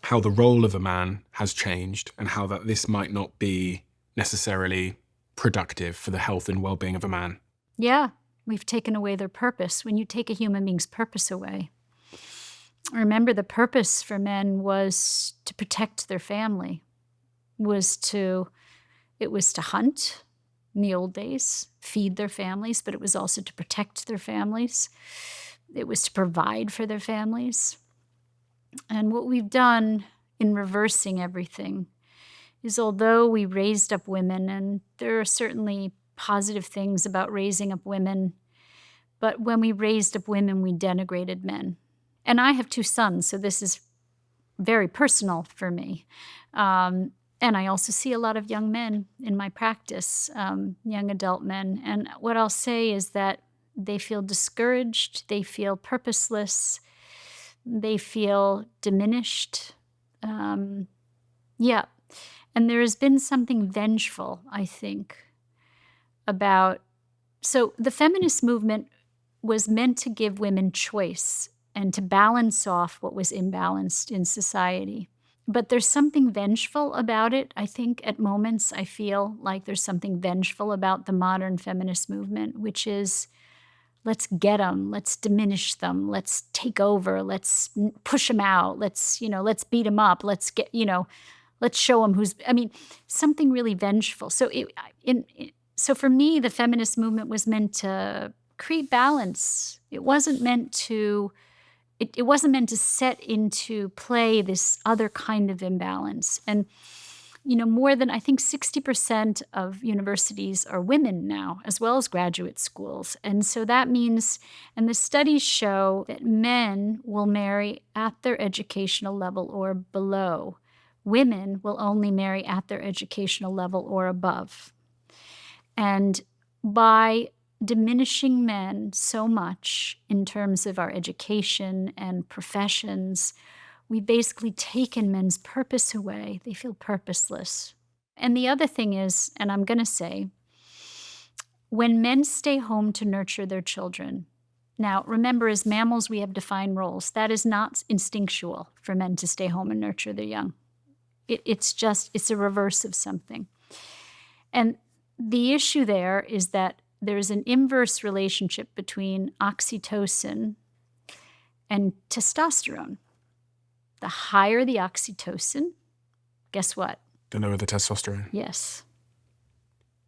how the role of a man has changed and how that this might not be necessarily productive for the health and well-being of a man. Yeah, we've taken away their purpose. When you take a human being's purpose away, remember the purpose for men was to protect their family, it was to hunt in the old days, feed their families, but it was also to protect their families. It was to provide for their families. And what we've done in reversing everything is, although we raised up women, and there are certainly positive things about raising up women, but when we raised up women, we denigrated men. And I have 2 sons, so this is very personal for me. And I also see a lot of young men in my practice, young adult men. And what I'll say is that they feel discouraged, they feel purposeless, they feel diminished. And there has been something vengeful, I think, about... So the feminist movement was meant to give women choice and to balance off what was imbalanced in society. But there's something vengeful about it. I think at moments I feel like there's something vengeful about the modern feminist movement, which is, let's get them, let's diminish them, let's take over, let's push them out, let's beat them up, let's show them who's, something really vengeful. So for me, the feminist movement was meant to create balance. It wasn't meant to set into play this other kind of imbalance. And more than, I think 60% of universities are women now, as well as graduate schools. And so that means, and the studies show that men will marry at their educational level or below. Women will only marry at their educational level or above. And by diminishing men so much in terms of our education and professions, we've basically taken men's purpose away. They feel purposeless. And the other thing is, and I'm going to say, when men stay home to nurture their children, now remember, as mammals, we have defined roles. That is not instinctual for men to stay home and nurture their young. It's a reverse of something. And the issue there is that there's an inverse relationship between oxytocin and testosterone. The higher the oxytocin, guess what? The lower the testosterone. Yes.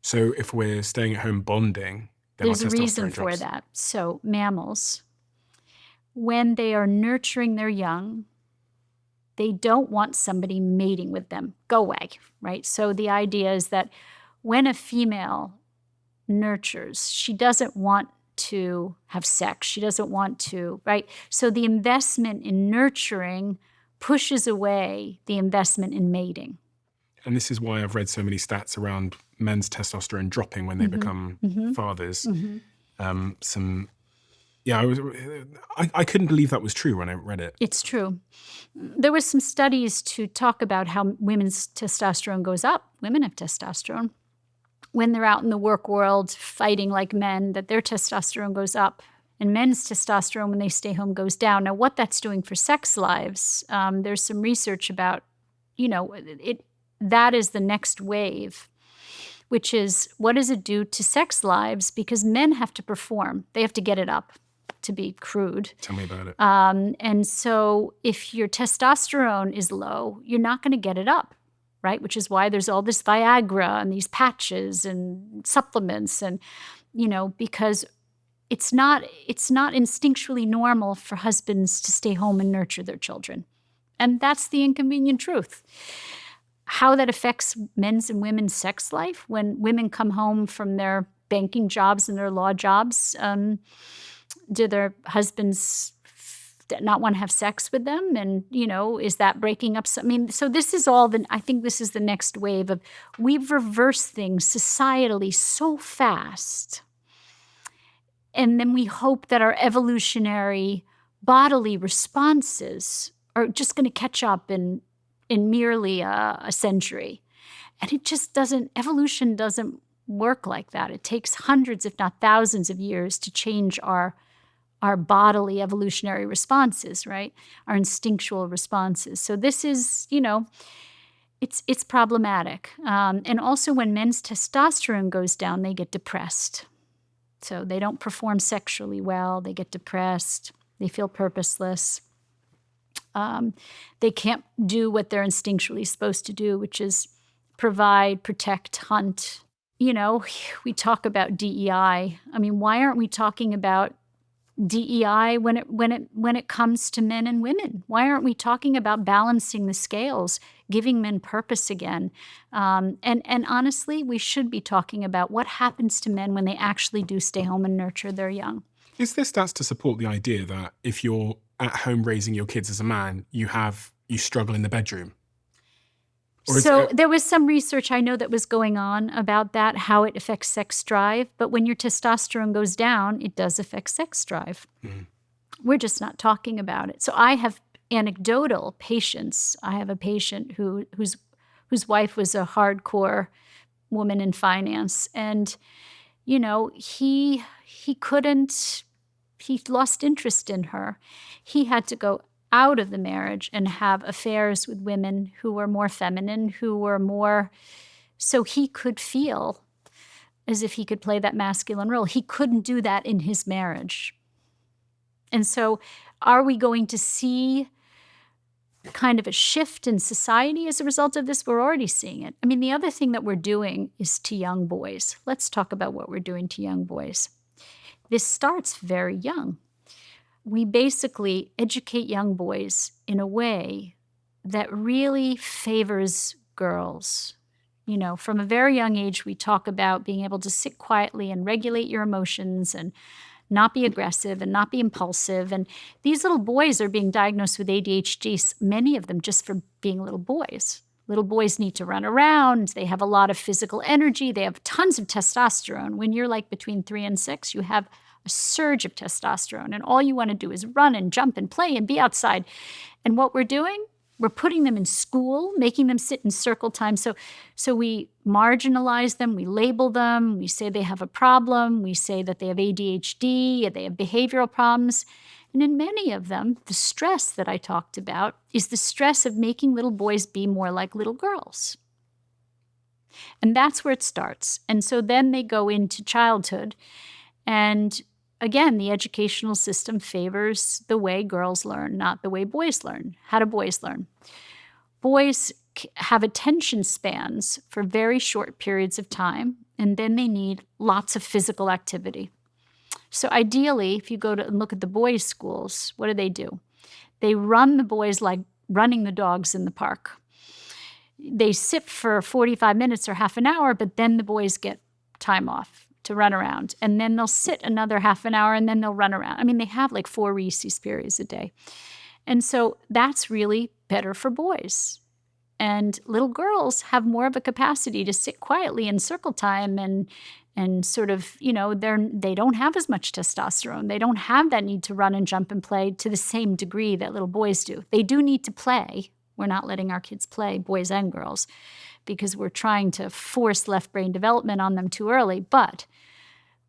So if we're staying at home bonding, then there's our a testosterone reason for drops. that. So mammals, when they are nurturing their young, they don't want somebody mating with them. Go away, right? So the idea is that when a female nurtures, she doesn't want to have sex. She doesn't want to, right? So the investment in nurturing pushes away the investment in mating. And this is why I've read so many stats around men's testosterone dropping when they become fathers. Some Yeah, I couldn't believe that was true when I read it. It's true. There was some studies to talk about how women's testosterone goes up. Women have testosterone. When they're out in the work world fighting like men, that their testosterone goes up. And men's testosterone, when they stay home, goes down. Now, what that's doing for sex lives, there's some research about, that is the next wave, which is what does it do to sex lives? Because men have to perform. They have to get it up, to be crude. Tell me about it. And so if your testosterone is low, you're not going to get it up, right? Which is why there's all this Viagra and these patches and supplements and, because it's not instinctually normal for husbands to stay home and nurture their children. And that's the inconvenient truth. How that affects men's and women's sex life when women come home from their banking jobs and their law jobs, do their husbands not want to have sex with them? And, is that breaking up? So this is all I think this is the next wave of, we've reversed things societally so fast. And then we hope that our evolutionary bodily responses are just going to catch up in merely a century. And it just doesn't, evolution doesn't work like that. It takes hundreds, if not thousands of years to change our bodily evolutionary responses, right? Our instinctual responses. So this is, it's problematic. And also when men's testosterone goes down, they get depressed. So they don't perform sexually well. They get depressed. They feel purposeless. They can't do what they're instinctually supposed to do, which is provide, protect, hunt. We talk about DEI. I mean, why aren't we talking about DEI when it comes to men and women? Why aren't we talking about balancing the scales, giving men purpose again? And honestly, we should be talking about what happens to men when they actually do stay home and nurture their young. Is there stats to support the idea that if you're at home raising your kids as a man, you struggle in the bedroom? So there was some research I know that was going on about that, how it affects sex drive. But when your testosterone goes down, it does affect sex drive. Mm-hmm. We're just not talking about it. So I have anecdotal patients. I have a patient whose wife was a hardcore woman in finance. And, he lost interest in her. He had to go out of the marriage and have affairs with women who were more feminine, who were more, so he could feel as if he could play that masculine role. He couldn't do that in his marriage. And so are we going to see kind of a shift in society as a result of this? We're already seeing it. I mean, the other thing that we're doing is to young boys. Let's talk about what we're doing to young boys. This starts very young. We basically educate young boys in a way that really favors girls. From a very young age, we talk about being able to sit quietly and regulate your emotions and not be aggressive and not be impulsive. And these little boys are being diagnosed with ADHD, many of them just for being little boys. Little boys need to run around. They have a lot of physical energy. They have tons of testosterone. When you're like between 3 and 6, you have a surge of testosterone, and all you want to do is run and jump and play and be outside. And what we're doing, we're putting them in school, making them sit in circle time. So we marginalize them, we label them, we say they have a problem, we say that they have ADHD, they have behavioral problems. And in many of them, the stress that I talked about is the stress of making little boys be more like little girls. And that's where it starts. And so then they go into childhood. And again, the educational system favors the way girls learn, not the way boys learn. How do boys learn? Boys have attention spans for very short periods of time, and then they need lots of physical activity. So ideally, if you go to and look at the boys' schools, what do? They run the boys like running the dogs in the park. They sit for 45 minutes or half an hour, but then the boys get time off to run around. And then they'll sit another half an hour and then they'll run around. I mean, they have like 4 Rhesus periods a day. And so that's really better for boys. And little girls have more of a capacity to sit quietly in circle time and and sort of, they don't have as much testosterone. They don't have that need to run and jump and play to the same degree that little boys do. They do need to play. We're not letting our kids play, boys and girls, because we're trying to force left brain development on them too early. But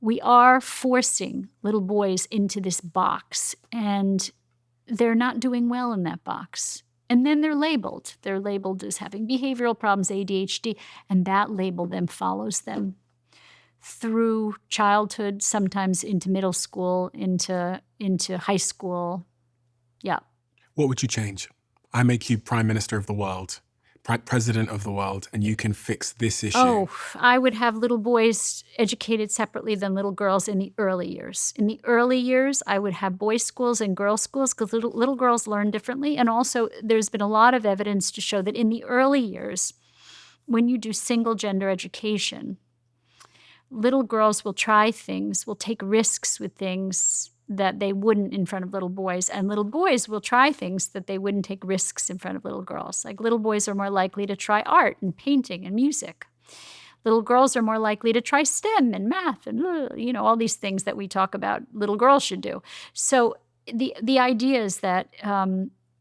we are forcing little boys into this box, and they're not doing well in that box. And then they're labeled. They're labeled as having behavioral problems, ADHD, and that label then follows them through childhood, sometimes into middle school, into high school. Yeah. What would you change? I make you Prime Minister of the world, President of the world, and you can fix this issue. Oh, I would have little boys educated separately than little girls in the early years. In the early years, I would have boys' schools and girls' schools because little girls learn differently. And also, there's been a lot of evidence to show that in the early years, when you do single gender education, little girls will try things, will take risks with things that they wouldn't in front of little boys. And little boys will try things that they wouldn't take risks in front of little girls. Like little boys are more likely to try art and painting and music. Little girls are more likely to try STEM and math and, all these things that we talk about little girls should do. So the idea is that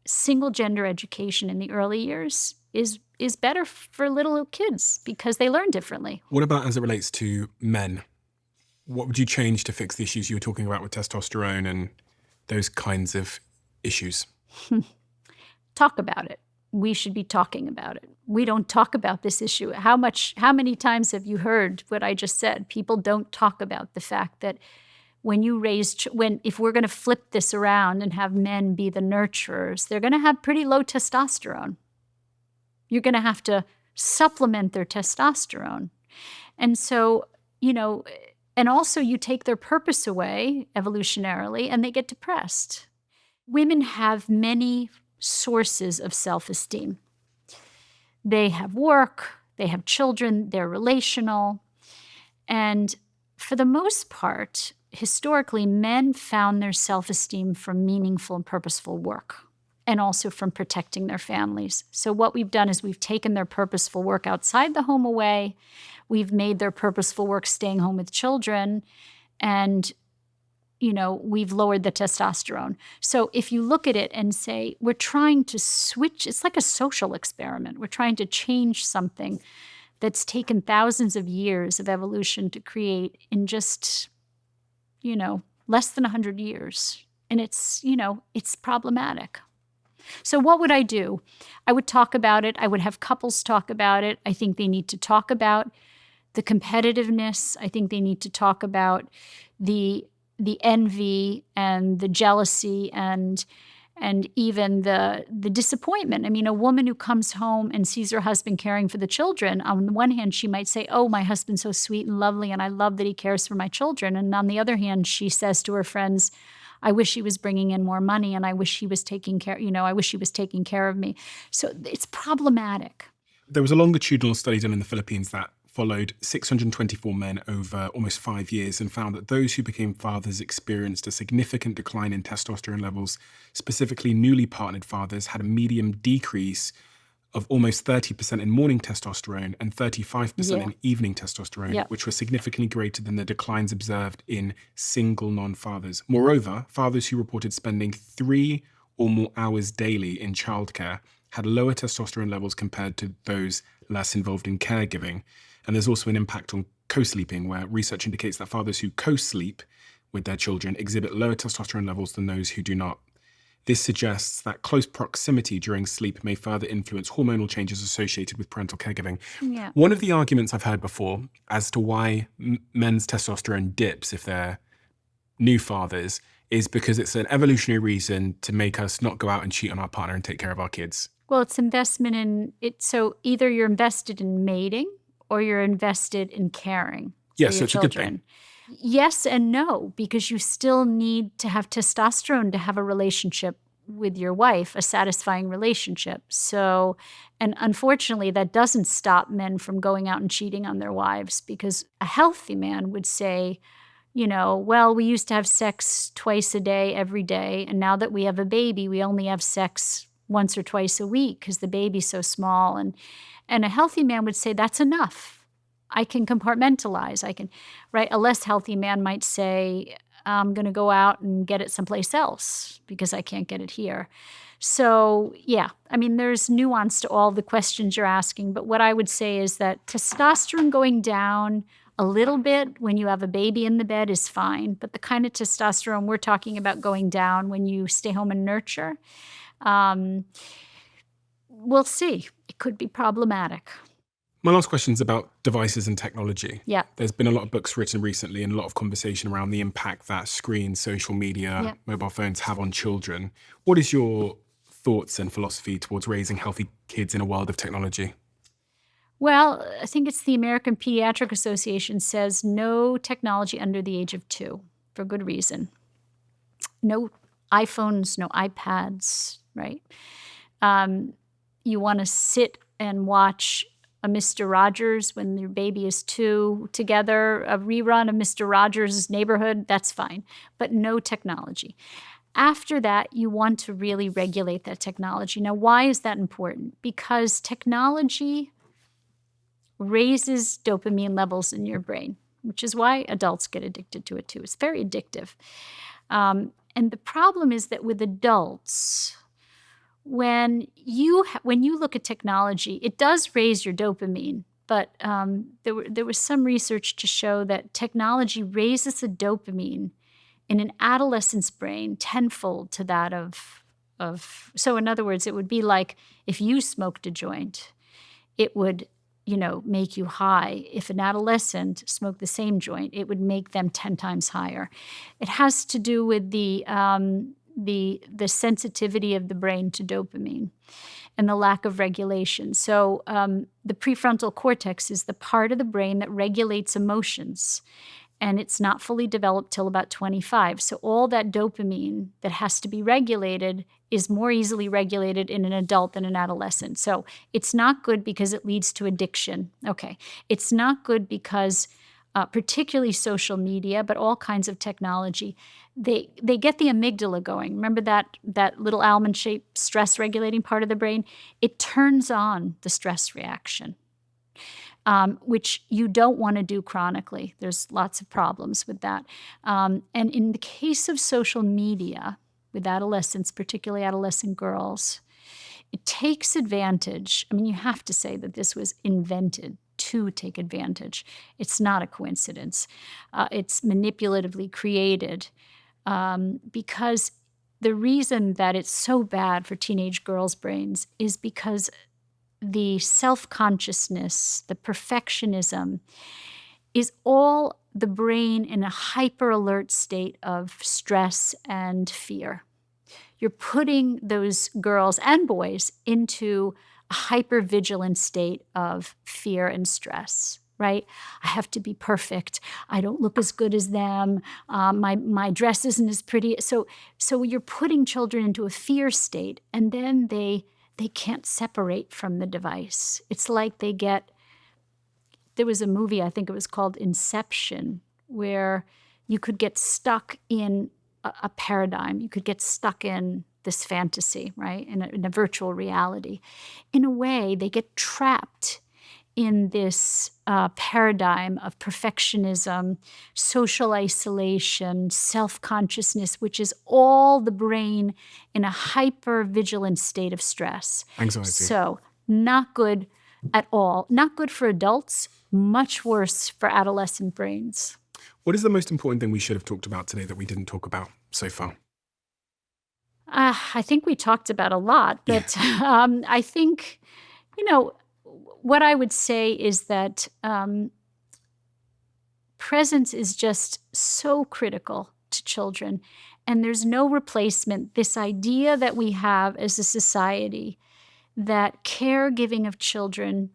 single gender education in the early years is better for little kids because they learn differently. What about as it relates to men? What would you change to fix the issues you were talking about with testosterone and those kinds of issues? Talk about it. We should be talking about it. We don't talk about this issue. How many times have you heard what I just said? People don't talk about the fact that if we're going to flip this around and have men be the nurturers, they're going to have pretty low testosterone. You're going to have to supplement their testosterone. And so, and also you take their purpose away evolutionarily and they get depressed. Women have many sources of self-esteem. They have work, they have children, they're relational. And for the most part, historically, men found their self-esteem from meaningful and purposeful work, and also from protecting their families. So what we've done is we've taken their purposeful work outside the home away. We've made their purposeful work staying home with children, and we've lowered the testosterone. So if you look at it and say, we're trying to switch, it's like a social experiment. We're trying to change something that's taken thousands of years of evolution to create in just, less than 100 years. And it's problematic. So what would I do? I would talk about it. I would have couples talk about it. I think they need to talk about the competitiveness. I think they need to talk about the envy and the jealousy and even the disappointment. I mean, a woman who comes home and sees her husband caring for the children, on the one hand, she might say, oh, my husband's so sweet and lovely, and I love that he cares for my children. And on the other hand, she says to her friends, I wish he was bringing in more money, and I wish he was taking care, I wish he was taking care of me. So it's problematic. There was a longitudinal study done in the Philippines that followed 624 men over almost 5 years and found that those who became fathers experienced a significant decline in testosterone levels. Specifically, newly partnered fathers had a median decrease of almost 30% in morning testosterone and 35% in evening testosterone, which were significantly greater than the declines observed in single non-fathers. Moreover, fathers who reported spending 3 or more hours daily in childcare had lower testosterone levels compared to those less involved in caregiving. And there's also an impact on co-sleeping, where research indicates that fathers who co-sleep with their children exhibit lower testosterone levels than those who do not. This suggests that close proximity during sleep may further influence hormonal changes associated with parental caregiving. Yeah. One of the arguments I've heard before as to why men's testosterone dips if they're new fathers is because it's an evolutionary reason to make us not go out and cheat on our partner and take care of our kids. Well, it's investment in it. So either you're invested in mating or you're invested in caring. Yeah, so it's a good thing. Yes and no, because you still need to have testosterone to have a relationship with your wife, a satisfying relationship. So, and unfortunately, that doesn't stop men from going out and cheating on their wives, because a healthy man would say, well, we used to have sex twice a day, every day, and now that we have a baby, we only have sex once or twice a week because the baby's so small. And a healthy man would say, that's enough. I can compartmentalize. I can, right? A less healthy man might say, I'm going to go out and get it someplace else because I can't get it here. So, yeah, I mean, there's nuance to all the questions you're asking. But what I would say is that testosterone going down a little bit when you have a baby in the bed is fine. But the kind of testosterone we're talking about going down when you stay home and nurture, we'll see. It could be problematic. My last question is about devices and technology. Yeah. There's been a lot of books written recently and a lot of conversation around the impact that screens, social media, mobile phones have on children. What is your thoughts and philosophy towards raising healthy kids in a world of technology? Well, I think it's the American Pediatric Association says no technology under the age of 2 for good reason. No iPhones, no iPads, right? You want to sit and watch a Mr. Rogers when your baby is 2 together, a rerun of Mr. Rogers' Neighborhood, that's fine, but no technology. After that, you want to really regulate that technology. Now, why is that important? Because technology raises dopamine levels in your brain, which is why adults get addicted to it too. It's very addictive. And the problem is that with adults, when you look at technology, it does raise your dopamine, but there was some research to show that technology raises the dopamine in an adolescent's brain tenfold to that of. So in other words, it would be like if you smoked a joint, it would make you high. If an adolescent smoked the same joint, it would make them 10 times higher. It has to do with the sensitivity of the brain to dopamine and the lack of regulation. So the prefrontal cortex is the part of the brain that regulates emotions, and it's not fully developed till about 25. So all that dopamine that has to be regulated is more easily regulated in an adult than an adolescent. So it's not good because it leads to addiction. Okay. It's not good because particularly social media, but all kinds of technology, they get the amygdala going. Remember that little almond-shaped stress-regulating part of the brain? It turns on the stress reaction, which you don't want to do chronically. There's lots of problems with that. And in the case of social media, with adolescents, particularly adolescent girls, it takes advantage. I mean, you have to say that this was invented to take advantage. It's not a coincidence. It's manipulatively created because the reason that it's so bad for teenage girls' brains is because the self-consciousness, the perfectionism, is all the brain in a hyper-alert state of stress and fear. You're putting those girls and boys into a hypervigilant state of fear and stress, right? I have to be perfect. I don't look as good as them. My dress isn't as pretty. So you're putting children into a fear state, and then they can't separate from the device. It's like there was a movie, I think it was called Inception, where you could get stuck in a paradigm. You could get stuck in this fantasy, right, in a virtual reality. In a way, they get trapped in this paradigm of perfectionism, social isolation, self-consciousness, which is all the brain in a hyper-vigilant state of stress. Anxiety. So not good at all. Not good for adults, much worse for adolescent brains. What is the most important thing we should have talked about today that we didn't talk about so far? I think we talked about a lot, but I think, what I would say is that presence is just so critical to children, and there's no replacement. This idea that we have as a society that caregiving of children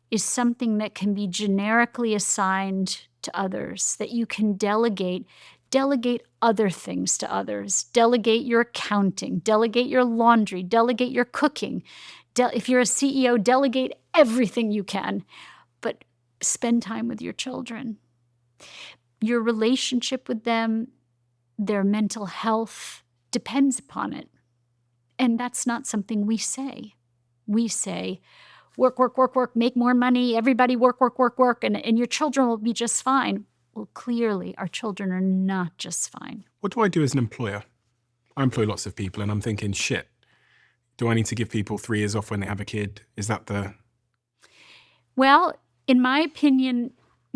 is something that can be generically assigned to others, that you can delegate other things to others, delegate your accounting, delegate your laundry, delegate your cooking. If you're a CEO, delegate everything you can, but spend time with your children. Your relationship with them, their mental health depends upon it. And that's not something we say. We say, work, work, work, work, make more money, everybody work, work, work, work, and your children will be just fine. Well, clearly, our children are not just fine. What do I do as an employer? I employ lots of people and I'm thinking, shit, do I need to give people 3 years off when they have a kid? Is that the... Well, in my opinion,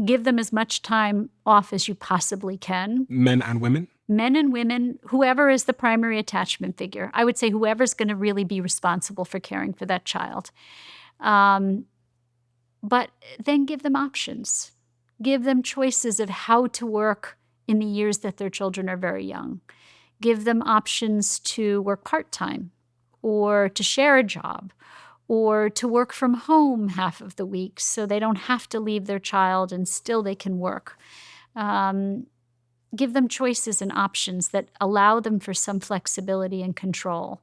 give them as much time off as you possibly can. Men and women? Men and women, whoever is the primary attachment figure. I would say whoever's going to really be responsible for caring for that child. But then give them options. Give them choices of how to work in the years that their children are very young. Give them options to work part-time or to share a job or to work from home half of the week so they don't have to leave their child and still they can work. Give them choices and options that allow them for some flexibility and control.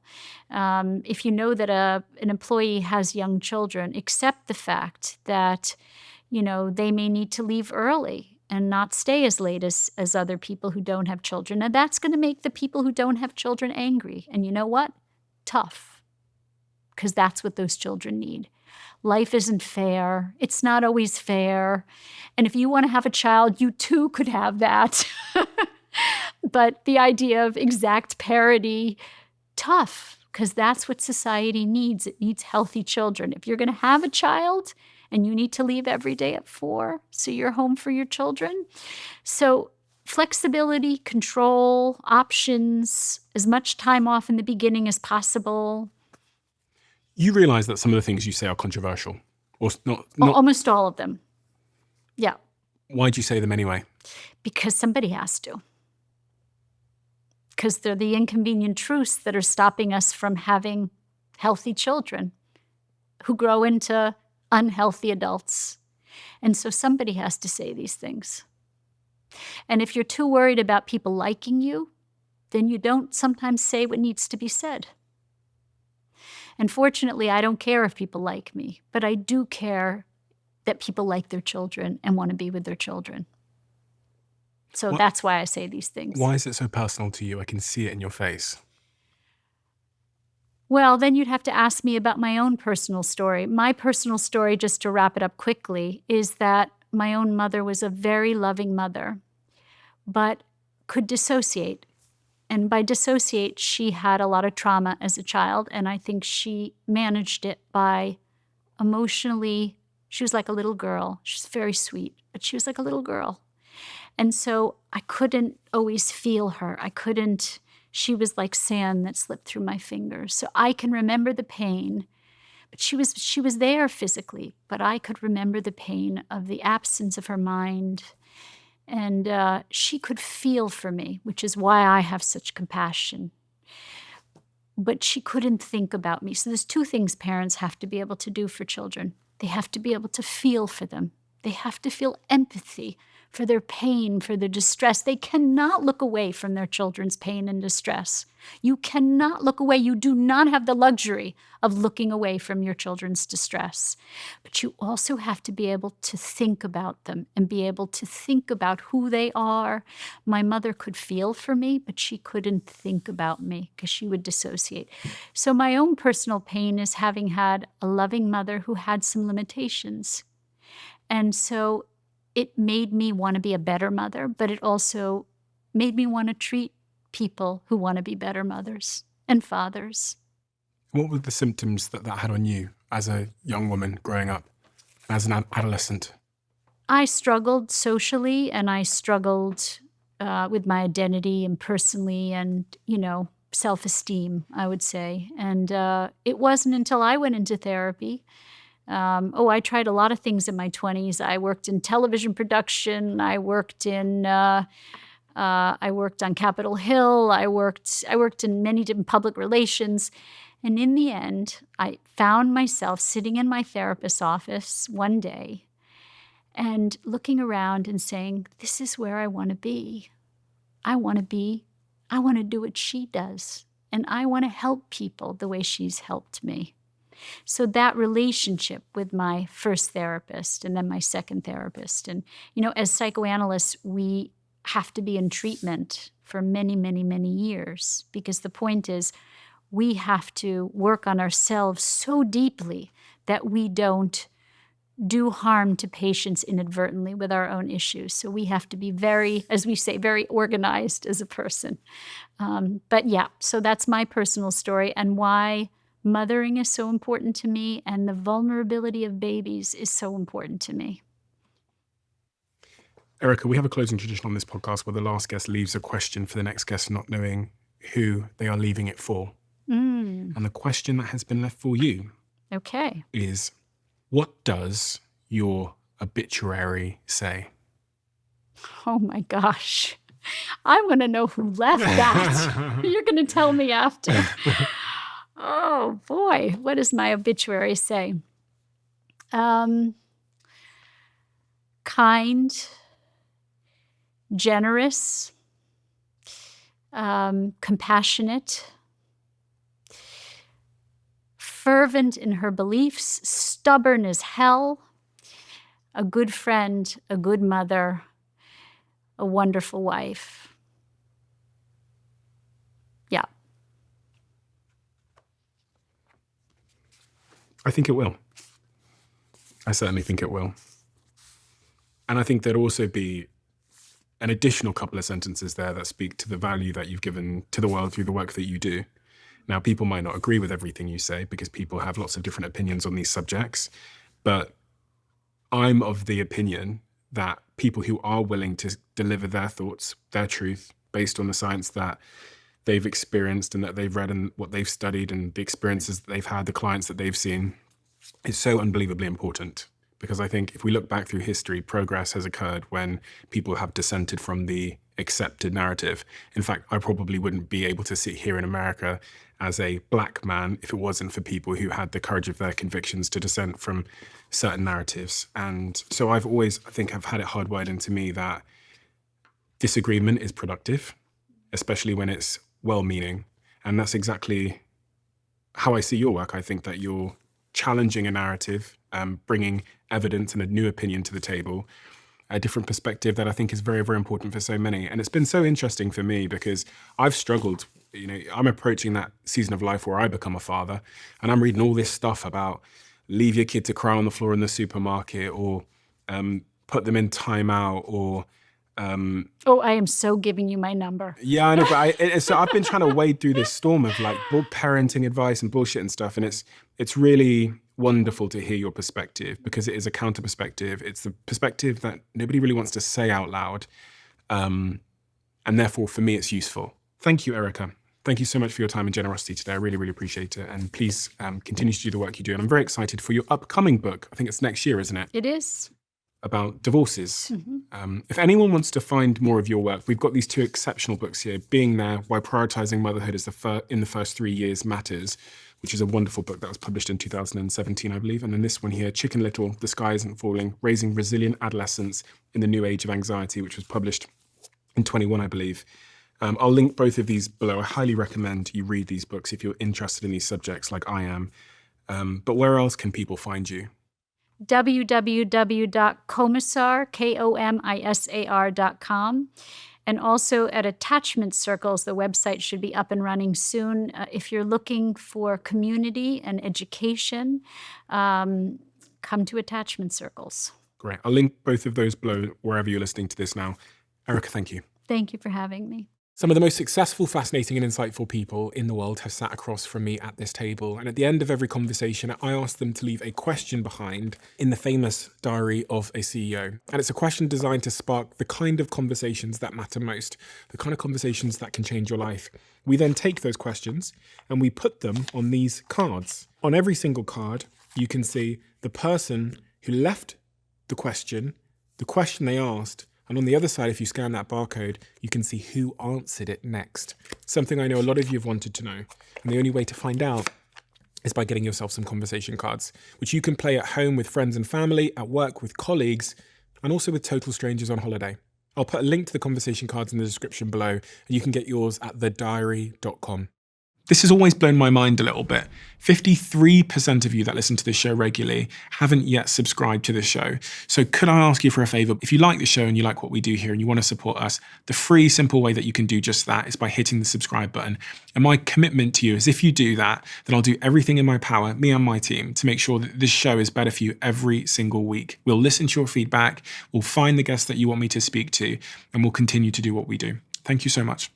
If you know that an employee has young children, accept the fact that, they may need to leave early and not stay as late as other people who don't have children. And that's going to make the people who don't have children angry. And you know what? Tough. Because that's what those children need. Life isn't fair. It's not always fair. And if you want to have a child, you too could have that. But the idea of exact parity, tough, because that's what society needs. It needs healthy children. If you're going to have a child and you need to leave every day at 4, so you're home for your children. So flexibility, control, options, as much time off in the beginning as possible. You realize that some of the things you say are controversial, or not? Almost all of them. Yeah. Why do you say them anyway? Because somebody has to. Because they're the inconvenient truths that are stopping us from having healthy children who grow into unhealthy adults. And so somebody has to say these things. And if you're too worried about people liking you, then you don't sometimes say what needs to be said. And fortunately, I don't care if people like me, but I do care that people like their children and want to be with their children. So that's why I say these things. Why is it so personal to you? I can see it in your face. Well, then you'd have to ask me about my own personal story. My personal story, just to wrap it up quickly, is that my own mother was a very loving mother, but could dissociate. And by dissociate, she had a lot of trauma as a child, and I think she managed it by emotionally, she was like a little girl. She's very sweet, but she was like a little girl. And so I couldn't always feel her. She was like sand that slipped through my fingers. So I can remember the pain, but she was there physically, but I could remember the pain of the absence of her mind. And she could feel for me, which is why I have such compassion. But she couldn't think about me. So there's 2 things parents have to be able to do for children. They have to be able to feel for them. They have to feel empathy for their pain, for their distress. They cannot look away from their children's pain and distress. You cannot look away. You do not have the luxury of looking away from your children's distress. But you also have to be able to think about them and be able to think about who they are. My mother could feel for me, but she couldn't think about me because she would dissociate. So my own personal pain is having had a loving mother who had some limitations. And so it made me want to be a better mother, but it also made me want to treat people who want to be better mothers and fathers. What were the symptoms that had on you as a young woman growing up, as an adolescent? I struggled socially, and I struggled with my identity and personally and, self-esteem, I would say. And it wasn't until I went into therapy. I tried a lot of things in my 20s. I worked in television production. I worked on Capitol Hill. I worked in many different public relations. And in the end, I found myself sitting in my therapist's office one day and looking around and saying, this is where I want to be. I want to do what she does. And I want to help people the way she's helped me. So that relationship with my first therapist and then my second therapist. And, as psychoanalysts, we have to be in treatment for many, many, many years because the point is we have to work on ourselves so deeply that we don't do harm to patients inadvertently with our own issues. So we have to be very, as we say, very organized as a person. But yeah, so that's my personal story and why mothering is so important to me and the vulnerability of babies is so important to me. Erica, we have a closing tradition on this podcast where the last guest leaves a question for the next guest, not knowing who they are leaving it for. And the question that has been left for you is, what does your obituary say? Oh my gosh. I want to know who left that. You're going to tell me after. Oh boy, what does my obituary say? Kind, generous, compassionate, fervent in her beliefs, stubborn as hell, a good friend, a good mother, a wonderful wife. Yeah. I think it will. I certainly think it will. And I think there'd also be an additional couple of sentences there that speak to the value that you've given to the world through the work that you do. Now, people might not agree with everything you say because people have lots of different opinions on these subjects, but I'm of the opinion that people who are willing to deliver their thoughts, their truth, based on the science that they've experienced and that they've read and what they've studied and the experiences that they've had, the clients that they've seen, is so unbelievably important. Because I think if we look back through history, progress has occurred when people have dissented from the accepted narrative. In fact, I probably wouldn't be able to sit here in America as a black man if it wasn't for people who had the courage of their convictions to dissent from certain narratives. And so I've always, I think, have had it hardwired into me that disagreement is productive, especially when it's well-meaning. And that's exactly how I see your work. I think that you're challenging a narrative, bringing evidence and a new opinion to the table, a different perspective that I think is very, very important for so many. And it's been so interesting for me because I've struggled. I'm approaching that season of life where I become a father, and I'm reading all this stuff about leave your kid to cry on the floor in the supermarket, or put them in timeout, or I am so giving you my number. Yeah, I know, but so I've been trying to wade through this storm of like parenting advice and bullshit and stuff, and it's really wonderful to hear your perspective because it is a counter perspective. It's the perspective that nobody really wants to say out loud, and therefore for me it's useful. Thank you, Erica. Thank you so much for your time and generosity today. I really, really appreciate it. And please continue to do the work you do. And I'm very excited for your upcoming book. I think it's next year, isn't it? It is. About divorces. If anyone wants to find more of your work, we've got these two exceptional books here, Being There, Why Prioritizing Motherhood is in the First 3 Years Matters, which is a wonderful book that was published in 2017, I believe. And then this one here, Chicken Little, The Sky Isn't Falling, Raising Resilient Adolescents in the New Age of Anxiety, which was published in 21, I believe. I'll link both of these below. I highly recommend you read these books if you're interested in these subjects like I am. But where else can people find you? www.komisar, KOMISAR.com. And also at Attachment Circles, the website should be up and running soon. If you're looking for community and education, come to Attachment Circles. Great. I'll link both of those below wherever you're listening to this now. Erica, thank you. Thank you for having me. Some of the most successful, fascinating, and insightful people in the world have sat across from me at this table. And at the end of every conversation, I ask them to leave a question behind in the famous diary of a CEO. And it's a question designed to spark the kind of conversations that matter most, the kind of conversations that can change your life. We then take those questions and we put them on these cards. On every single card, you can see the person who left the question they asked, and on the other side, if you scan that barcode, you can see who answered it next. Something I know a lot of you have wanted to know. And the only way to find out is by getting yourself some conversation cards, which you can play at home with friends and family, at work with colleagues, and also with total strangers on holiday. I'll put a link to the conversation cards in the description below, and you can get yours at thediary.com. This has always blown my mind a little bit. 53% of you that listen to this show regularly haven't yet subscribed to the show. So could I ask you for a favor? If you like the show and you like what we do here and you want to support us, the free, simple way that you can do just that is by hitting the subscribe button. And my commitment to you is if you do that, then I'll do everything in my power, me and my team, to make sure that this show is better for you every single week. We'll listen to your feedback, we'll find the guests that you want me to speak to, and we'll continue to do what we do. Thank you so much.